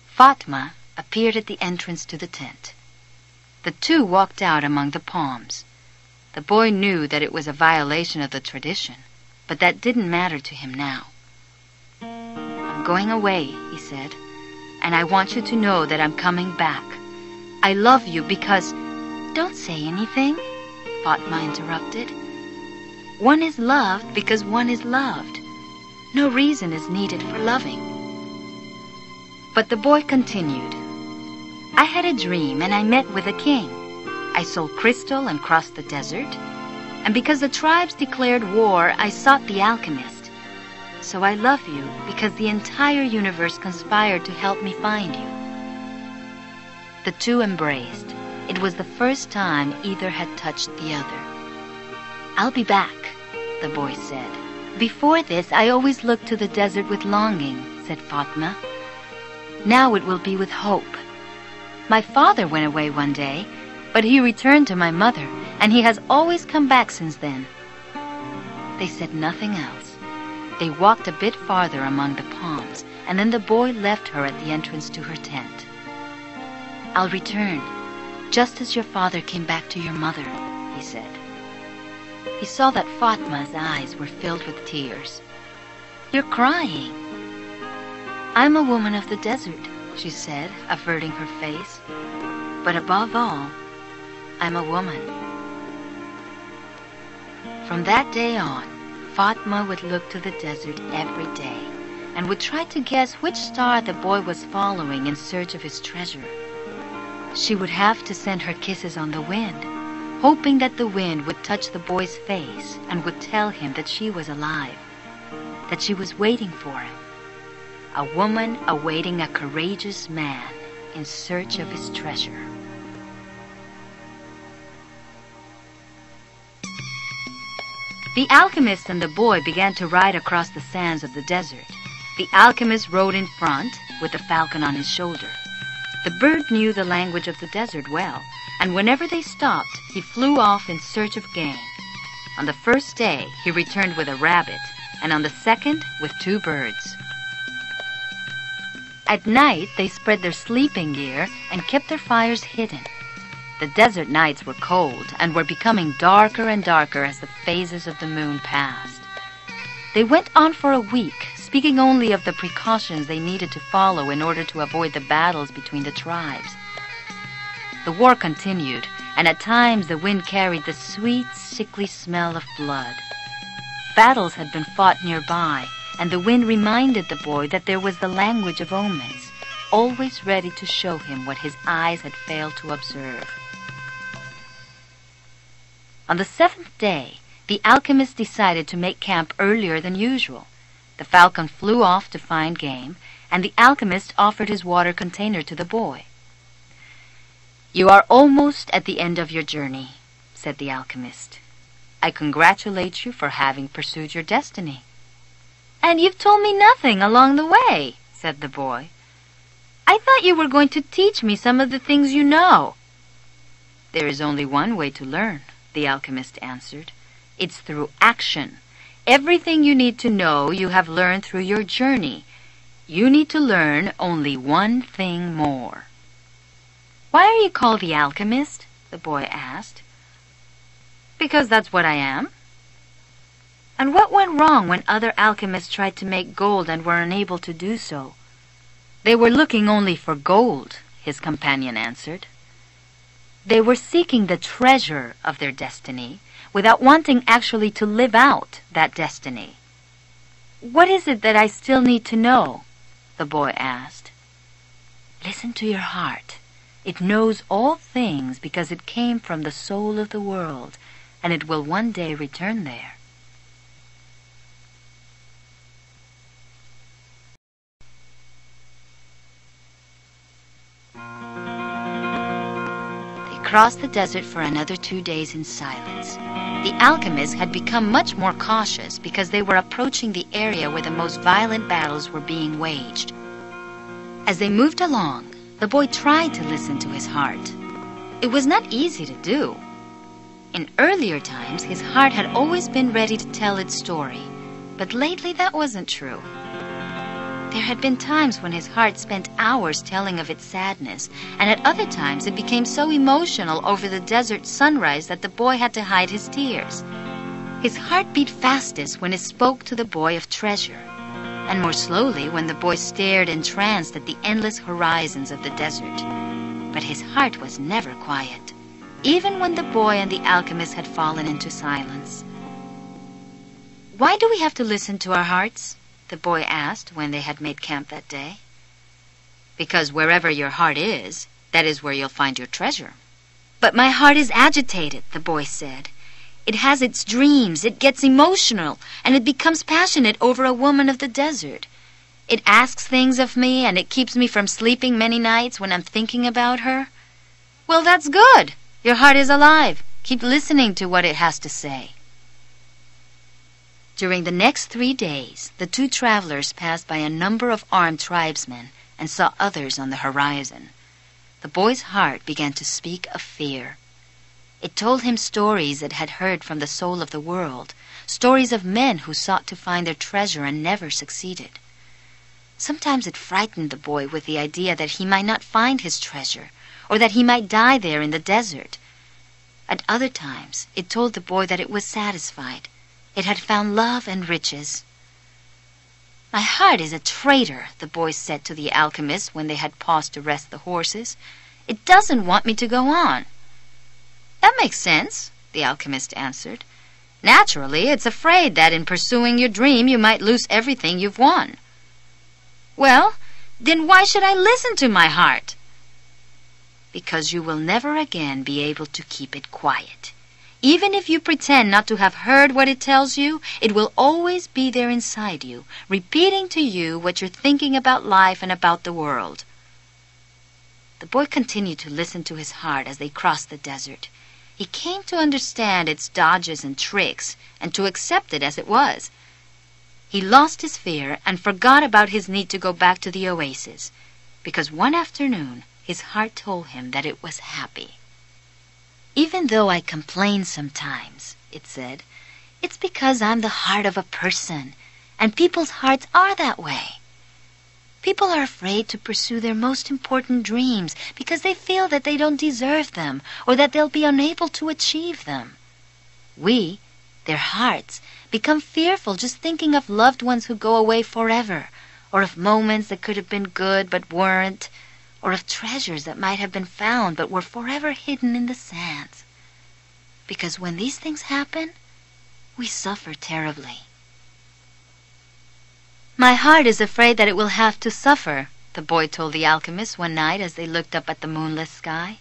Fatma appeared at the entrance to the tent. The two walked out among the palms. The boy knew that it was a violation of the tradition, but that didn't matter to him now. I'm going away, he said, and I want you to know that I'm coming back. I love you because... Don't say anything, Fatma interrupted. One is loved because one is loved. No reason is needed for loving. But the boy continued. I had a dream and I met with a king. I sold crystal and crossed the desert. And because the tribes declared war, I sought the alchemist. So I love you because the entire universe conspired to help me find you. The two embraced. It was the first time either had touched the other. I'll be back, the boy said. Before this, I always looked to the desert with longing, said Fatma. Now it will be with hope. My father went away one day, but he returned to my mother, and he has always come back since then. They said nothing else. They walked a bit farther among the palms, and then the boy left her at the entrance to her tent. I'll return, just as your father came back to your mother, he said. He saw that Fatma's eyes were filled with tears. You're crying. I'm a woman of the desert, she said, averting her face. But above all, I'm a woman. From that day on, Fatma would look to the desert every day and would try to guess which star the boy was following in search of his treasure. She would have to send her kisses on the wind, hoping that the wind would touch the boy's face and would tell him that she was alive, that she was waiting for him. A woman awaiting a courageous man in search of his treasure. The alchemist and the boy began to ride across the sands of the desert. The alchemist rode in front with the falcon on his shoulder. The bird knew the language of the desert well, and whenever they stopped, he flew off in search of game. On the first day, he returned with a rabbit, and on the second with 2 birds. At night, they spread their sleeping gear and kept their fires hidden. The desert nights were cold and were becoming darker and darker as the phases of the moon passed. They went on for a week, speaking only of the precautions they needed to follow in order to avoid the battles between the tribes. The war continued, and at times the wind carried the sweet, sickly smell of blood. Battles had been fought nearby, and the wind reminded the boy that there was the language of omens, always ready to show him what his eyes had failed to observe. On the 7th day, the alchemist decided to make camp earlier than usual. The falcon flew off to find game, and the alchemist offered his water container to the boy. "You are almost at the end of your journey," said the alchemist. "I congratulate you for having pursued your destiny." "And you've told me nothing along the way," said the boy. "I thought you were going to teach me some of the things you know." "There is only one way to learn," the alchemist answered. "It's through action. Everything you need to know you have learned through your journey. You need to learn only one thing more." "Why are you called the alchemist?" the boy asked. "Because that's what I am." "And what went wrong when other alchemists tried to make gold and were unable to do so?" "They were looking only for gold," his companion answered. "They were seeking the treasure of their destiny without wanting actually to live out that destiny." "What is it that I still need to know?" the boy asked. "Listen to your heart. It knows all things because it came from the soul of the world, and it will one day return there." Crossed the desert for another 2 days in silence. The alchemists had become much more cautious because they were approaching the area where the most violent battles were being waged. As they moved along, the boy tried to listen to his heart. It was not easy to do. In earlier times, his heart had always been ready to tell its story, but lately that wasn't true. There had been times when his heart spent hours telling of its sadness, and at other times it became so emotional over the desert sunrise that the boy had to hide his tears. His heart beat fastest when it spoke to the boy of treasure, and more slowly when the boy stared entranced at the endless horizons of the desert. But his heart was never quiet, even when the boy and the alchemist had fallen into silence. "Why do we have to listen to our hearts?" the boy asked when they had made camp that day. "Because wherever your heart is, that is where you'll find your treasure." "But my heart is agitated," the boy said. "It has its dreams, it gets emotional, and it becomes passionate over a woman of the desert. It asks things of me, and it keeps me from sleeping many nights when I'm thinking about her." "Well, that's good. Your heart is alive. Keep listening to what it has to say." During the next 3 days, the 2 travelers passed by a number of armed tribesmen and saw others on the horizon. The boy's heart began to speak of fear. It told him stories it had heard from the soul of the world, stories of men who sought to find their treasure and never succeeded. Sometimes it frightened the boy with the idea that he might not find his treasure, or that he might die there in the desert. At other times, it told the boy that it was satisfied. It had found love and riches. "My heart is a traitor," the boy said to the alchemist when they had paused to rest the horses. "It doesn't want me to go on." "That makes sense," the alchemist answered. "Naturally, it's afraid that in pursuing your dream you might lose everything you've won." "Well, then why should I listen to my heart?" "Because you will never again be able to keep it quiet. Even if you pretend not to have heard what it tells you, it will always be there inside you, repeating to you what you're thinking about life and about the world." The boy continued to listen to his heart as they crossed the desert. He came to understand its dodges and tricks, and to accept it as it was. He lost his fear and forgot about his need to go back to the oasis, because one afternoon his heart told him that it was happy. "Even though I complain sometimes," it said, "it's because I'm the heart of a person, And people's hearts are that way. People are afraid to pursue their most important dreams because they feel that they don't deserve them or that they'll be unable to achieve them. We, their hearts, become fearful just thinking of loved ones who go away forever, or of moments that could have been good but weren't, or of treasures that might have been found but were forever hidden in the sands. Because when these things happen, we suffer terribly. "My heart is afraid that it will have to suffer," the boy told the alchemist one night as they looked up at the moonless sky.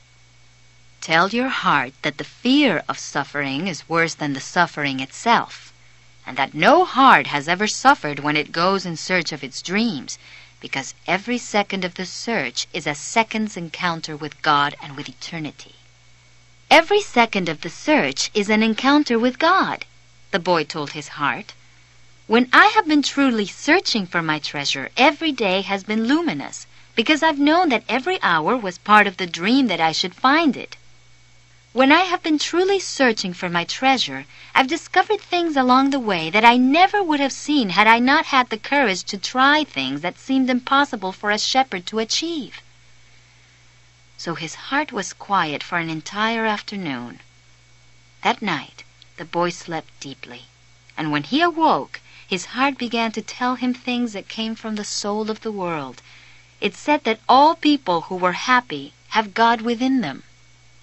"Tell your heart that the fear of suffering is worse than the suffering itself, and that no heart has ever suffered when it goes in search of its dreams, because every second of the search is a second's encounter with God and with eternity." Every second of the search is an encounter with God, the boy told his heart. When I have been truly searching for my treasure, every day has been luminous, because I've known that every hour was part of the dream that I should find it. When I have been truly searching for my treasure, I've discovered things along the way that I never would have seen had I not had the courage to try things that seemed impossible for a shepherd to achieve. So his heart was quiet for an entire afternoon. That night, the boy slept deeply, and when he awoke, his heart began to tell him things that came from the soul of the world. It said that all people who were happy have God within them,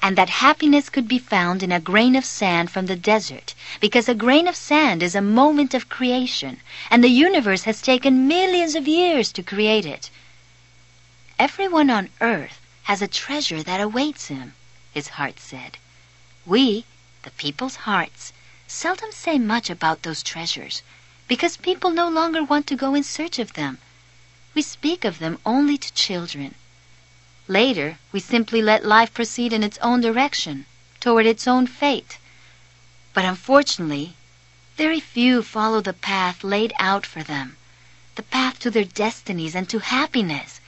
and that happiness could be found in a grain of sand from the desert, because a grain of sand is a moment of creation, and the universe has taken millions of years to create it. Everyone on earth has a treasure that awaits him, his heart said. We, the people's hearts, seldom say much about those treasures, because people no longer want to go in search of them. We speak of them only to children. Later, we simply let life proceed in its own direction, toward its own fate. But unfortunately, very few follow the path laid out for them, the path to their destinies and to happiness.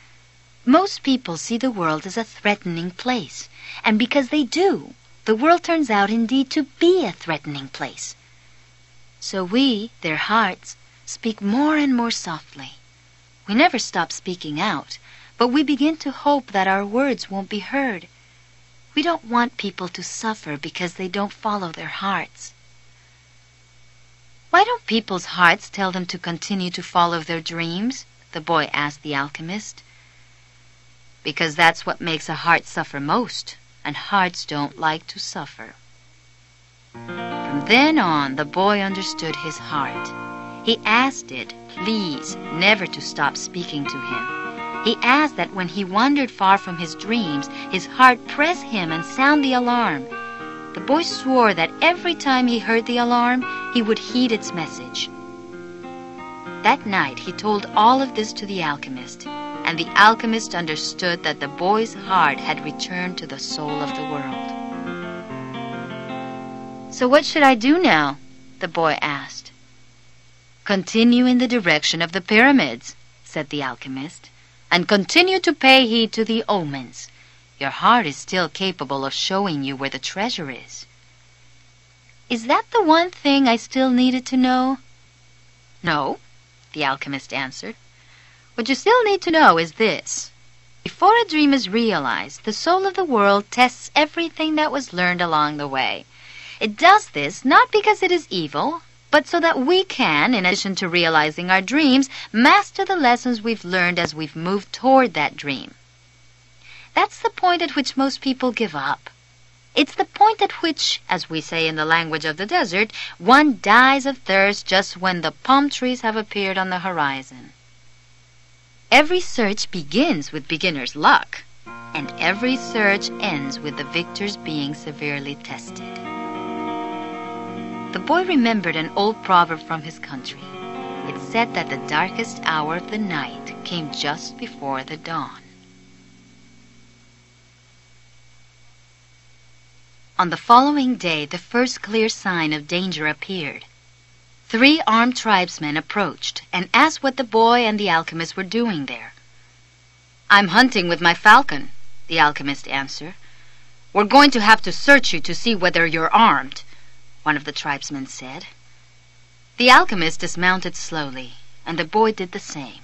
Most people see the world as a threatening place, and because they do, the world turns out indeed to be a threatening place. So we, their hearts, speak more and more softly. We never stop speaking out, but we begin to hope that our words won't be heard. We don't want people to suffer because they don't follow their hearts. "Why don't people's hearts tell them to continue to follow their dreams?" the boy asked the alchemist. "Because that's what makes a heart suffer most, and hearts don't like to suffer." From then on, the boy understood his heart. He asked it, please, never to stop speaking to him. He asked that when he wandered far from his dreams, his heart press him and sound the alarm. The boy swore that every time he heard the alarm, he would heed its message. That night, he told all of this to the alchemist, and the alchemist understood that the boy's heart had returned to the soul of the world. "So what should I do now?" the boy asked. "Continue in the direction of the pyramids," said the alchemist, "and continue to pay heed to the omens. Your heart is still capable of showing you where the treasure is." "Is that the one thing I still needed to know?" "No," the alchemist answered. "What you still need to know is this. Before a dream is realized, the soul of the world tests everything that was learned along the way. It does this not because it is evil, but so that we can, in addition to realizing our dreams, master the lessons we've learned as we've moved toward that dream. That's the point at which most people give up. It's the point at which, as we say in the language of the desert, one dies of thirst just when the palm trees have appeared on the horizon. Every search begins with beginner's luck, and every search ends with the victors being severely tested. The boy remembered an old proverb from his country. It said that the darkest hour of the night came just before the dawn. On the following day, the first clear sign of danger appeared. 3 armed tribesmen approached and asked what the boy and the alchemist were doing there. "I'm hunting with my falcon," the alchemist answered. "We're going to have to search you to see whether you're armed," one of the tribesmen said. The alchemist dismounted slowly. and the boy did the same.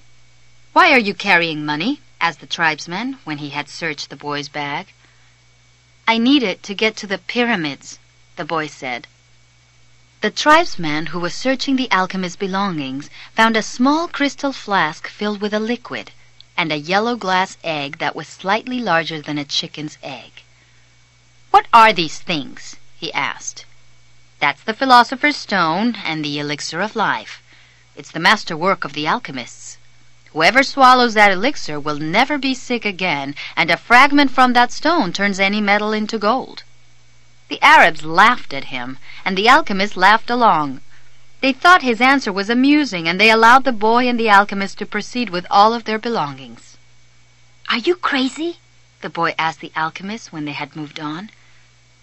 "Why are you carrying money?" asked the tribesman when he had searched the boy's bag. "I need it to get to the pyramids," the boy said. The tribesman who was searching the alchemist's belongings found a small crystal flask filled with a liquid and a yellow glass egg that was slightly larger than a chicken's egg. "What are these things?" he asked. "That's the philosopher's stone and the elixir of life. It's the masterwork of the alchemists. Whoever swallows that elixir will never be sick again, and a fragment from that stone turns any metal into gold." The Arabs laughed at him, and the alchemist laughed along. They thought his answer was amusing, and they allowed the boy and the alchemist to proceed with all of their belongings. "Are you crazy?" the boy asked the alchemist when they had moved on.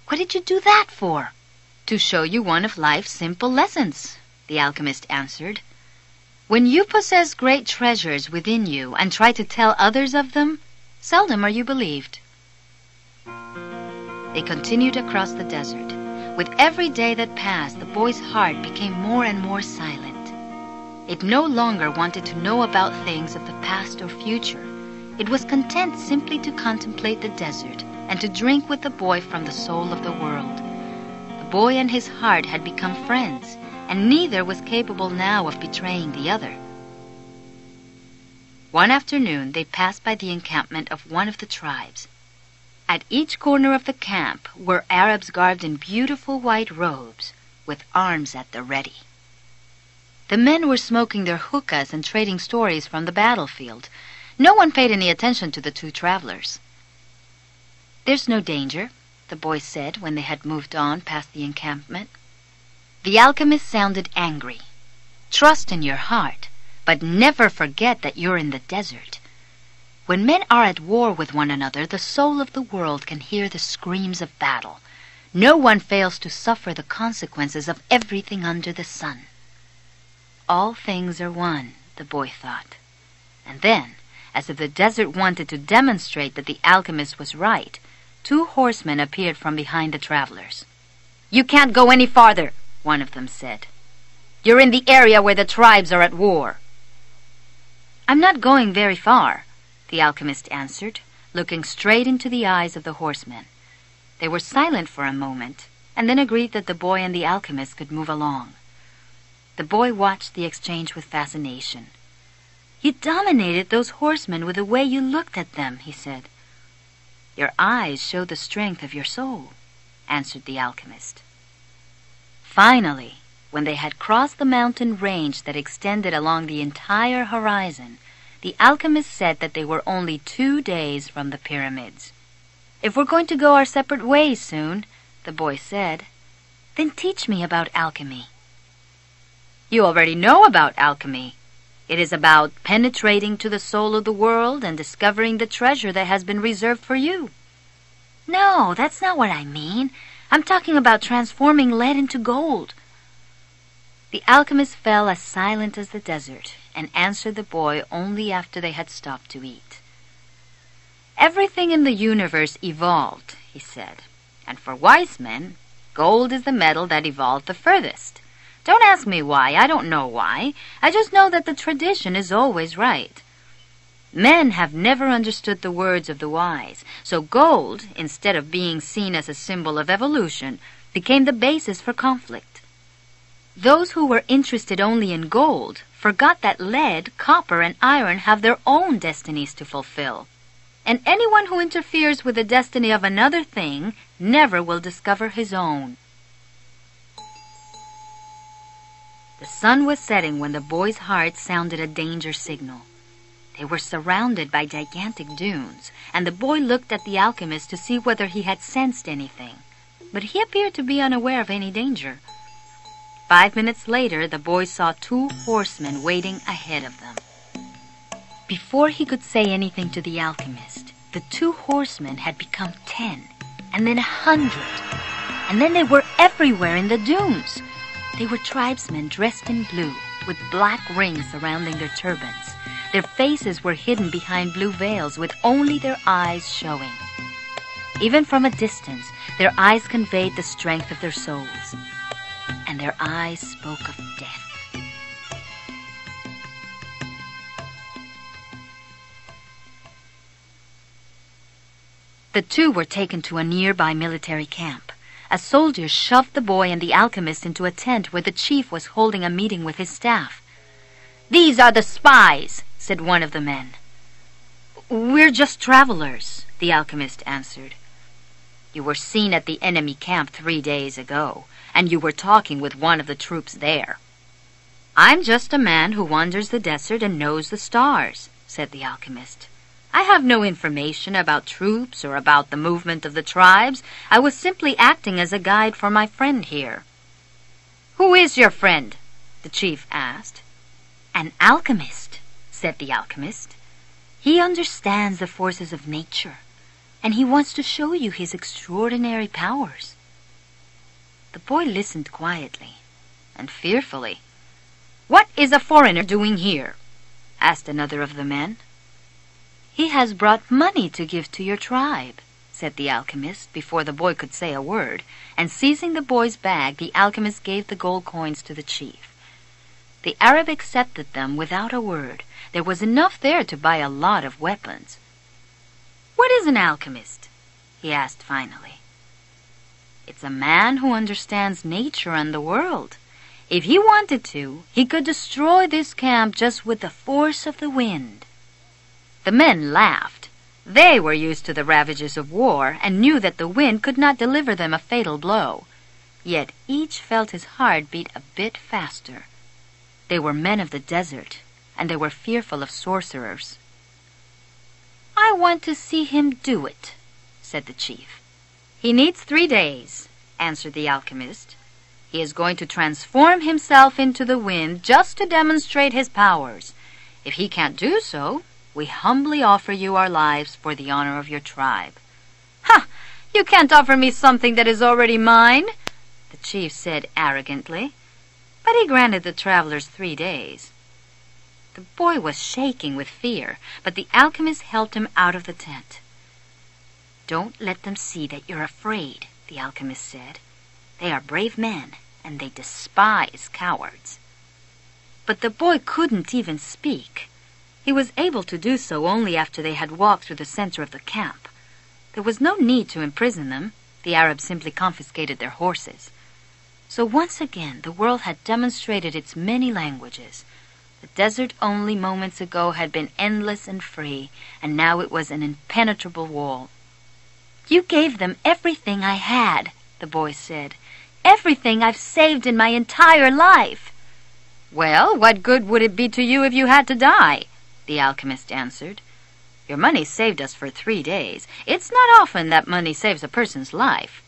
"What did you do that for?" "To show you one of life's simple lessons," the alchemist answered. "When you possess great treasures within you and try to tell others of them, seldom are you believed." They continued across the desert. With every day that passed, the boy's heart became more and more silent. It no longer wanted to know about things of the past or future. It was content simply to contemplate the desert and to drink with the boy from the soul of the world. The boy and his heart had become friends, and neither was capable now of betraying the other. One afternoon, they passed by the encampment of one of the tribes. At each corner of the camp were Arabs garbed in beautiful white robes, with arms at the ready. The men were smoking their hookahs and trading stories from the battlefield. No one paid any attention to the two travelers. "There's no danger," the boy said when they had moved on past the encampment. The alchemist sounded angry. "Trust in your heart, but never forget that you're in the desert. When men are at war with one another, the soul of the world can hear the screams of battle. No one fails to suffer the consequences of everything under the sun." All things are one, the boy thought. And then, as if the desert wanted to demonstrate that the alchemist was right, two horsemen appeared from behind the travelers. "You can't go any farther," one of them said. "You're in the area where the tribes are at war." "I'm not going very far," the alchemist answered, looking straight into the eyes of the horsemen. They were silent for a moment, and then agreed that the boy and the alchemist could move along. The boy watched the exchange with fascination. "You dominated those horsemen with the way you looked at them," he said. "Your eyes show the strength of your soul," answered the alchemist. Finally, when they had crossed the mountain range that extended along the entire horizon, the alchemist said that they were only 2 days from the pyramids. "If we're going to go our separate ways soon," the boy said, "then teach me about alchemy." "You already know about alchemy. It is about penetrating to the soul of the world and discovering the treasure that has been reserved for you." "No, that's not what I mean. I'm talking about transforming lead into gold." The alchemist fell as silent as the desert and answered the boy only after they had stopped to eat. "Everything in the universe evolved," he said, "and for wise men, gold is the metal that evolved the furthest. Don't ask me why. I don't know why. I just know that the tradition is always right. Men have never understood the words of the wise, so gold, instead of being seen as a symbol of evolution, became the basis for conflict. Those who were interested only in gold forgot that lead, copper, and iron have their own destinies to fulfill. And anyone who interferes with the destiny of another thing never will discover his own." The sun was setting when the boy's heart sounded a danger signal. They were surrounded by gigantic dunes, and the boy looked at the alchemist to see whether he had sensed anything, but he appeared to be unaware of any danger. 5 minutes later, the boy saw 2 horsemen waiting ahead of them. Before he could say anything to the alchemist, the 2 horsemen had become 10, and then 100, and then they were everywhere in the dunes. They were tribesmen dressed in blue, with black rings surrounding their turbans. Their faces were hidden behind blue veils, with only their eyes showing. Even from a distance, their eyes conveyed the strength of their souls, and their eyes spoke of death. The two were taken to a nearby military camp. A soldier shoved the boy and the alchemist into a tent where the chief was holding a meeting with his staff. "These are the spies," said one of the men. "We're just travelers," the alchemist answered. "You were seen at the enemy camp 3 days ago, and you were talking with one of the troops there." "I'm just a man who wanders the desert and knows the stars," said the alchemist. "I have no information about troops or about the movement of the tribes. I was simply acting as a guide for my friend here." "Who is your friend?" the chief asked. "An alchemist," said the alchemist. "He understands the forces of nature, and he wants to show you his extraordinary powers." The boy listened quietly and fearfully. "What is a foreigner doing here?" asked another of the men. "He has brought money to give to your tribe," said the alchemist before the boy could say a word, and seizing the boy's bag, the alchemist gave the gold coins to the chief. The Arab accepted them without a word. There was enough there to buy a lot of weapons. "What is an alchemist?" he asked finally. "It's a man who understands nature and the world. If he wanted to, he could destroy this camp just with the force of the wind." The men laughed. They were used to the ravages of war and knew that the wind could not deliver them a fatal blow. Yet each felt his heart beat a bit faster. They were men of the desert, and they were fearful of sorcerers. "I want to see him do it," said the chief. "He needs 3 days," answered the alchemist. "He is going to transform himself into the wind just to demonstrate his powers. If he can't do so, we humbly offer you our lives for the honor of your tribe." "Ha! You can't offer me something that is already mine," the chief said arrogantly. But he granted the travelers 3 days. The boy was shaking with fear, but the alchemist helped him out of the tent. "Don't let them see that you're afraid," the alchemist said. "They are brave men, and they despise cowards." But the boy couldn't even speak. He was able to do so only after they had walked through the center of the camp. There was no need to imprison them. The Arabs simply confiscated their horses. So once again, the world had demonstrated its many languages. The desert only moments ago had been endless and free, and now it was an impenetrable wall. "You gave them everything I had," the boy said. "Everything I've saved in my entire life." "Well, what good would it be to you if you had to die?" the alchemist answered. "Your money saved us for 3 days. It's not often that money saves a person's life."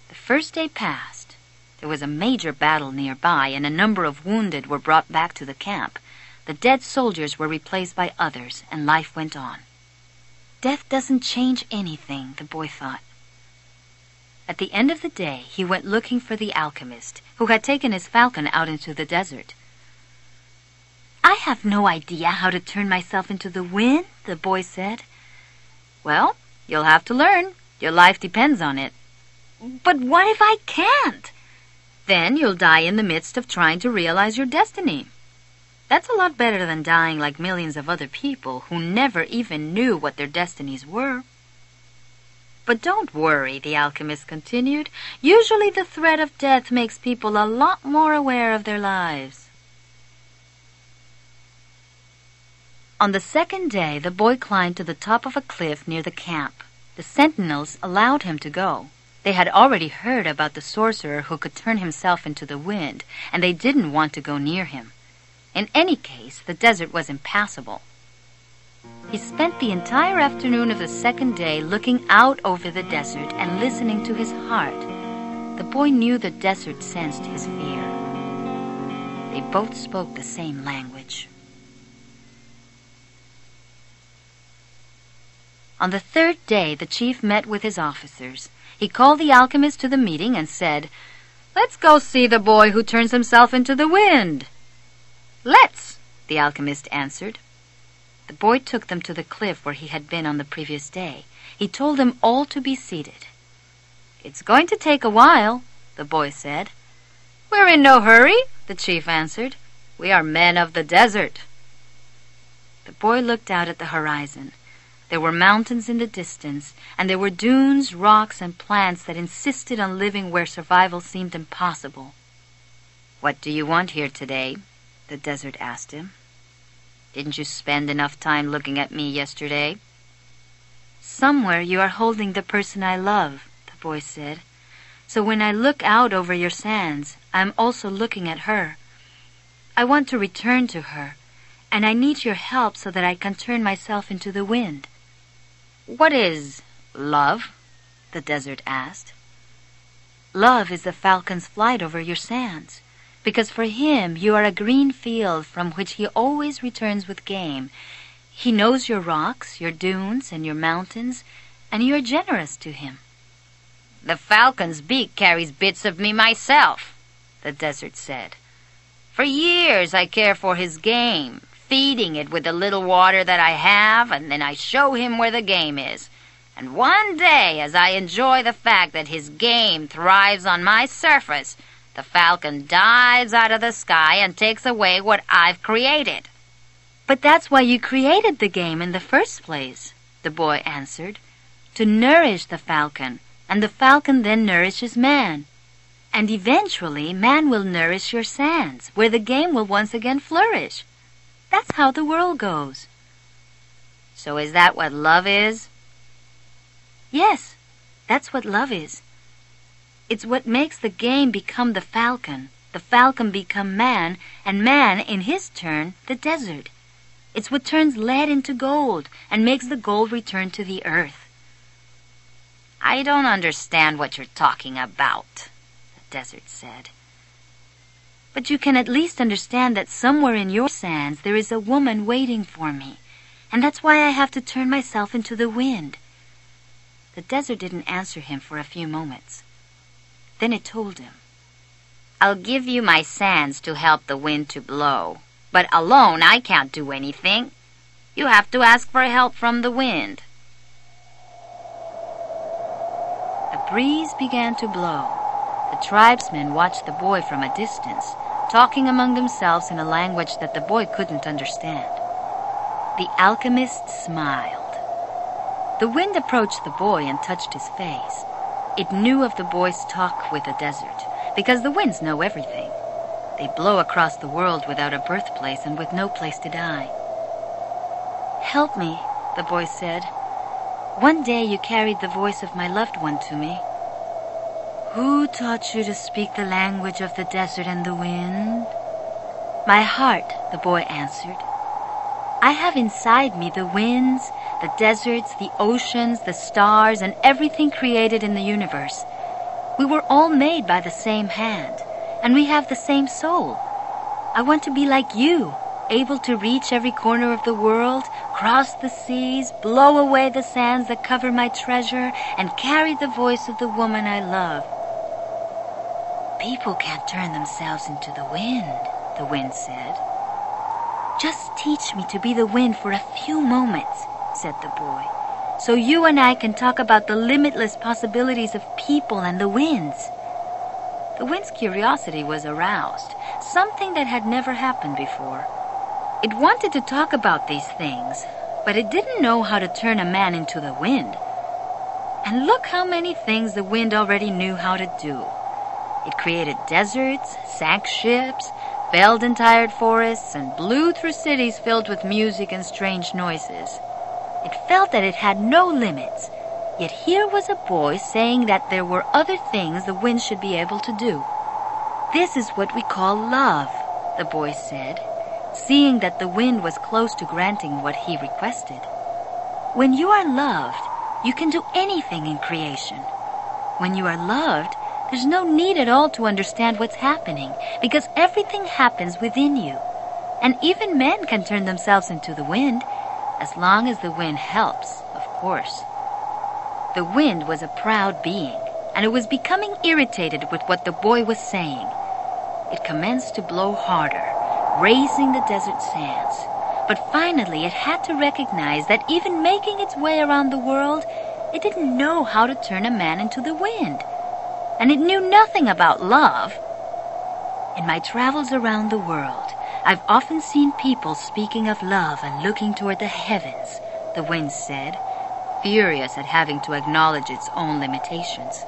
The first day passed. There was a major battle nearby, and a number of wounded were brought back to the camp. The dead soldiers were replaced by others, and life went on. Death doesn't change anything, the boy thought. At the end of the day, he went looking for the alchemist, who had taken his falcon out into the desert. "I have no idea how to turn myself into the wind," the boy said. "Well, you'll have to learn. Your life depends on it." "But what if I can't?" "Then you'll die in the midst of trying to realize your destiny." That's a lot better than dying like millions of other people who never even knew what their destinies were. "But don't worry," the alchemist continued. "Usually the threat of death makes people a lot more aware of their lives." On the second day, the boy climbed to the top of a cliff near the camp. The sentinels allowed him to go. They had already heard about the sorcerer who could turn himself into the wind, and they didn't want to go near him. In any case, the desert was impassable. He spent the entire afternoon of the second day looking out over the desert and listening to his heart. The boy knew the desert sensed his fear. They both spoke the same language. On the third day, the chief met with his officers. He called the alchemist to the meeting and said, "Let's go see the boy who turns himself into the wind." "Let's," the alchemist answered. The boy took them to the cliff where he had been on the previous day. He told them all to be seated. "It's going to take a while," the boy said. "We're in no hurry," the chief answered. "We are men of the desert." The boy looked out at the horizon. There were mountains in the distance, and there were dunes, rocks, and plants that insisted on living where survival seemed impossible. "What do you want here today?" the desert asked him. "Didn't you spend enough time looking at me yesterday?" "Somewhere you are holding the person I love," the boy said. "So when I look out over your sands, I am also looking at her. I want to return to her, and I need your help so that I can turn myself into the wind." "What is love?" the desert asked. "Love is the falcon's flight over your sands, because for him you are a green field from which he always returns with game. He knows your rocks, your dunes, and your mountains, and you are generous to him." "The falcon's beak carries bits of me myself," the desert said. "For years I care for his game, feeding it with the little water that I have, and then I show him where the game is. And one day, as I enjoy the fact that his game thrives on my surface, the falcon dives out of the sky and takes away what I've created." "But that's why you created the game in the first place," the boy answered, "to nourish the falcon, and the falcon then nourishes man. And eventually man will nourish your sands, where the game will once again flourish. That's how the world goes." "So is that what love is?" "Yes, that's what love is. It's what makes the game become the falcon become man, and man, in his turn, the desert. It's what turns lead into gold and makes the gold return to the earth." "I don't understand what you're talking about," the desert said. "But you can at least understand that somewhere in your sands there is a woman waiting for me, and that's why I have to turn myself into the wind." The desert didn't answer him for a few moments. Then it told him, "I'll give you my sands to help the wind to blow, but alone I can't do anything. You have to ask for help from the wind." A breeze began to blow. The tribesmen watched the boy from a distance, talking among themselves in a language that the boy couldn't understand. The alchemist smiled. The wind approached the boy and touched his face. It knew of the boy's talk with the desert, because the winds know everything. They blow across the world without a birthplace and with no place to die. "Help me," the boy said. "One day you carried the voice of my loved one to me." "Who taught you to speak the language of the desert and the wind?" "My heart," the boy answered. "I have inside me the winds, the deserts, the oceans, the stars, and everything created in the universe. We were all made by the same hand, and we have the same soul. I want to be like you, able to reach every corner of the world, cross the seas, blow away the sands that cover my treasure, and carry the voice of the woman I love." "People can't turn themselves into the wind said. "Just teach me to be the wind for a few moments," said the boy, "so you and I can talk about the limitless possibilities of people and the winds." The wind's curiosity was aroused, something that had never happened before. It wanted to talk about these things, but it didn't know how to turn a man into the wind. And look how many things the wind already knew how to do. It created deserts, sank ships, felled entire forests, and blew through cities filled with music and strange noises. It felt that it had no limits, yet here was a boy saying that there were other things the wind should be able to do. "This is what we call love," the boy said, seeing that the wind was close to granting what he requested. "When you are loved, you can do anything in creation. When you are loved, there's no need at all to understand what's happening, because everything happens within you. And even men can turn themselves into the wind, as long as the wind helps, of course." The wind was a proud being, and it was becoming irritated with what the boy was saying. It commenced to blow harder, raising the desert sands. But finally it had to recognize that even making its way around the world, it didn't know how to turn a man into the wind. And it knew nothing about love. "In my travels around the world, I've often seen people speaking of love and looking toward the heavens, the wind said, furious at having to acknowledge its own limitations.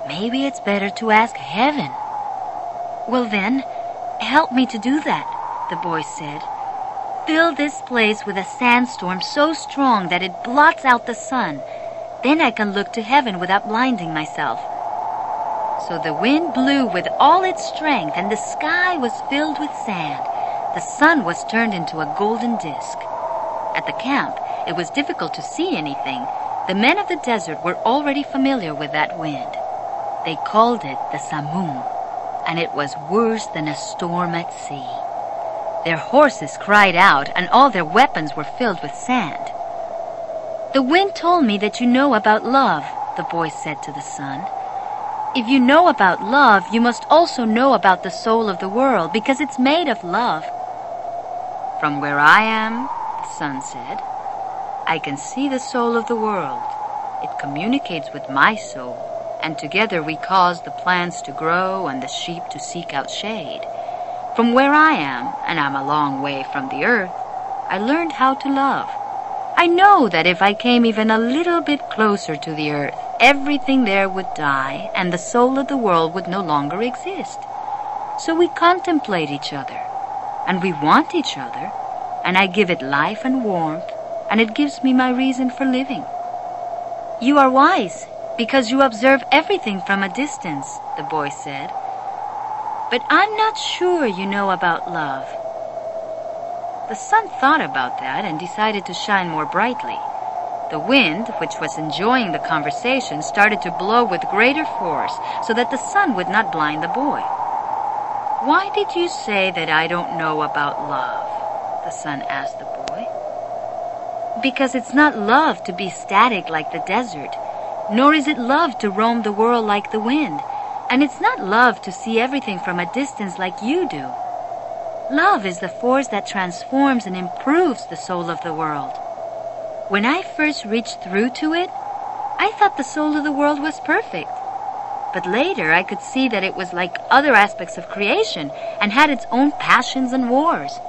Maybe it's better to ask heaven. Well then, help me to do that, the boy said. Fill this place with a sandstorm so strong that it blots out the sun. Then I can look to heaven without blinding myself. So the wind blew with all its strength, and the sky was filled with sand. The sun was turned into a golden disk. At the camp, it was difficult to see anything. The men of the desert were already familiar with that wind. They called it the Samum, and it was worse than a storm at sea. Their horses cried out, and all their weapons were filled with sand. The wind told me that you know about love, the boy said to the sun. If you know about love, you must also know about the soul of the world, because it's made of love. From where I am, the sun said, I can see the soul of the world. It communicates with my soul, and together we cause the plants to grow and the sheep to seek out shade. From where I am, and I'm a long way from the earth, I learned how to love. I know that if I came even a little bit closer to the earth, everything there would die, and the soul of the world would no longer exist. So we contemplate each other, and we want each other, and I give it life and warmth, and it gives me my reason for living. You are wise, because you observe everything from a distance, the boy said. But I'm not sure you know about love. The sun thought about that and decided to shine more brightly. The wind, which was enjoying the conversation, started to blow with greater force so that the sun would not blind the boy. Why did you say that I don't know about love? The sun asked the boy. Because it's not love to be static like the desert, nor is it love to roam the world like the wind, and it's not love to see everything from a distance like you do. Love is the force that transforms and improves the soul of the world. When I first reached through to it, I thought the soul of the world was perfect. But later I could see that it was like other aspects of creation and had its own passions and wars.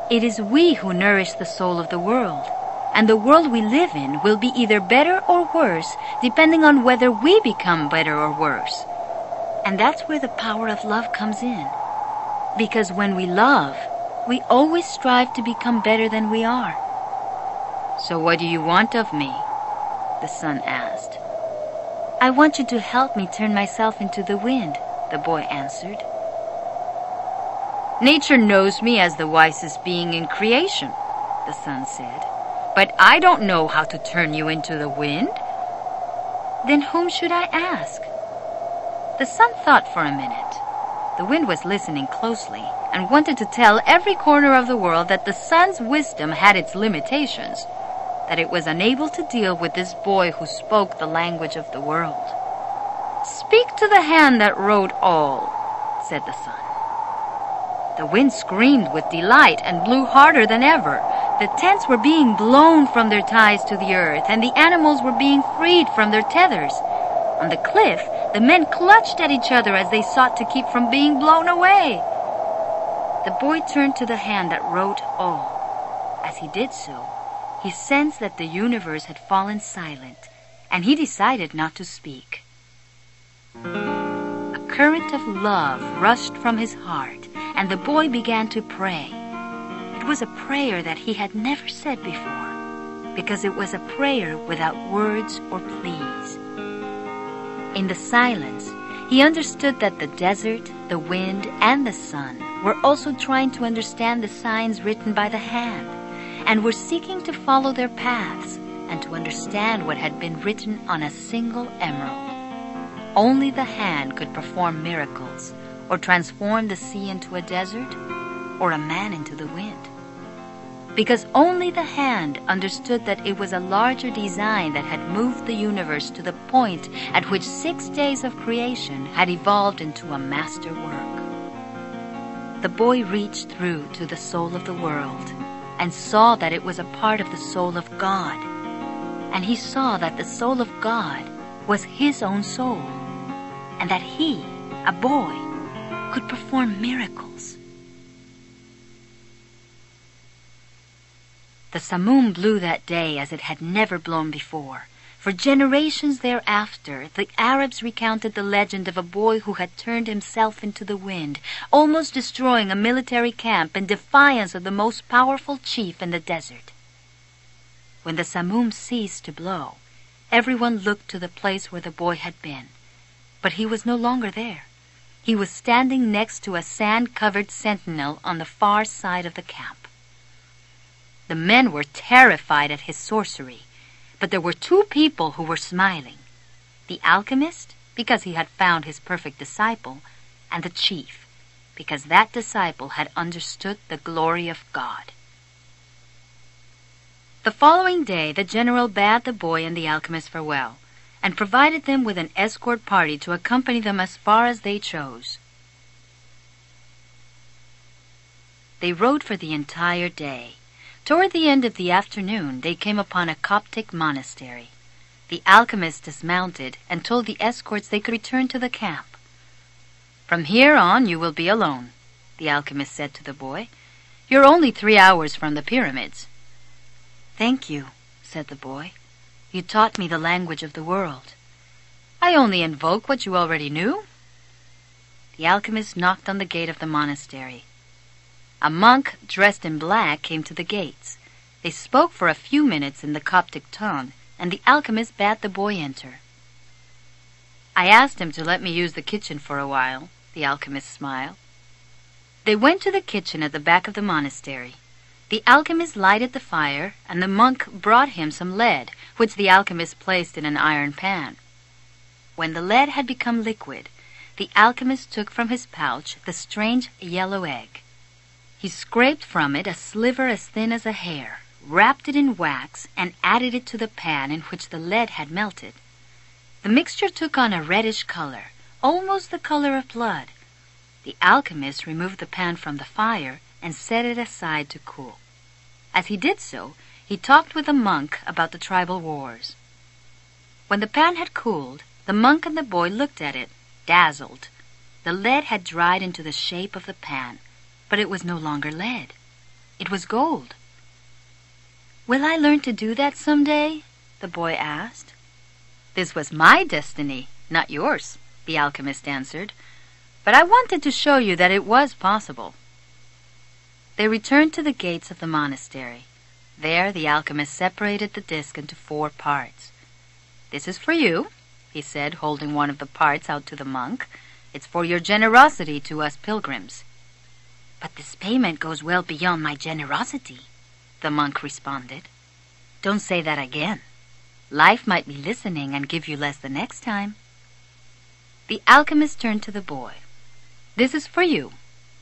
It is we who nourish the soul of the world, and the world we live in will be either better or worse depending on whether we become better or worse. And that's where the power of love comes in. Because when we love, we always strive to become better than we are. So what do you want of me? The sun asked. I want you to help me turn myself into the wind, the boy answered. Nature knows me as the wisest being in creation, the sun said. But I don't know how to turn you into the wind. Then whom should I ask? The sun thought for a minute. The wind was listening closely and wanted to tell every corner of the world that the sun's wisdom had its limitations, that it was unable to deal with this boy who spoke the language of the world. Speak to the hand that wrote all, said the sun. The wind screamed with delight and blew harder than ever. The tents were being blown from their ties to the earth, and the animals were being freed from their tethers. On the cliff, the men clutched at each other as they sought to keep from being blown away. The boy turned to the hand that wrote all. As he did so, he sensed that the universe had fallen silent, and he decided not to speak. A current of love rushed from his heart, and the boy began to pray. It was a prayer that he had never said before, because it was a prayer without words or pleas. In the silence, he understood that the desert, the wind, and the sun were also trying to understand the signs written by the hand, and were seeking to follow their paths and to understand what had been written on a single emerald. Only the hand could perform miracles, or transform the sea into a desert, or a man into the wind. Because only the hand understood that it was a larger design that had moved the universe to the point at which 6 days of creation had evolved into a master work. The boy reached through to the soul of the world and saw that it was a part of the soul of God. And he saw that the soul of God was his own soul, and that he, a boy, could perform miracles. The Samum blew that day as it had never blown before. For generations thereafter, the Arabs recounted the legend of a boy who had turned himself into the wind, almost destroying a military camp in defiance of the most powerful chief in the desert. When the Samum ceased to blow, everyone looked to the place where the boy had been. But he was no longer there. He was standing next to a sand-covered sentinel on the far side of the camp. The men were terrified at his sorcery, but there were two people who were smiling. The alchemist, because he had found his perfect disciple, and the chief, because that disciple had understood the glory of God. The following day, the general bade the boy and the alchemist farewell, and provided them with an escort party to accompany them as far as they chose. They rode for the entire day. Toward the end of the afternoon, they came upon a Coptic monastery. The alchemist dismounted and told the escorts they could return to the camp. "From here on, you will be alone," the alchemist said to the boy. "You're only 3 hours from the pyramids." "Thank you," said the boy. "You taught me the language of the world." "I only invoke what you already knew." The alchemist knocked on the gate of the monastery. A monk dressed in black came to the gates. They spoke for a few minutes in the Coptic tongue, and the alchemist bade the boy enter. "I asked him to let me use the kitchen for a while," the alchemist smiled. They went to the kitchen at the back of the monastery. The alchemist lighted the fire, and the monk brought him some lead, which the alchemist placed in an iron pan. When the lead had become liquid, the alchemist took from his pouch the strange yellow egg. He scraped from it a sliver as thin as a hair, wrapped it in wax, and added it to the pan in which the lead had melted. The mixture took on a reddish color, almost the color of blood. The alchemist removed the pan from the fire and set it aside to cool. As he did so, he talked with the monk about the tribal wars. When the pan had cooled, the monk and the boy looked at it, dazzled. The lead had dried into the shape of the pan, but it was no longer lead. It was gold. "Will I learn to do that someday?" the boy asked. "This was my destiny, not yours," the alchemist answered. "But I wanted to show you that it was possible." They returned to the gates of the monastery. There the alchemist separated the disc into 4 parts. "This is for you," he said, holding one of the parts out to the monk. "It's for your generosity to us pilgrims." "But this payment goes well beyond my generosity," the monk responded. "Don't say that again. Life might be listening and give you less the next time." The alchemist turned to the boy. "This is for you,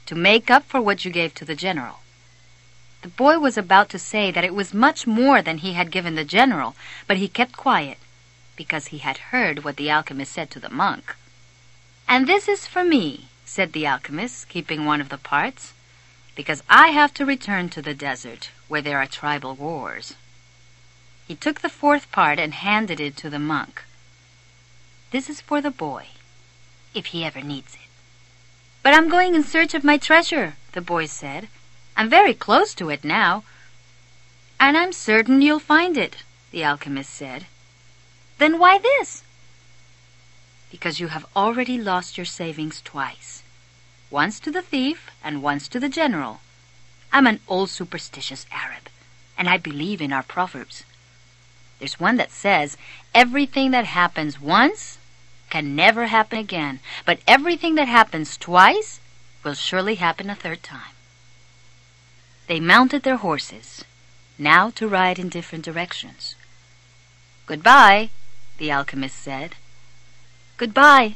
to make up for what you gave to the general." The boy was about to say that it was much more than he had given the general, but he kept quiet, because he had heard what the alchemist said to the monk. "And this is for me," said the alchemist, keeping one of the parts, "because I have to return to the desert, where there are tribal wars." He took the 4th part and handed it to the monk. "This is for the boy, if he ever needs it." "But I'm going in search of my treasure," the boy said. "I'm very close to it now." "And I'm certain you'll find it," the alchemist said. "Then why this?" "Because you have already lost your savings twice. Once to the thief and once to the general. I'm an old superstitious Arab, and I believe in our proverbs. There's one that says, everything that happens once can never happen again, but everything that happens twice will surely happen a 3rd time." They mounted their horses, now to ride in different directions. "Goodbye," the alchemist said. "Goodbye,"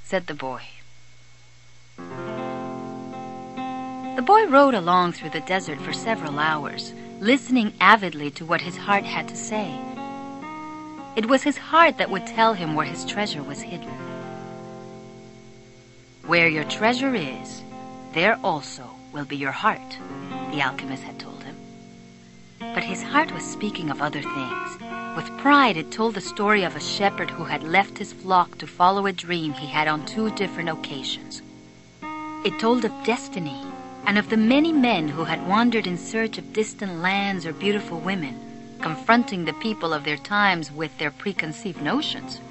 said the boy. The boy rode along through the desert for several hours, listening avidly to what his heart had to say. It was his heart that would tell him where his treasure was hidden. "Where your treasure is, there also will be your heart," the alchemist had told him. But his heart was speaking of other things. With pride, it told the story of a shepherd who had left his flock to follow a dream he had on 2 different occasions. It told of destiny and of the many men who had wandered in search of distant lands or beautiful women, confronting the people of their times with their preconceived notions.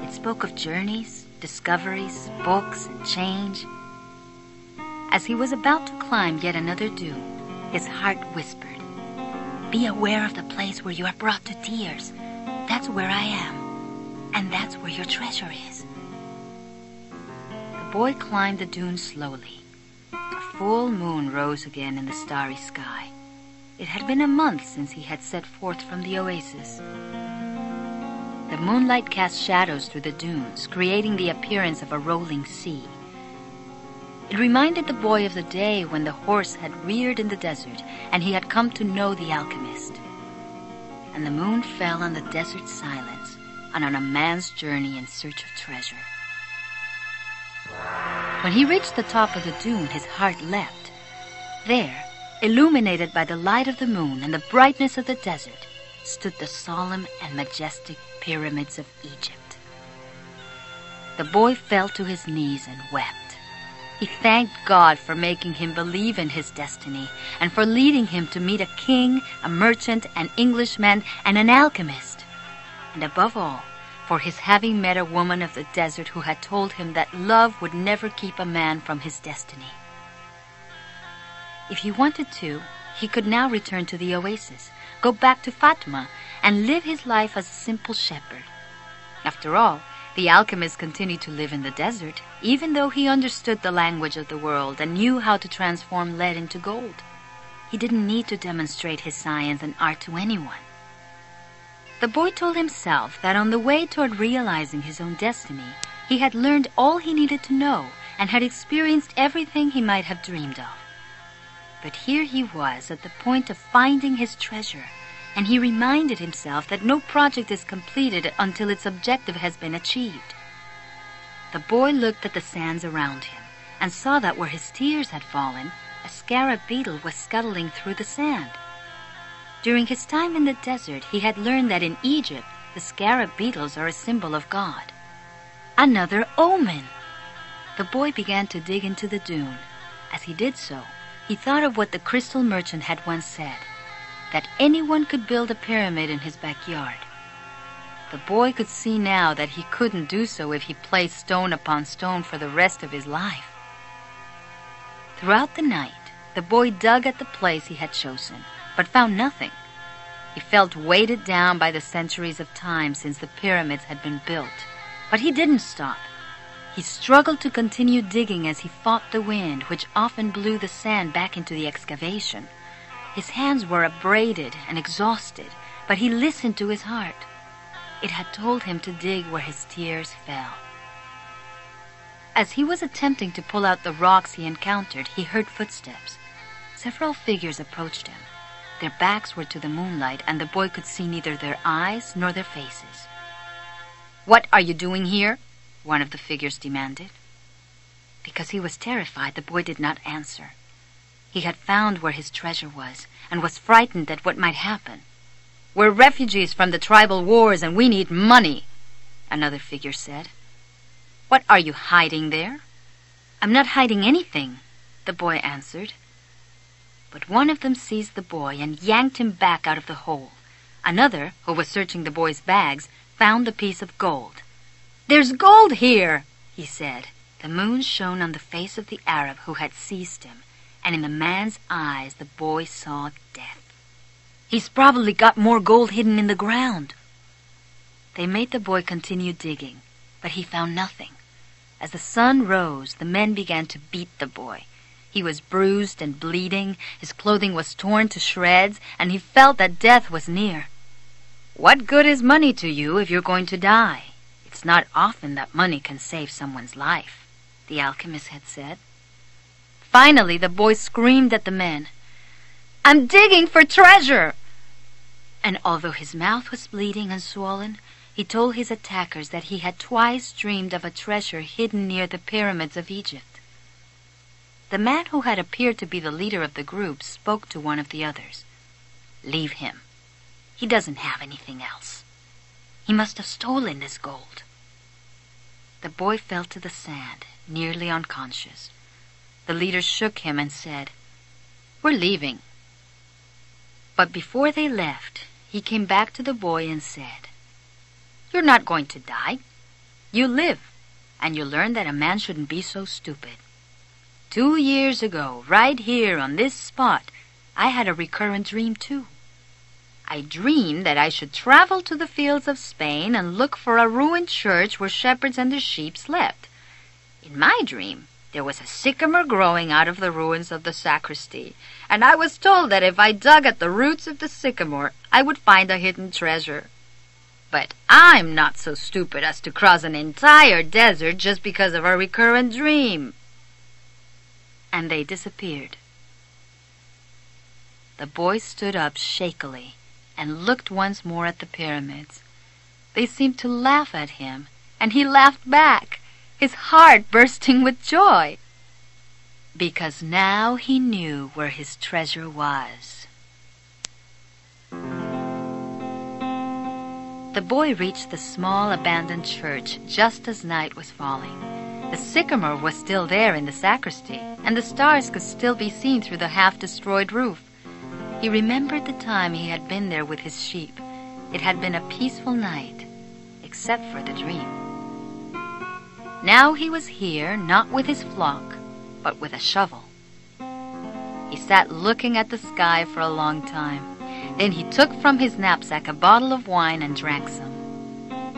It spoke of journeys, discoveries, books, and change. As he was about to climb yet another dune, his heart whispered, "Be aware of the place where you are brought to tears. That's where I am, and that's where your treasure is." The boy climbed the dune slowly. A full moon rose again in the starry sky. It had been a month since he had set forth from the oasis. The moonlight cast shadows through the dunes, creating the appearance of a rolling sea. It reminded the boy of the day when the horse had reared in the desert and he had come to know the alchemist. And the moon fell on the desert silence and on a man's journey in search of treasure. When he reached the top of the dune, his heart leapt. There, illuminated by the light of the moon and the brightness of the desert, stood the solemn and majestic pyramids of Egypt. The boy fell to his knees and wept. He thanked God for making him believe in his destiny and for leading him to meet a king, a merchant, an Englishman, and an alchemist. And above all, for his having met a woman of the desert who had told him that love would never keep a man from his destiny. If he wanted to, he could now return to the oasis, go back to Fatima, and live his life as a simple shepherd. After all, the alchemist continued to live in the desert, even though he understood the language of the world and knew how to transform lead into gold. He didn't need to demonstrate his science and art to anyone. The boy told himself that on the way toward realizing his own destiny, he had learned all he needed to know and had experienced everything he might have dreamed of. But here he was at the point of finding his treasure, and he reminded himself that no project is completed until its objective has been achieved. The boy looked at the sands around him and saw that where his tears had fallen, a scarab beetle was scuttling through the sand. During his time in the desert, he had learned that in Egypt, the scarab beetles are a symbol of God. Another omen! The boy began to dig into the dune. As he did so, he thought of what the crystal merchant had once said, that anyone could build a pyramid in his backyard. The boy could see now that he couldn't do so if he placed stone upon stone for the rest of his life. Throughout the night, the boy dug at the place he had chosen, but found nothing. He felt weighted down by the centuries of time since the pyramids had been built, but he didn't stop. He struggled to continue digging as he fought the wind, which often blew the sand back into the excavation. His hands were abraded and exhausted, but he listened to his heart. It had told him to dig where his tears fell. As he was attempting to pull out the rocks he encountered, he heard footsteps. Several figures approached him. Their backs were to the moonlight, and the boy could see neither their eyes nor their faces. "What are you doing here?" one of the figures demanded. Because he was terrified, the boy did not answer. He had found where his treasure was, and was frightened at what might happen. "We're refugees from the tribal wars, and we need money," another figure said. "What are you hiding there?" "I'm not hiding anything," the boy answered. But one of them seized the boy and yanked him back out of the hole. Another, who was searching the boy's bags, found the piece of gold. "There's gold here," he said. The moon shone on the face of the Arab who had seized him, and in the man's eyes the boy saw death. "He's probably got more gold hidden in the ground." They made the boy continue digging, but he found nothing. As the sun rose, the men began to beat the boy. He was bruised and bleeding, his clothing was torn to shreds, and he felt that death was near. "What good is money to you if you're going to die? It's not often that money can save someone's life," the alchemist had said. Finally, the boy screamed at the men, "I'm digging for treasure!" And although his mouth was bleeding and swollen, he told his attackers that he had twice dreamed of a treasure hidden near the pyramids of Egypt. The man who had appeared to be the leader of the group spoke to one of the others. "Leave him. He doesn't have anything else. He must have stolen this gold." The boy fell to the sand, nearly unconscious. The leader shook him and said, "We're leaving." But before they left, he came back to the boy and said, "You're not going to die. You live, and you learn that a man shouldn't be so stupid. 2 years ago, right here on this spot, I had a recurrent dream too. I dreamed that I should travel to the fields of Spain and look for a ruined church where shepherds and their sheep slept. In my dream, there was a sycamore growing out of the ruins of the sacristy, and I was told that if I dug at the roots of the sycamore, I would find a hidden treasure. But I'm not so stupid as to cross an entire desert just because of a recurrent dream." And they disappeared. The boy stood up shakily and looked once more at the pyramids. They seemed to laugh at him, and he laughed back, his heart bursting with joy, because now he knew where his treasure was. The boy reached the small abandoned church just as night was falling. The sycamore was still there in the sacristy, and the stars could still be seen through the half-destroyed roof. He remembered the time he had been there with his sheep. It had been a peaceful night, except for the dream. Now he was here, not with his flock, but with a shovel. He sat looking at the sky for a long time. Then he took from his knapsack a bottle of wine and drank some.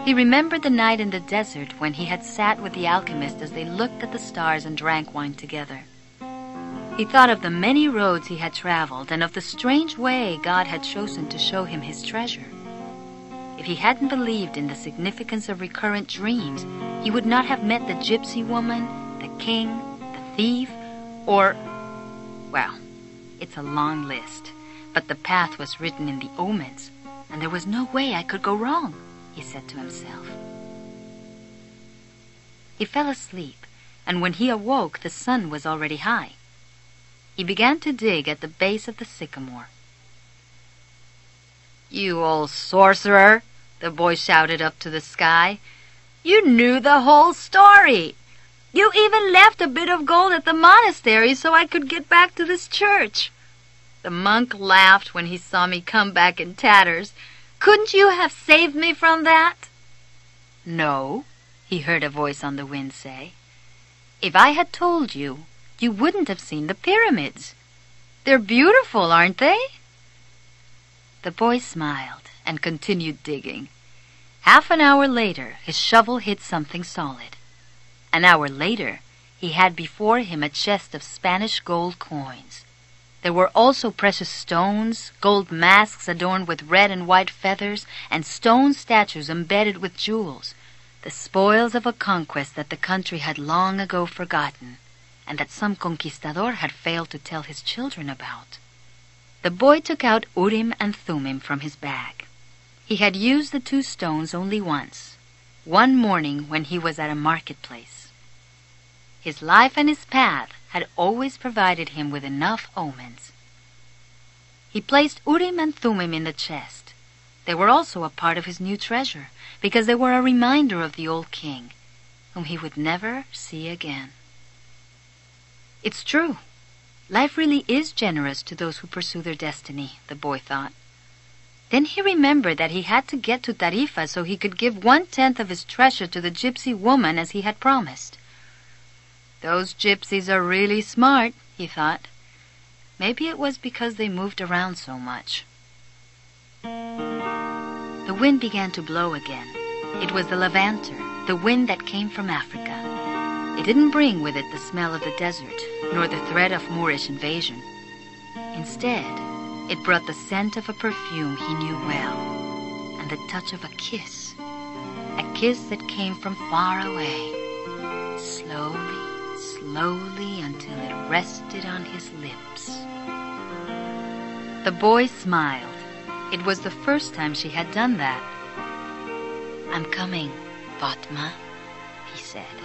He remembered the night in the desert when he had sat with the alchemist as they looked at the stars and drank wine together. He thought of the many roads he had traveled and of the strange way God had chosen to show him his treasure. If he hadn't believed in the significance of recurrent dreams, he would not have met the gypsy woman, the king, the thief, or... well, it's a long list, but the path was written in the omens, and there was no way I could go wrong, he said to himself. He fell asleep, and when he awoke, the sun was already high. He began to dig at the base of the sycamore. "You old sorcerer," the boy shouted up to the sky. "You knew the whole story. You even left a bit of gold at the monastery so I could get back to this church." The monk laughed when he saw me come back in tatters. "Couldn't you have saved me from that?" "No," he heard a voice on the wind say. "If I had told you, you wouldn't have seen the pyramids. They're beautiful, aren't they?" The boy smiled and continued digging. Half an hour later, his shovel hit something solid. An hour later, he had before him a chest of Spanish gold coins. There were also precious stones, gold masks adorned with red and white feathers, and stone statues embedded with jewels, the spoils of a conquest that the country had long ago forgotten, and that some conquistador had failed to tell his children about. The boy took out Urim and Thummim from his bag. He had used the 2 stones only once, one morning when he was at a marketplace. His life and his path had always provided him with enough omens. He placed Urim and Thummim in the chest. They were also a part of his new treasure, because they were a reminder of the old king, whom he would never see again. It's true. Life really is generous to those who pursue their destiny, the boy thought. Then he remembered that he had to get to Tarifa so he could give 1/10 of his treasure to the gypsy woman as he had promised. Those gypsies are really smart, he thought. Maybe it was because they moved around so much. The wind began to blow again. It was the levanter, the wind that came from Africa. It didn't bring with it the smell of the desert, nor the threat of Moorish invasion. Instead, it brought the scent of a perfume he knew well, and the touch of a kiss that came from far away, slowly until it rested on his lips. The boy smiled. It was the first time she had done that. "I'm coming, Fatma," he said.